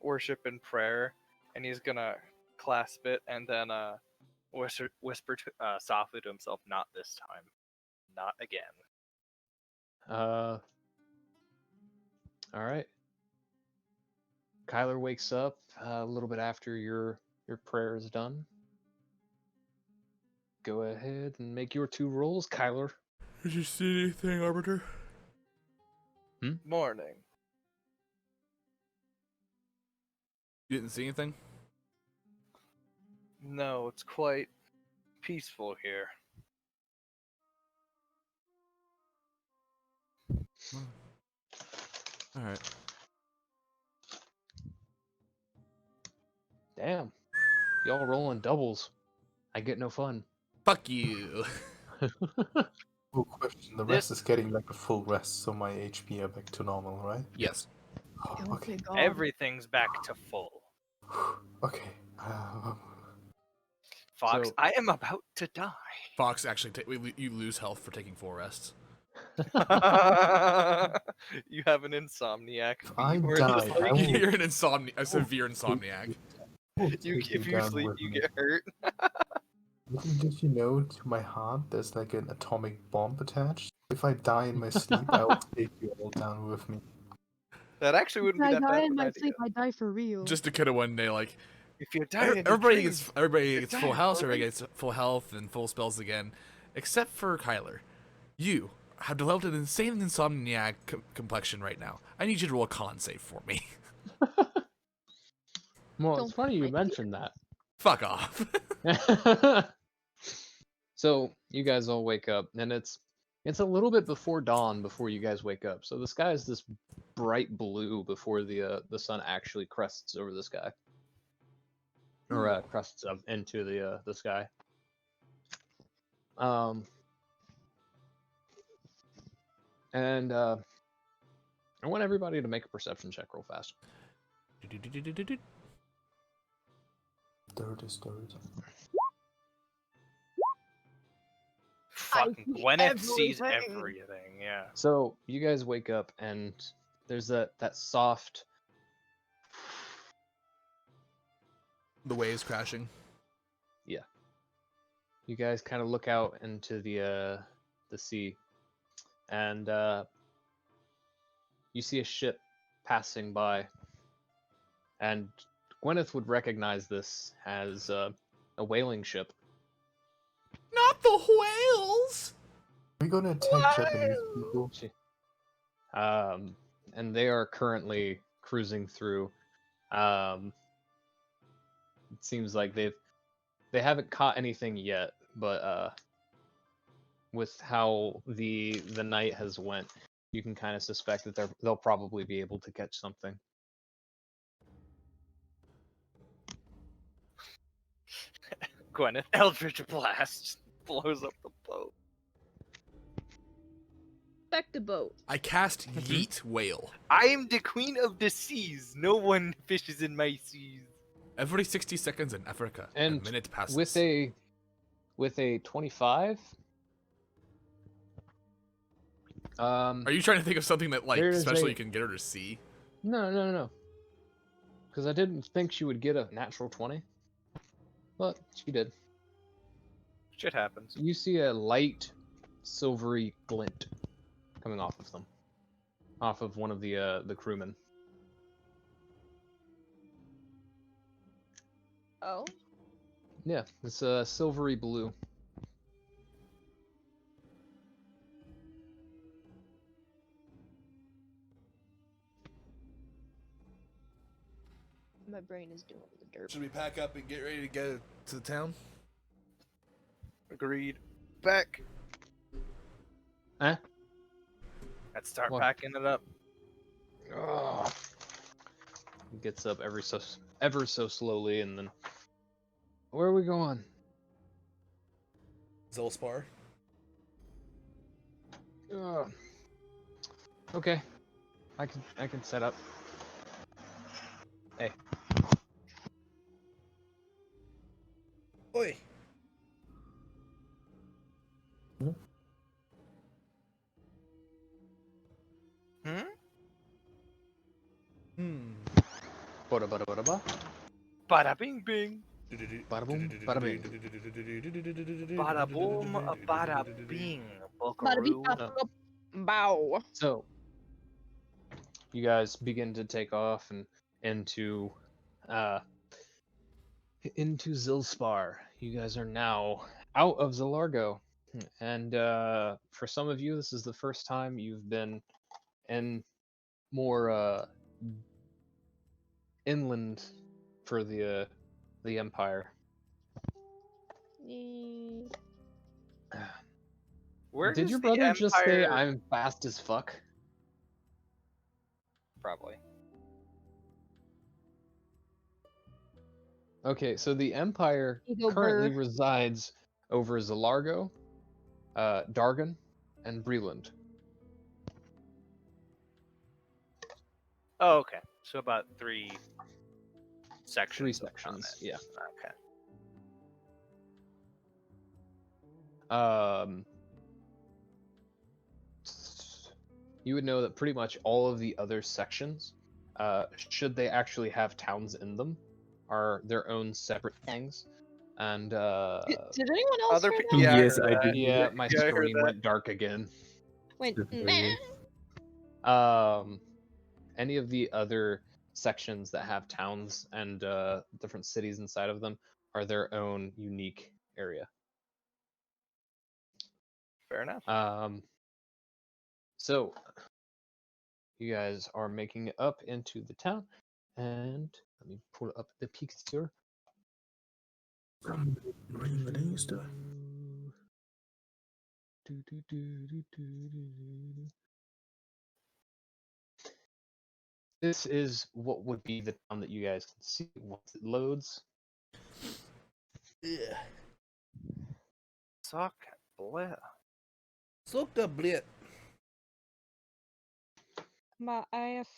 worship and prayer, and he's gonna clasp it and then whisper softly to himself, "Not this time, not again." All right. Kylar wakes up a little bit after your prayer is done. Go ahead and make your 2 rolls, Kylar. Did you see anything, Arbiter? Morning. You didn't see anything? No, it's quite peaceful here. Alright. Damn. Y'all rolling doubles. I get no fun. Fuck you. Cool question. The rest is getting like a full rest, so my HP are back to normal, right? Yes. Oh, Oh okay. my god. Everything's back to full. Okay. Fox, So- I am about to die. Fox, actually, you lose health for taking 4 rests. You have an insomniac. I fever, die, just like I will- You're a severe insomniac. Take if you down sleep, with you me. get hurt. Did you know, to my heart, there's like an atomic bomb attached? If I die in my sleep, I will take you all down with me. That actually wouldn't If be I that die bad in of an my idea. sleep, I die for real. Just a kid of one day, like, If you die in your everybody dreams, gets you're full dying house, for everybody real. gets full health and full spells again, except for Kylar. You have developed an insane insomniac complexion right now. I need you to roll a con save for me. Well, Don't it's funny you like mentioned Fuck off. that. So you guys all wake up, and it's a little bit before dawn before you guys wake up. So the sky is this bright blue before the sun actually crests over the sky, or crests up into the sky. And I want everybody to make a perception check real fast. Dirt is dirt. Fucking see Gweneth sees everything. everything, yeah. So you guys wake up, and there's that soft. The waves crashing. You guys kind of look out into the sea, and you see a ship passing by, and Gweneth would recognize this as a whaling ship. Not the whales! We're gonna attack Japanese people. And they are currently cruising through. It seems like they haven't caught anything yet, but with how the night has went, you can kind of suspect that they'll probably be able to catch something. Gweneth, Eldritch Blast blows up the boat. Back the boat. I cast Yeet Whale. I am the queen of the seas. No one fishes in my seas. Every 60 seconds in Africa, And a minute passes. with a 25. Are you trying to think of something that, like, There's special a- you can get her to see? No. Because I didn't think she would get a natural 20, but she did. Shit happens. You see a light silvery glint coming off of them, off of one of the crewmen. Oh. Yeah, it's a silvery blue. My brain is doing the derp. Should we pack up and get ready to go to the town? Agreed. Back. Eh? Let's start What? packing it up. Ugh. He gets up ever so slowly, and then where are we going? Zolspar. Ugh. Okay, I can set up. Hey, Oi. Hmm? bada bada bada ba. Bada bing bing. Bada boom, bada bing. Bada boom, bada bing. Bada beep, Buckaroo. bada boop, bow. So, you guys begin to take off and into Zilspar. You guys are now out of Zalargo, and for some of you, this is the first time you've been in more inland for the Empire. Mm, Where Did does your the brother just say Empire- I'm fast as fuck? Probably. Okay, so the Empire Ego currently burr. resides over Zalargo, Dargon, and Breland. Oh, okay. So about 3 sections. 3 on sections, it. yeah. Okay. You would know that pretty much all of the other sections, should they actually have towns in them, are their own separate things. And Did anyone else Other hear people. that? Yeah, Yes, I I heard that. did. yeah, my Yeah, I heard screen that. went dark again. Went, Very Any of the other sections that have towns and different cities inside of them are their own unique area. Fair enough. So you guys are making it up into the town, and let me pull up the picture. This is what would be the town that you guys can see once it loads. Yeah. Suck Blair. Suck the blit. my ass.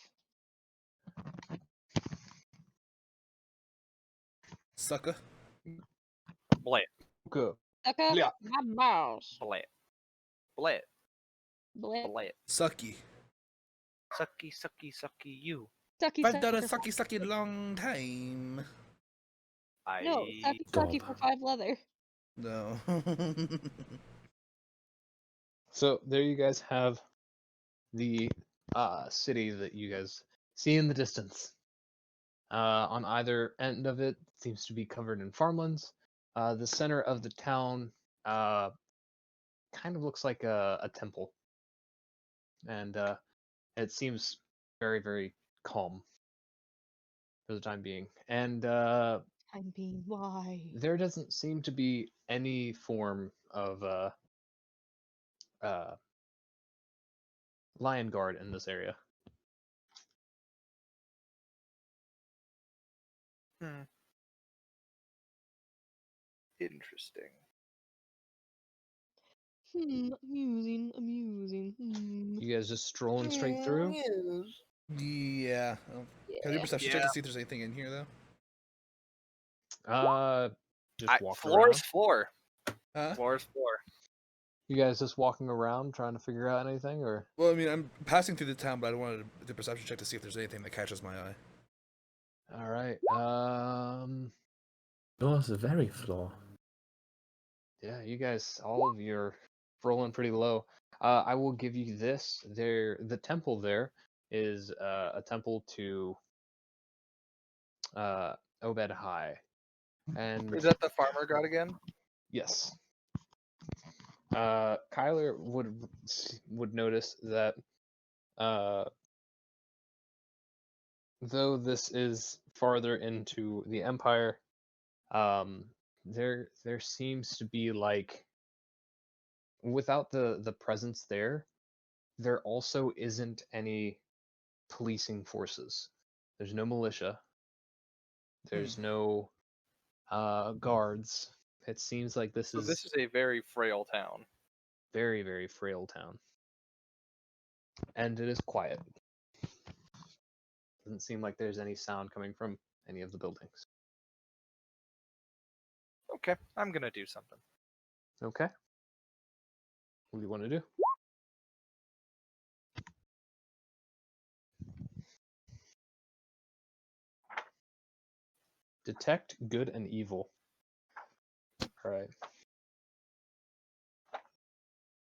Sucker. Blair. Go. Sucker, Yeah. my balls. Blair. Blair. Blip. Blair. Sucky. Sucky, sucky, sucky you. Sucky, I've done a sucky. sucky long time. No, sucky, sucky for 5 leather. No. So there you guys have the city that you guys see in the distance. On either end of it seems to be covered in farmlands. The center of the town kind of looks like a temple, and it seems very, very calm for the time being. And I'm being why. there doesn't seem to be any form of lion guard in this area. Interesting. Amusing. You guys just strolling straight through. Yeah. Can I do a perception check Yeah. to see if there's anything in here, though? Just walk Floor around. is floor. Huh? Floor is floor. You guys just walking around trying to figure out anything, or? Well, I mean, I'm passing through the town, but I wanted to do a perception check to see if there's anything that catches my eye. All right. Oh, it's a very flaw. Yeah, you guys, all of you are rolling pretty low. I will give you this. The temple there is a temple to Obed High, and Is that the farmer god again? yes, Kylar would notice that though this is farther into the Empire, there seems to be like, without the presence there, there also isn't any policing forces. There's no militia. There's no guards. It seems like this So is this is a very frail town. very, very frail town. And it is quiet. Doesn't seem like there's any sound coming from any of the buildings. Okay, I'm gonna do something. Okay. What do you want to do? Detect good and evil. All right.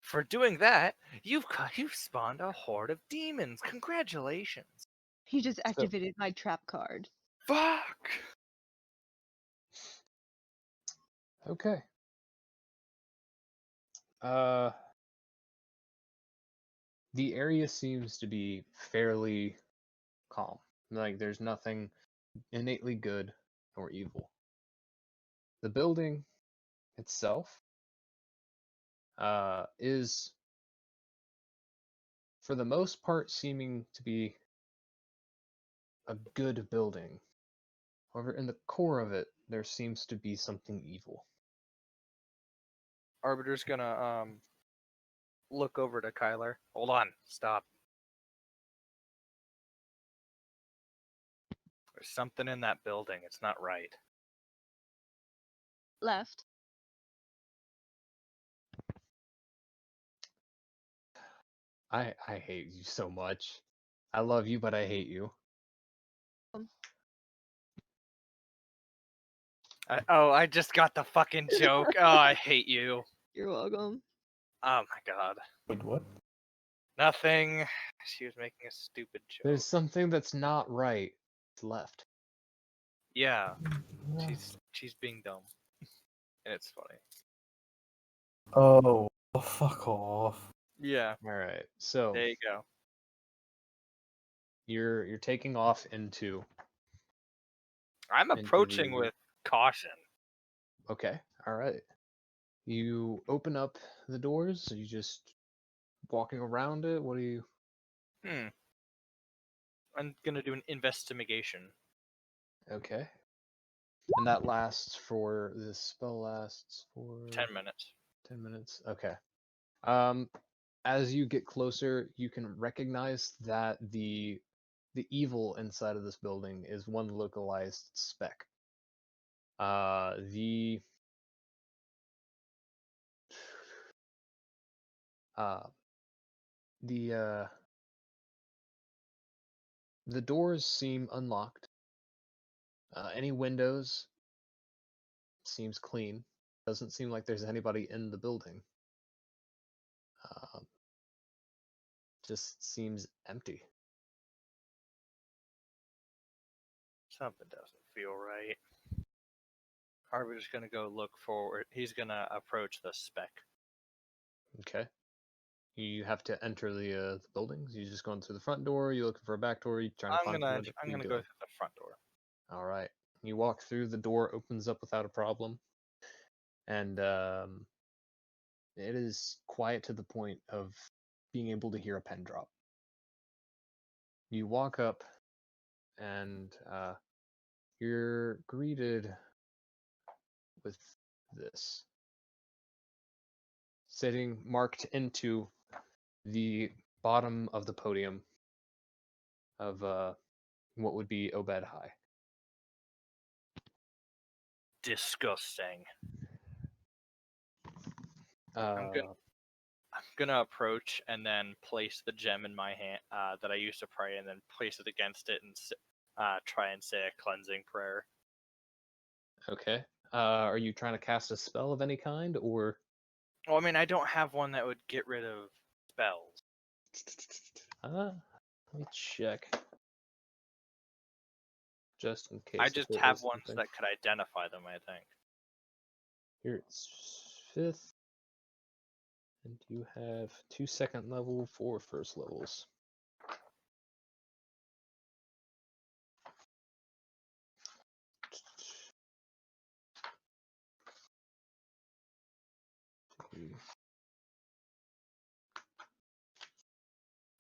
For doing that, you've spawned a horde of demons. Congratulations. He just So, activated my trap card. Fuck. okay. The area seems to be fairly calm. Like there's nothing innately good or evil. The building itself is, for the most part, seeming to be a good building. However, in the core of it, there seems to be something evil. Arbiter's gonna look over to Kylar. Hold on, stop. There's something in that building. It's not right. Left. I hate you so much. I love you, but I hate you. I just got the fucking joke. Oh, I hate you. You're welcome. Oh my god. Wait, what? Nothing. She was making a stupid joke. There's something that's not right. It's left. Yeah, she's being dumb, and it's funny. Oh, fuck off. Yeah. All right. So There you go. you're taking off into I'm approaching the- with caution. Okay. All right. You open up the doors. Are you just walking around it? What do you? I'm gonna do an investigation. Okay. And that lasts for this spell lasts for 10 minutes. 10 minutes. Okay. As you get closer, you can recognize that the evil inside of this building is one localized speck. The the doors seem unlocked. Any windows seems clean. Doesn't seem like there's anybody in the building. Just seems empty. Something doesn't feel right. Arbiter's gonna go look forward. He's gonna approach the speck. Okay. You have to enter the buildings. You just going through the front door. You looking for a back door. You trying to I'm find gonna window? I'm You gonna go doing? through the front door. All right. You walk through. The door opens up without a problem, and it is quiet to the point of being able to hear a pen drop. You walk up, and you're greeted with this sitting marked into the bottom of the podium of what would be Obed High. Disgusting. Uh, I'm gonna approach and then place the gem in my hand that I used to pray, and then place it against it and try and say a cleansing prayer. Okay. Are you trying to cast a spell of any kind, or? Well, I mean, I don't have one that would get rid of spells. Let me check. Just in case. I if just there have is ones something. that could identify them, I think. Here it's 5th. And you have 2 second level, 4 first levels.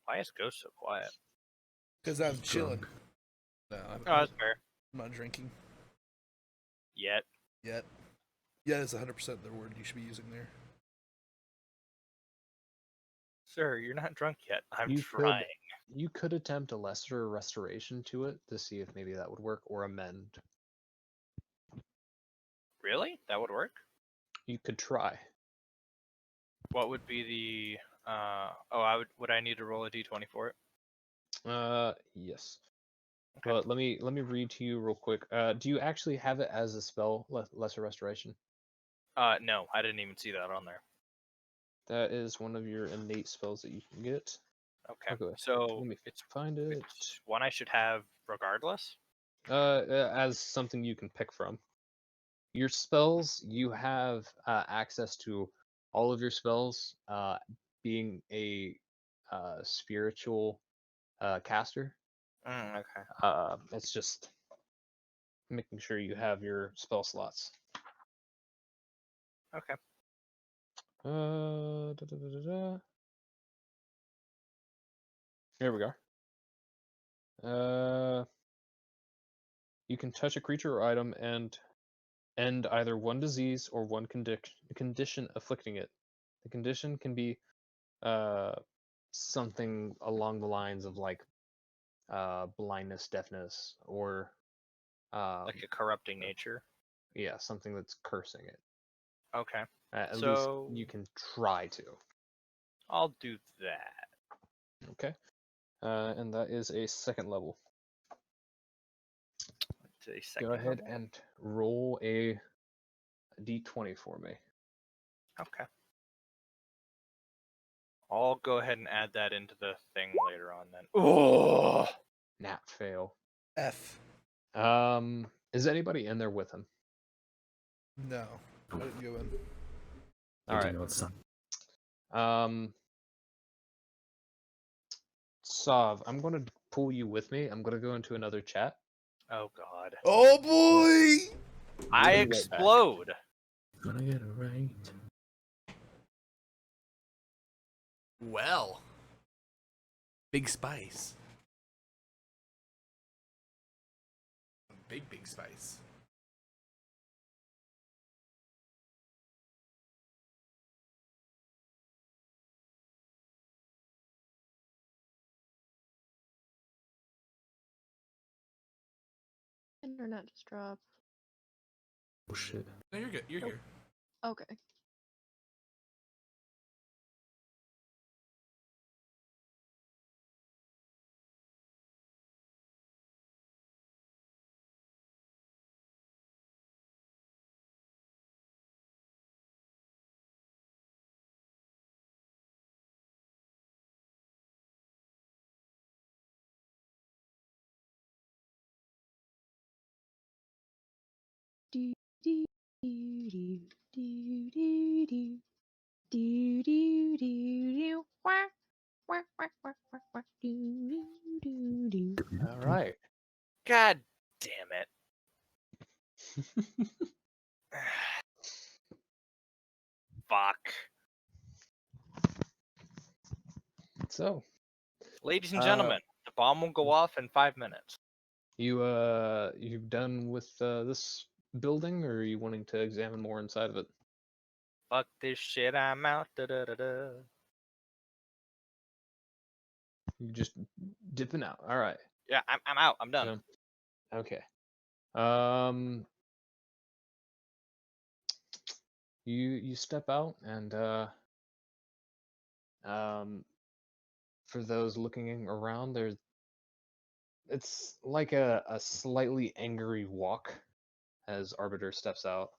Why is Ghost so quiet? Because I'm chilling. Drunk. No, Oh, that's fair. I'm not drinking Yet. yet. Yet is 100% the word you should be using there. Sir, you're not drunk yet. I'm You trying. You could attempt a lesser restoration to it to see if maybe that would work, or amend. Really? That would work? You could try. What would be the would I need to roll a d20 for it? Yes. Okay. But let me read to you real quick. Do you actually have it as a spell, lesser restoration? No, I didn't even see that on there. That is one of your innate spells that you can get. Okay. Okay. So Let me it's find it. it's one I should have regardless. As something you can pick from. Your spells, you have access to all of your spells. Being a spiritual caster, Okay. it's just making sure you have your spell slots. Okay. Here we go. You can touch a creature or item and end either one disease or one condition afflicting it. The condition can be something along the lines of like blindness, deafness, or Like a corrupting nature. yeah, something that's cursing it. Okay. At least So you can try to. I'll do that. Okay. And that is a second level. It's a second Go ahead level. and roll a d20 for me. Okay. I'll go ahead and add that into the thing later on then. Oh, Nat fail. F. Is anybody in there with him? No. I didn't go in. All right. Sav, I'm gonna pull you with me. I'm gonna go into another chat. oh God. Oh boy! I be right back. explode. Gonna get it right. Well. Big spice. Big spice. Internet just dropped. Oh shit. No, you're good. You're here. Okay. Do do do do do do do do do do wah wah wah wah wah wah do do do. All right. God damn it. Fuck. So, Ladies and gentlemen, the bomb will go off in 5 minutes. you done with this building, or are you wanting to examine more inside of it? Fuck this shit, I'm out. Da, da, da, da. You just dipping out. All right. Yeah, I'm out. I'm done. Okay. You step out, and for those looking around, it's like a slightly angry walk as Arbiter steps out.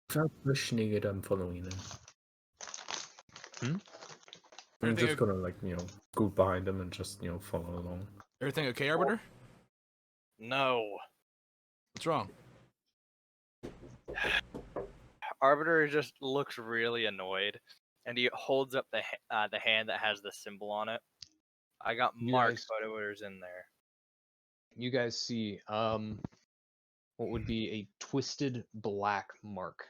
Without questioning it, I'm following them. I'm Everything just gonna go behind them and just follow along. Everything okay, Arbiter? No. What's wrong? Arbiter just looks really annoyed, and he holds up the hand that has the symbol on it. I got marked, but it was in there. You guys see what would be a twisted black mark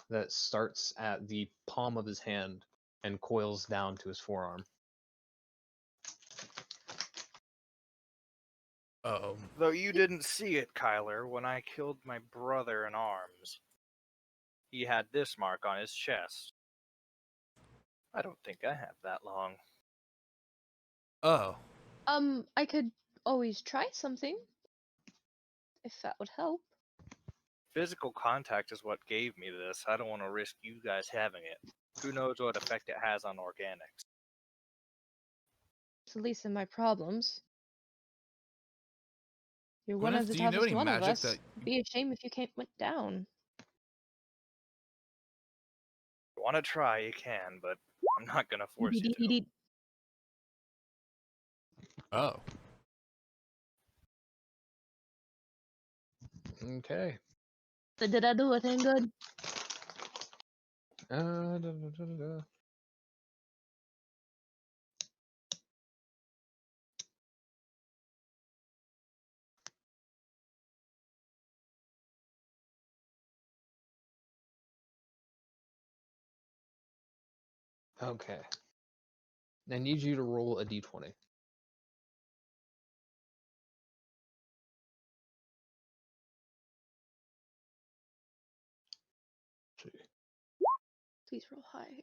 that starts at the palm of his hand and coils down to his forearm. Uh-oh. Though you didn't see it, Kylar, when I killed my brother in arms, he had this mark on his chest. I don't think I have that long. Oh. I could always try something. If that would help. Physical contact is what gave me this. I don't want to risk you guys having it. Who knows what effect it has on organics. It's the least of my problems. You're one Gweneth, of the do you know toughest any one of magic us. that- It'd be a shame if you went down. If you want to try, you can, but I'm not going to force you to. Oh. Okay. So did I do a thing good? Da, da, da, da. Okay. I need you to roll a d20. Please roll high.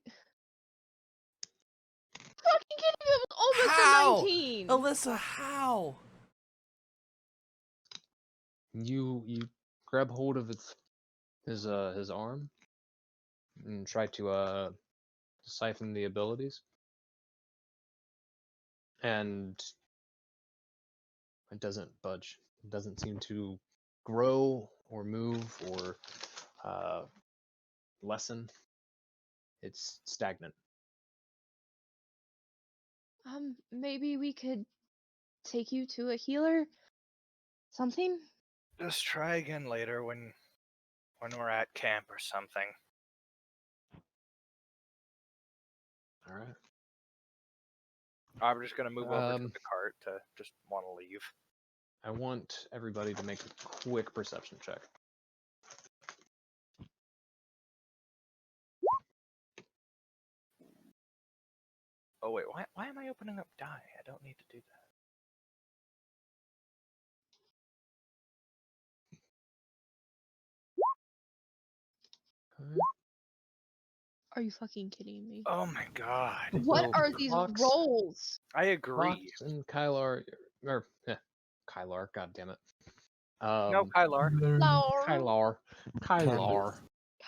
Fucking kidding me! It was almost How? a 19! Allyssa, how? You grab hold of his arm and try to siphon the abilities, and it doesn't budge. It doesn't seem to grow or move or lessen. It's stagnant. Maybe we could take you to a healer? Something? Just try again later when we're at camp or something. All right. I'm just going to move over to Um, the cart to just want to leave. I want everybody to make a quick perception check. Oh wait, why am I opening up die? I don't need to do that. Okay. Are you fucking kidding me? Oh my god. What So, are these Fox- rolls? I agree. Fox and Kylar, or Kylar, god damn it. No, Kylar. Lord. Kylar.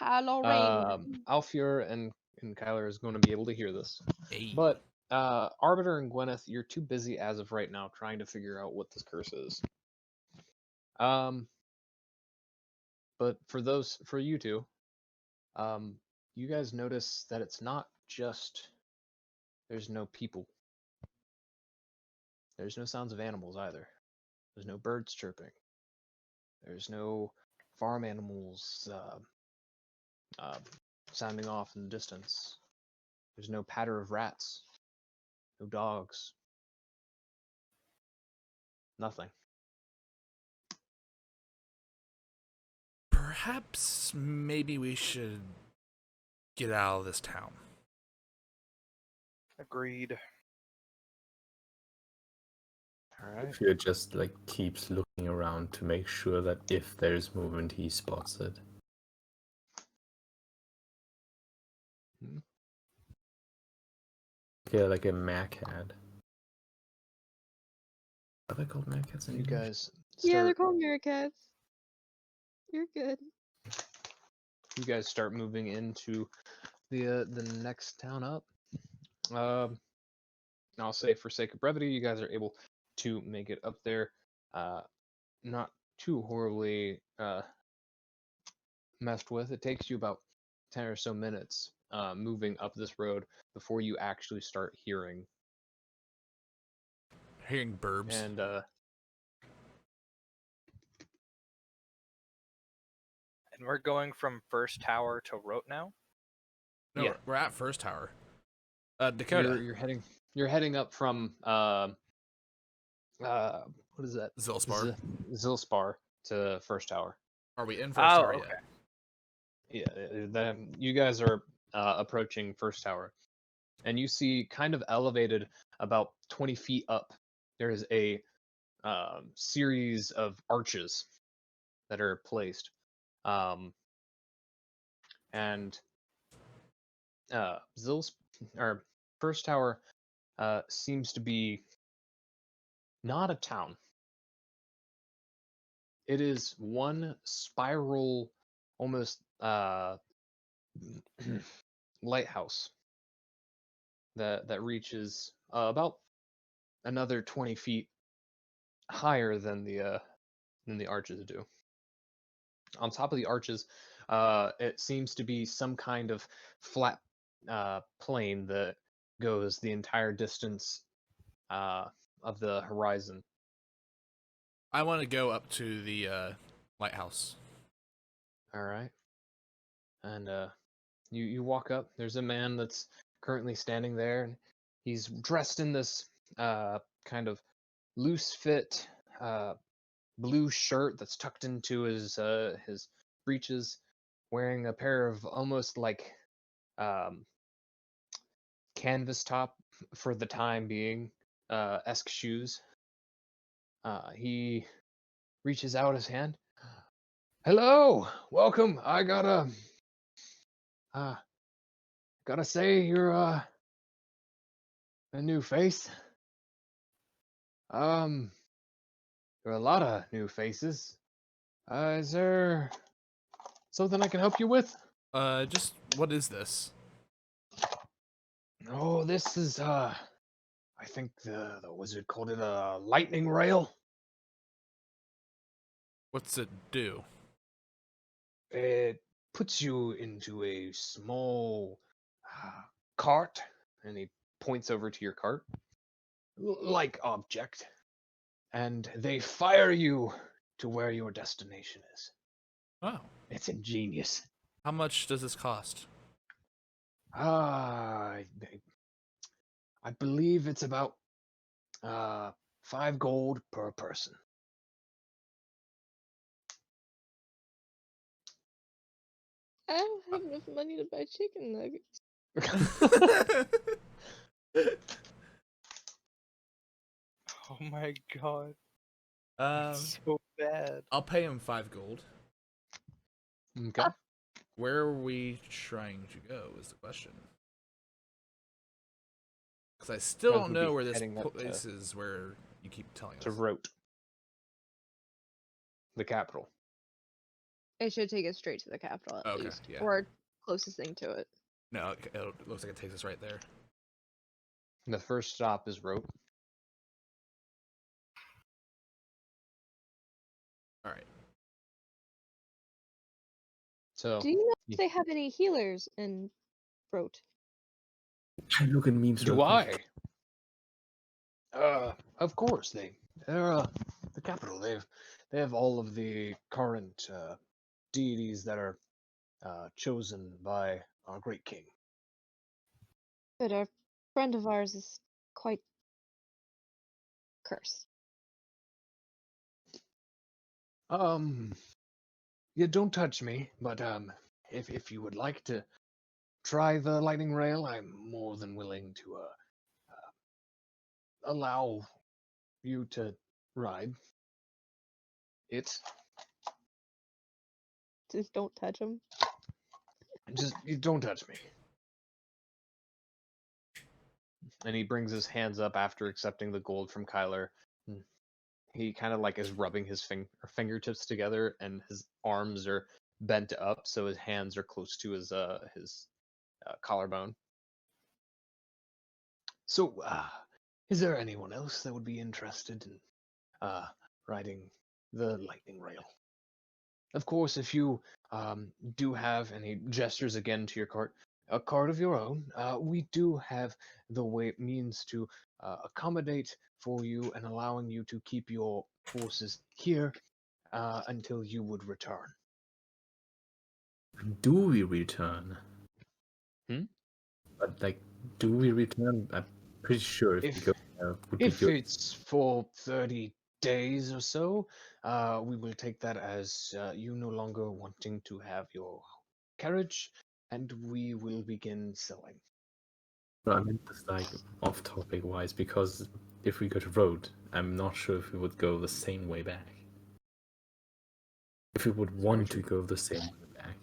Kylar. Allfuær and Kylar is going to be able to hear this. Hey. But Arbiter and Gweneth, you're too busy as of right now trying to figure out what this curse is. But for you two, you guys notice that it's not just there's no people. There's no sounds of animals either. There's no birds chirping. There's no farm animals sounding off in the distance. There's no patter of rats. No dogs. Nothing. Perhaps maybe we should get out of this town. Agreed. Alright. Allfuær just like keeps looking around to make sure that if there's movement, he spots it. Okay, like a Macad. Are they called Macads in You English? guys Yeah, they're start, called meerkats. You're good. you guys start moving into the next town up. I'll say for sake of brevity, you guys are able to make it up there. Not too horribly messed with. It takes you about 10 or so minutes moving up this road before you actually start hearing. Hearing burbs. And And we're going from first tower to Wroat now? No, yeah. we're at first tower. Dakota. You're heading up from what is that? Zilspar. Zilspar to first tower. Are we in first tower okay. yet? Yeah, you guys are approaching first tower. and you see, kind of elevated about 20 feet up, there is a series of arches that are placed. And Zill's or first tower seems to be not a town. It is one spiral, almost lighthouse that reaches about another 20 feet higher than the arches do. On top of the arches, it seems to be some kind of flat plane that goes the entire distance of the horizon. I want to go up to the lighthouse. All right. And you walk up. There's a man that's currently standing there, and he's dressed in this kind of loose fit blue shirt that's tucked into his breeches, wearing a pair of almost like canvas top for the time being esque shoes. He reaches out his hand. Hello, welcome. I gotta say you're a new face. There are a lot of new faces. Is there something I can help you with? Just what is this? Oh, this is I think the wizard called it a lightning rail. What's it do? It puts you into a small cart, and he points over to your cart, like object, and they fire you to where your destination is. Oh. It's ingenious. How much does this cost? I believe it's about 5 gold per person. I don't have enough money to buy chicken nuggets. Oh my god. Um, So bad. I'll pay him 5 gold. Okay. Where are we trying to go is the question. Because I still Guys don't would be know where this heading up place is where you keep telling To us. Wroat, the capital. It should take us straight to the capital at Okay, least, yeah. or closest thing to it. No, it looks like it takes us right there. The first stop is Wroat. All right. So, Do you know if they have any healers in Wroat? I look at memes. do real I? quick. Of course they're the capital. They have all of the current deities that are chosen by our great king. But a friend of ours is quite cursed. Yeah, don't touch me, but if you would like to try the lightning rail, I'm more than willing to allow you to ride it. Just don't touch him. Just you don't touch me. And he brings his hands up after accepting the gold from Kylar. He kind of like is rubbing his fingertips together, and his arms are bent up, so his hands are close to his collarbone. So, is there anyone else that would be interested in riding the lightning rail? Of course, if you do have, and he gestures again to your cart, a cart of your own, we do have the means to accommodate for you and allowing you to keep your forces here until you would return. Do we return? But like, do we return? I'm pretty sure if we go there, would be If good. it's for 30 days or so, we will take that as you no longer wanting to have your carriage, and we will begin selling. I meant this like off-topic wise because if we go to Wroat, I'm not sure if we would go the same way back. If we would want to go the same way back.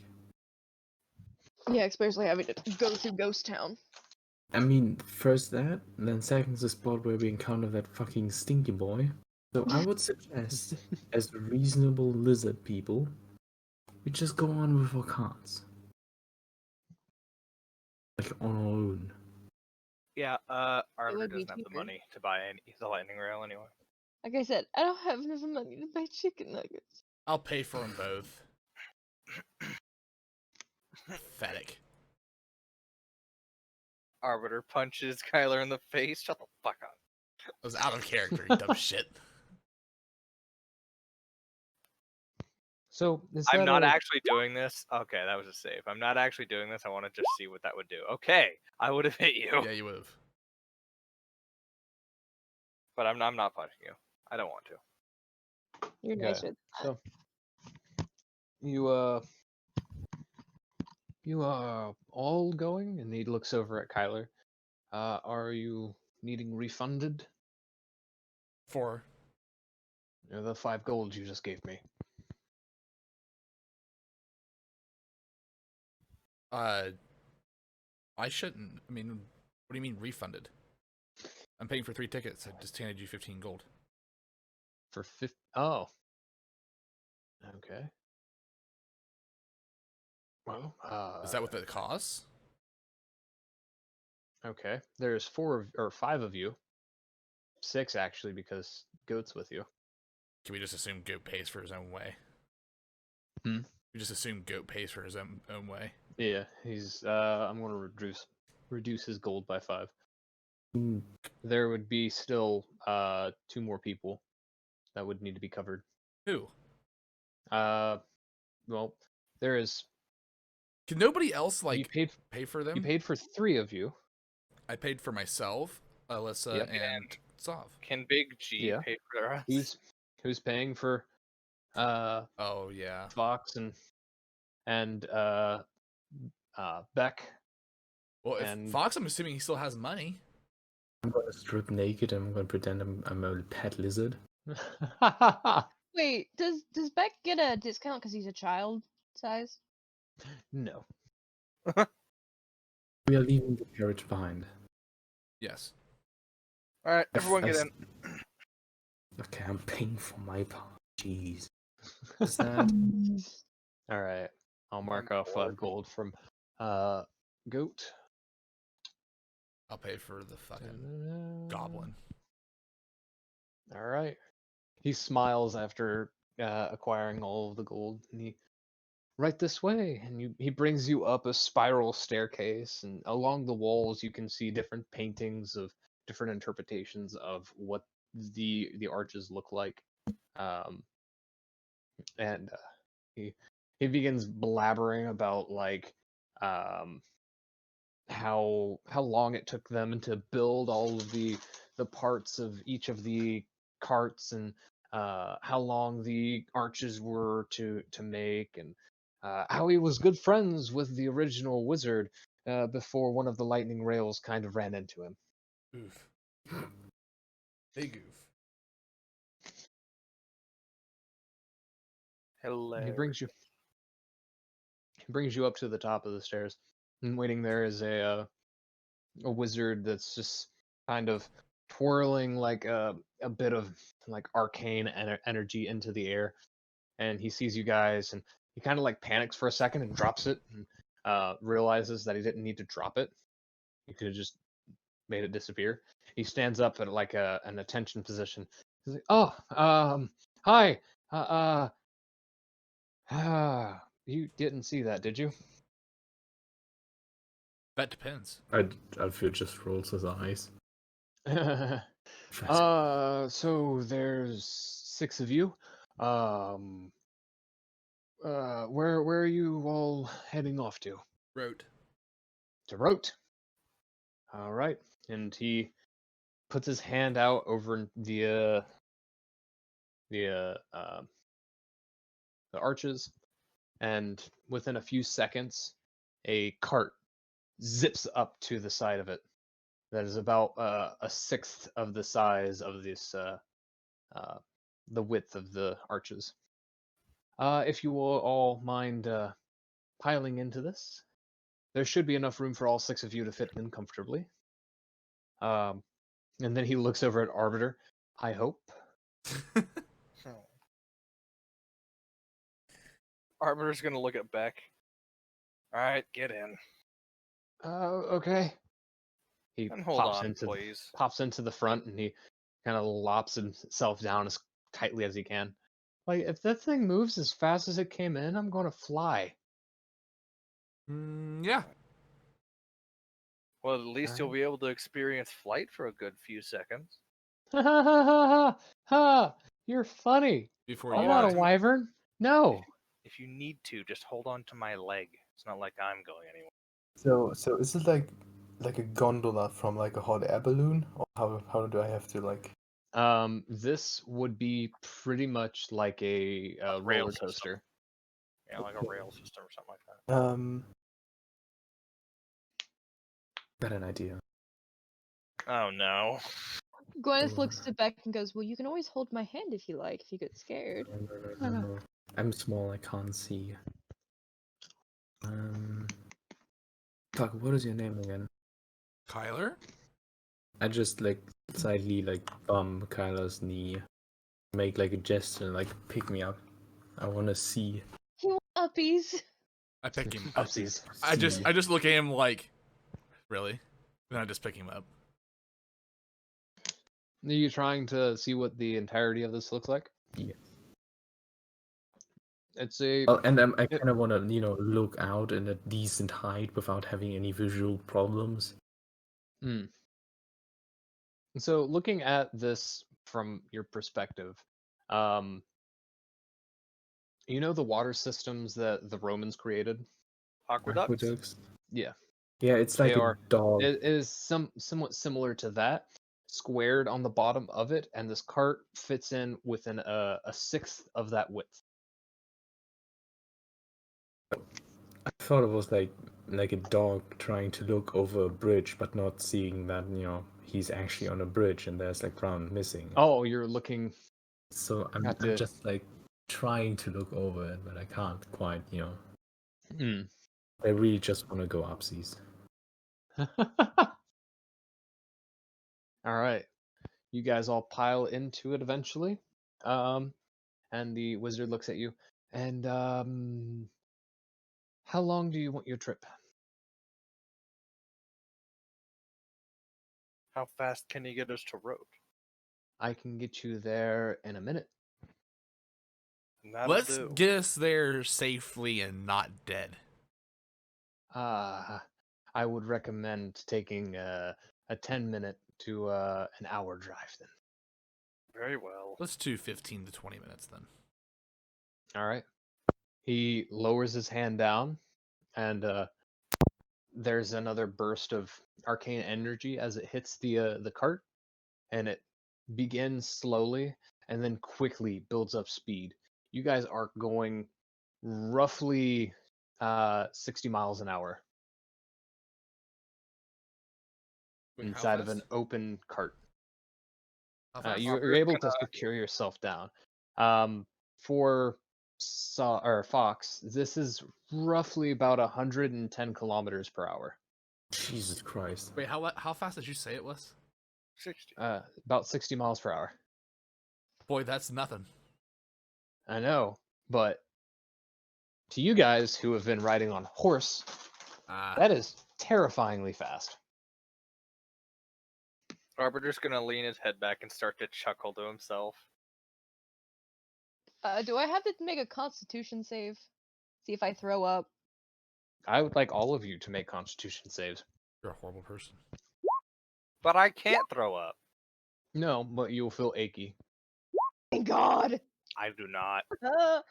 Yeah, especially having to go through Ghost Town. I mean, first that, and then second the spot where we encounter that fucking stinky boy. So I would suggest, as reasonable lizard people, we just go on with our cards. Like on our own. Yeah, Arbiter would be doesn't have the cheaper. money to buy the lightning rail anyway. Like I said, I don't have enough money to buy chicken nuggets. I'll pay for them both. Pathetic. Arbiter punches Kylar in the face. Shut the fuck up. I was out of character, you dumb shit. So is I'm that not a- actually doing this. Okay, that was a save. I'm not actually doing this. I want to just see what that would do. Okay, I would have hit you, Yeah, you would have. but I'm not punching you. I don't want to. You're Okay. nice with So you are all going, and he looks over at Kylar. Are you needing refunded? For The 5 gold you just gave me. I shouldn't. I mean, what do you mean refunded? I'm paying for 3 tickets. I just handed you 15 gold. For 50. Oh. Okay. Well, Is that what that costs? okay. There's 5 of you. 6 actually, because Goat's with you. Can we just assume Goat pays for his own way? Hmm? We just assume Goat pays for his own way. Yeah, he's. I'm gonna reduce his gold by 5. There would be still 2 more people that would need to be covered. Who? Well, there is. Can nobody else You like paid. pay for them? You paid for 3 of you. I paid for myself, Allyssa, Yep. and Sov. Can Big G Yeah. pay for the rest? Who's paying for Oh yeah. Fox and Beck? Well, if And- Fox, I'm assuming he still has money. I'm gonna strip naked and I'm gonna pretend I'm a pet lizard. Wait, does Beck get a discount because he's a child size? No. We are leaving the carriage behind. Yes. All right, everyone get in. Okay, I'm paying for my part. Jeez. Is that? All right. I'll mark off 5 gold from Goat. I'll pay for the fucking goblin. All right. He smiles after acquiring all of the gold, and he right this way, and he brings you up a spiral staircase, and along the walls you can see different paintings of different interpretations of what the arches look like, and he begins blabbering about like how long it took them to build all of the parts of each of the carts, and how long the arches were to make, and how he was good friends with the original wizard before one of the lightning rails kind of ran into him. Oof. Big oof. Hello. He brings you up to the top of the stairs, and waiting there is a wizard that's just kind of twirling like a bit of like arcane energy into the air, and he sees you guys, and he kind of like panics for a second and drops it, and realizes that he didn't need to drop it. He could have just made it disappear. He stands up at like an attention position. He's like, "Oh, hi. You didn't see that, did you?" That depends. Alfuær just rolls his eyes. So there's 6 of you. Where are you all heading off to? Wroat. To Wroat. All right, and he puts his hand out over the arches, and within a few seconds, a cart zips up to the side of it, that is about a sixth of the size of this, the width of the arches. If you will all mind piling into this, there should be enough room for all 6 of you to fit in comfortably. And then he looks over at Arbiter. I hope. Arbiter's gonna look at Beck. Alright, get in. Okay. He And hold pops on, into please. pops into the front and he kind of lops himself down as tightly as he can. Like, if that thing moves as fast as it came in, I'm going to fly. Yeah. Well, at least you'll be able to experience flight for a good few seconds. Ha ha ha ha ha! Ha! You're funny. Before I'm you not a die. wyvern. No. If you need to, just hold on to my leg. It's not like I'm going anywhere. So is it like a gondola from like a hot air balloon, or how do I have to like? This would be pretty much like a rail roller system. coaster. Yeah, like a rail system or something like that. Got an idea. Oh no. Gweneth looks to Beck and goes, "Well, you can always hold my hand if you like, if you get scared." No. I'm small. I can't see. Fuck. What is your name again? Kylar? I just like slightly like bump Kylar's knee, make like a gesture, like pick me up. I want to see. He wants uppies. I pick him up. Upsies. I just look at him like, really? Then I just pick him up. Are you trying to see what the entirety of this looks like? Yeah. It's a. Oh, and I kind of want to, look out in a decent height without having any visual problems. So looking at this from your perspective, you know the water systems that the Romans created? Aqueducts? Yeah. Yeah, it's like They a are. dog. It is somewhat similar to that, squared on the bottom of it, and this cart fits in within a sixth of that width. I thought it was like a dog trying to look over a bridge, but not seeing that he's actually on a bridge and there's like ground missing. Oh, you're looking. So I'm just like trying to look over it, but I can't quite. I really just want to go upsies. All right, you guys all pile into it eventually, and the wizard looks at you. And how long do you want your trip? How fast can you get us to Wroat? I can get you there in a minute. Let's get us there safely and not dead. I would recommend taking a 10-minute to an hour drive then. Very well. Let's do 15 to 20 minutes then. All right. He lowers his hand down, and there's another burst of arcane energy as it hits the cart, and it begins slowly and then quickly builds up speed. You guys are going roughly 60 miles an hour inside of an open cart. You're able to secure yourself down. For Fox, this is roughly about 110 kilometers per hour. Jesus Christ. Wait, how fast did you say it was? 60. About 60 miles per hour. Boy, that's nothing. I know, but to you guys who have been riding on horse, that is terrifyingly fast. Arbiter's gonna lean his head back and start to chuckle to himself. Do I have to make a Constitution save? See if I throw up. I would like all of you to make Constitution saves. You're a horrible person. But I can't throw up. No, but you'll feel achy. Thank God! I do not. The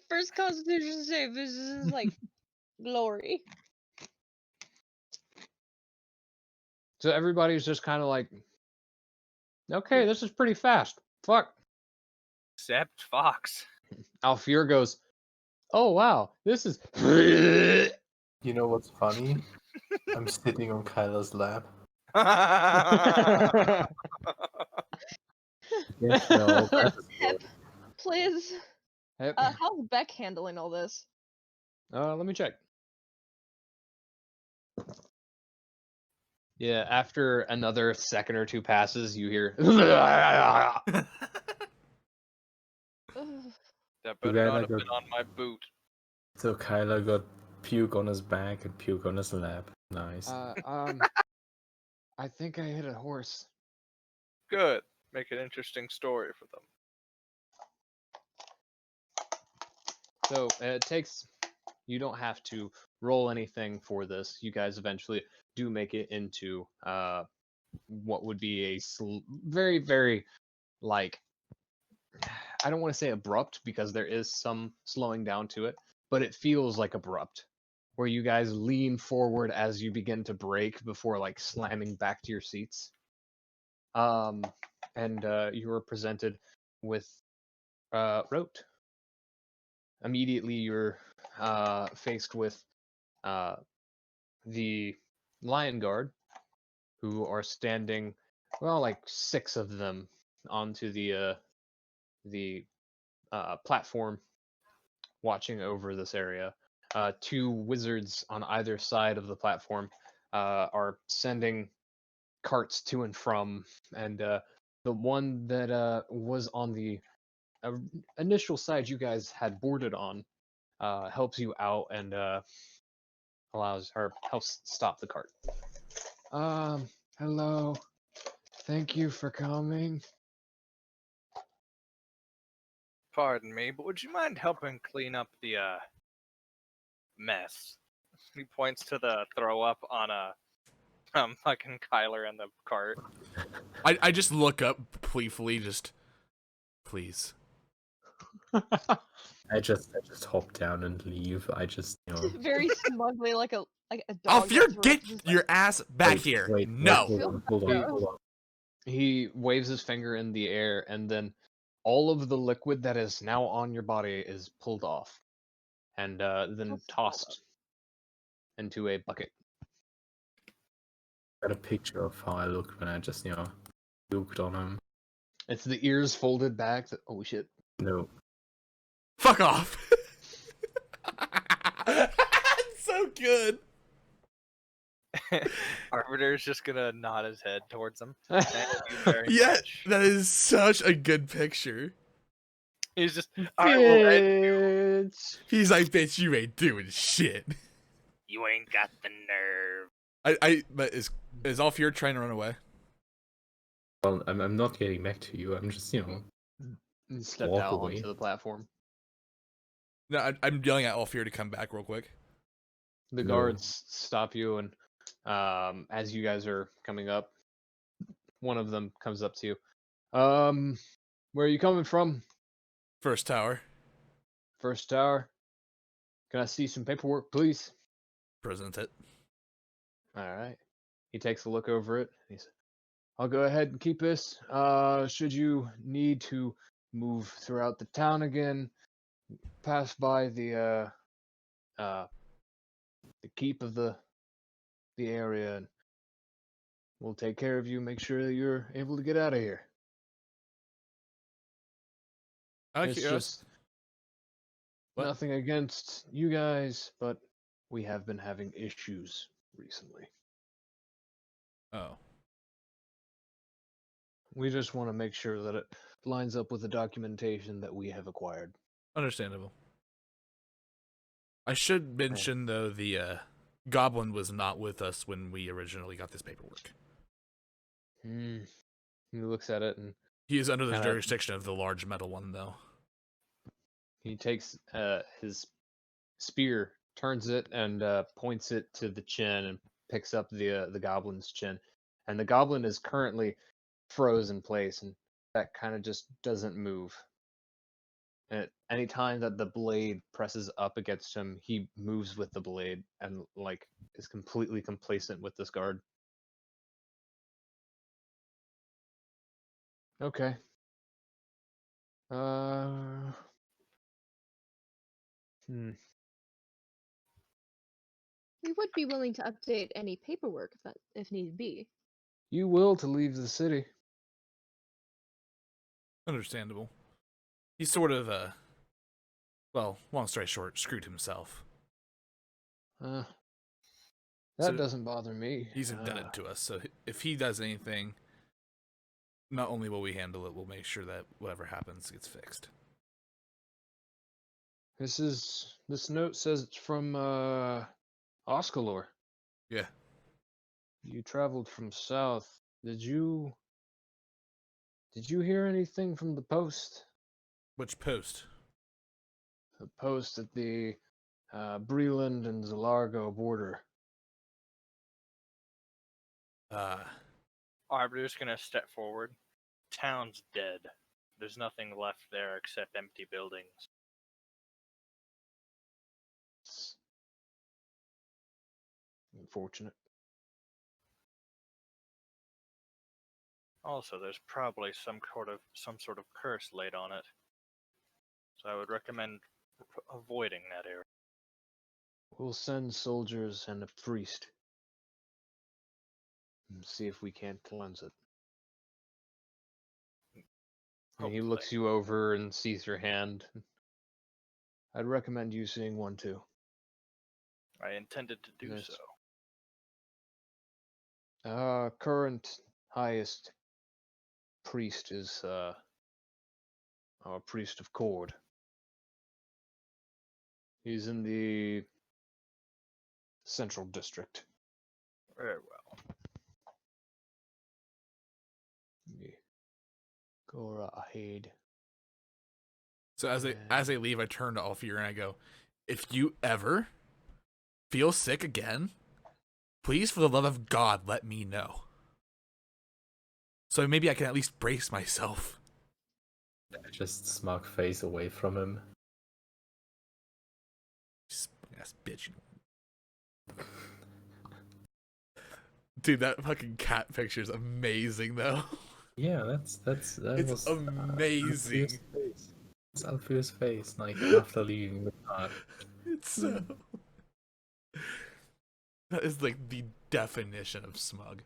first Constitution save is like glory. So everybody's just kind of like, okay, this is pretty fast. Fuck. Except Fox. Allfuær goes, oh wow, this is. You know what's funny? I'm sitting on Kylar's lap. Yes, no, that is Hep, good. please. Yep. How's Beck handling all this? Let me check. Yeah, after another second or two passes, you hear. That Ugh. better glad not I have got- been on my boot. So Kylar got puke on his back and puke on his lap. Nice. I think I hit a horse. Good. Make an interesting story for them. So it takes. You don't have to roll anything for this. You guys eventually do make it into what would be a very, very like. I don't want to say abrupt because there is some slowing down to it, but it feels like abrupt, where you guys lean forward as you begin to brake before like slamming back to your seats. And you are presented with Wroat. Immediately, you're faced with the Lion Guard, who are standing, well, like 6 of them onto the platform, watching over this area. 2 wizards on either side of the platform are sending carts to and from, and the one that was on the initial side you guys had boarded on helps you out and helps stop the cart. Hello. Thank you for coming. Pardon me, but would you mind helping clean up the mess? He points to the throw up on fucking Kylar in the cart. I just look up playfully, just please. I just hop down and leave. I just Very smugly, like a dog. Allfuær, that's get just your ass back Wait, here. wait, No. hold on. He waves his finger in the air, and then all of the liquid that is now on your body is pulled off, and then That's tossed into a bucket. Got a picture of how I looked when I just puked on him. It's the ears folded back. Oh shit! No. Fuck off. So good. Arbiter's just gonna nod his head towards him. Thank you very Yeah, much. that is such a good picture. He's just, I will end you. Bitch. He's like, bitch, you ain't doing shit. You ain't got the nerve. But is Allfuær trying to run away? Well, I'm not getting back to you. I'm just He stepped walk out away. onto the platform. No, I'm yelling at Allfuær to come back real quick. The No. guards stop you, and as you guys are coming up, one of them comes up to you. Where are you coming from? First tower. First tower. Can I see some paperwork, please? Present it. All right. He takes a look over it. He says, I'll go ahead and keep this. Should you need to move throughout the town again, pass by the keep of the area, and we'll take care of you. Make sure that you're able to get out of here. It's just What? nothing against you guys, but we have been having issues recently. Oh. We just want to make sure that it lines up with the documentation that we have acquired. Understandable. I should mention, though, the goblin was not with us when we originally got this paperwork. He looks at it and He is under the Kinda- jurisdiction of the large metal one, though. he takes his spear, turns it, and points it to the chin, and picks up the goblin's chin. And the goblin is currently froze in place, and that kind of just doesn't move. And any time that the blade presses up against him, he moves with the blade and like is completely complacent with this guard. Okay. We would be willing to update any paperwork if need be. you will to leave the city. Understandable. He's sort of, well, long story short, screwed himself. That So doesn't bother me. He's indebted to us, so if he does anything, not only will we handle it, we'll make sure that whatever happens gets fixed. This note says it's from Oscalor. Yeah. You traveled from south. Did you hear anything from the post? Which post? The post at the Breland and Zalargo border. Arbiter's gonna step forward. Town's dead. There's nothing left there except empty buildings. It's unfortunate. Also, there's probably some sort of curse laid on it. So I would recommend avoiding that area. We'll send soldiers and a priest. And see if we can't cleanse it. And he looks you over and sees your hand. I'd recommend you seeing one too. I intended to do Yes. so. Current highest priest is our priest of Cord. He's in the central district. Very well. Go ahead. So as I leave, I turn to Allfuær and I go, if you ever feel sick again, please, for the love of God, let me know. So maybe I can at least brace myself. I just smug face away from him. Ass bitch. Dude, that fucking cat picture is amazing, though. Yeah, that It's was amazing. It's Allfuær's face, like after leaving the park. It's so. That is like the definition of smug.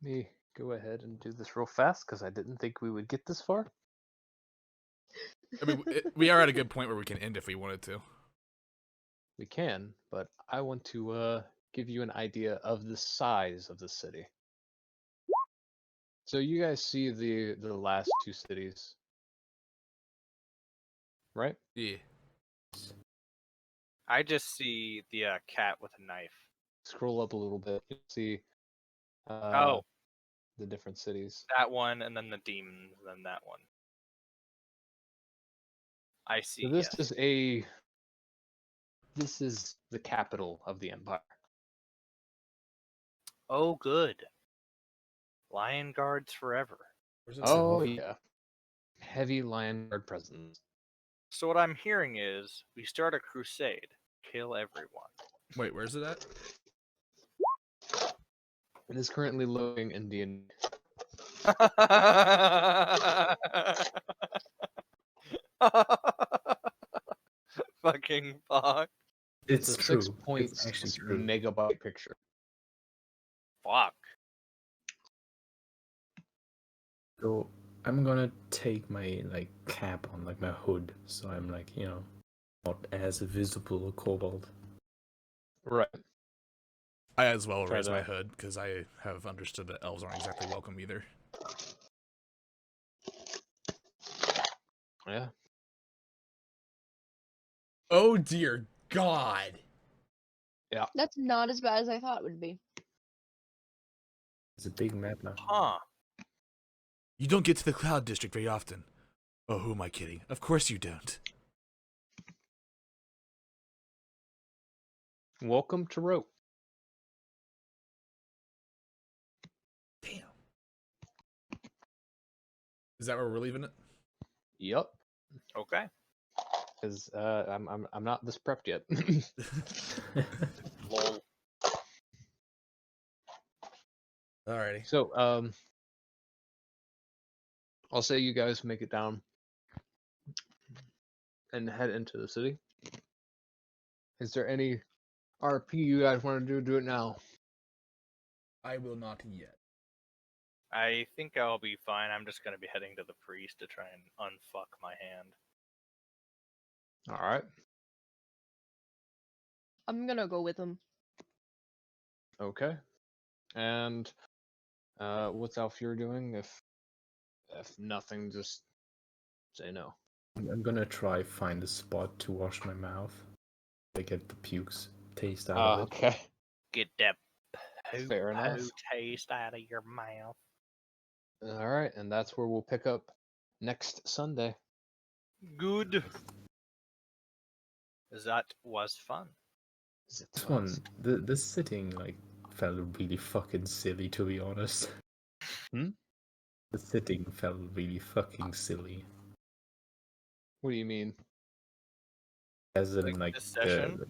Me go ahead and do this real fast because I didn't think we would get this far. I mean, we are at a good point where we can end if we wanted to. We can, but I want to give you an idea of the size of the city. So you guys see the last two cities, right? Yeah. I just see the cat with a knife. Scroll up a little bit. You'll see Oh, the different cities. that one, and then the demons, and then that one. I see. So this yes. this is the capital of the empire. Oh, good. Lion guards forever. Oh yeah, heavy lion guard presence. So what I'm hearing is we start a crusade, kill everyone. Wait, where's it at? It is currently loading Indian. Fucking fuck. It's a true. 6.6 It's actually true. megabyte picture. Fuck. So I'm gonna take my cap on, my hood, so I'm not as visible a kobold. Right. I as well Try raise my that. hood because I have understood that elves aren't exactly welcome either. Yeah. Oh dear God! That's not as bad as I thought it would be. It's a big map now. Huh. You don't get to the Cloud District very often. Oh, who am I kidding? Of course you don't. Welcome to Wroat. Damn. Is that where we're leaving it? Yep. Okay. Because I'm not this prepped yet. Lol. Alrighty. So I'll say you guys make it down and head into the city. Is there any RP you guys want to do? Do it now. I will not yet. I think I'll be fine. I'm just gonna be heading to the priest to try and unfuck my hand. All right. I'm gonna go with him. Okay. And what's Allfuær doing? If nothing, just say no. I'm gonna try find a spot to wash my mouth. To get the pukes taste out of it. Okay. Get that Fair enough. taste out of your mouth. All right, and that's where we'll pick up next Sunday. Good. That was fun. This one, this sitting like felt really fucking silly, to be honest. Hmm? The sitting felt really fucking silly. What do you mean? As in, like, this session?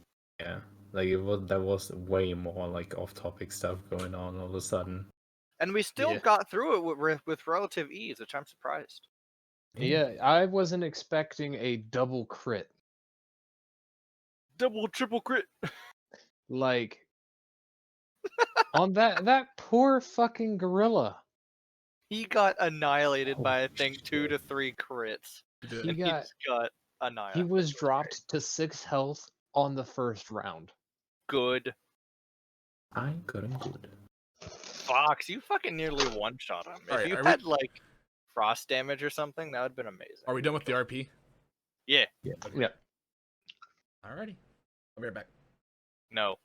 yeah, like there was way more like off-topic stuff going on all of a sudden. And we still got through it with relative ease, which I'm surprised. Yeah, I wasn't expecting a double crit. Double, triple crit. Like, on that poor fucking gorilla. He got annihilated by, I think, shit. 2 to 3 crits. He And got just got annihilated. he was dropped to 6 health on the first round. Good. I got him good. Fox, you fucking nearly one-shot him. If Alright, you are had, like, frost damage or something, that would have been amazing. Are we done with the RP? Yeah. Yeah. Yeah. Alrighty. I'll be right back. No.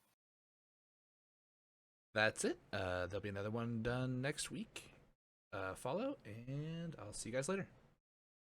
That's it. There'll be another one done next week. Follow, and I'll see you guys later.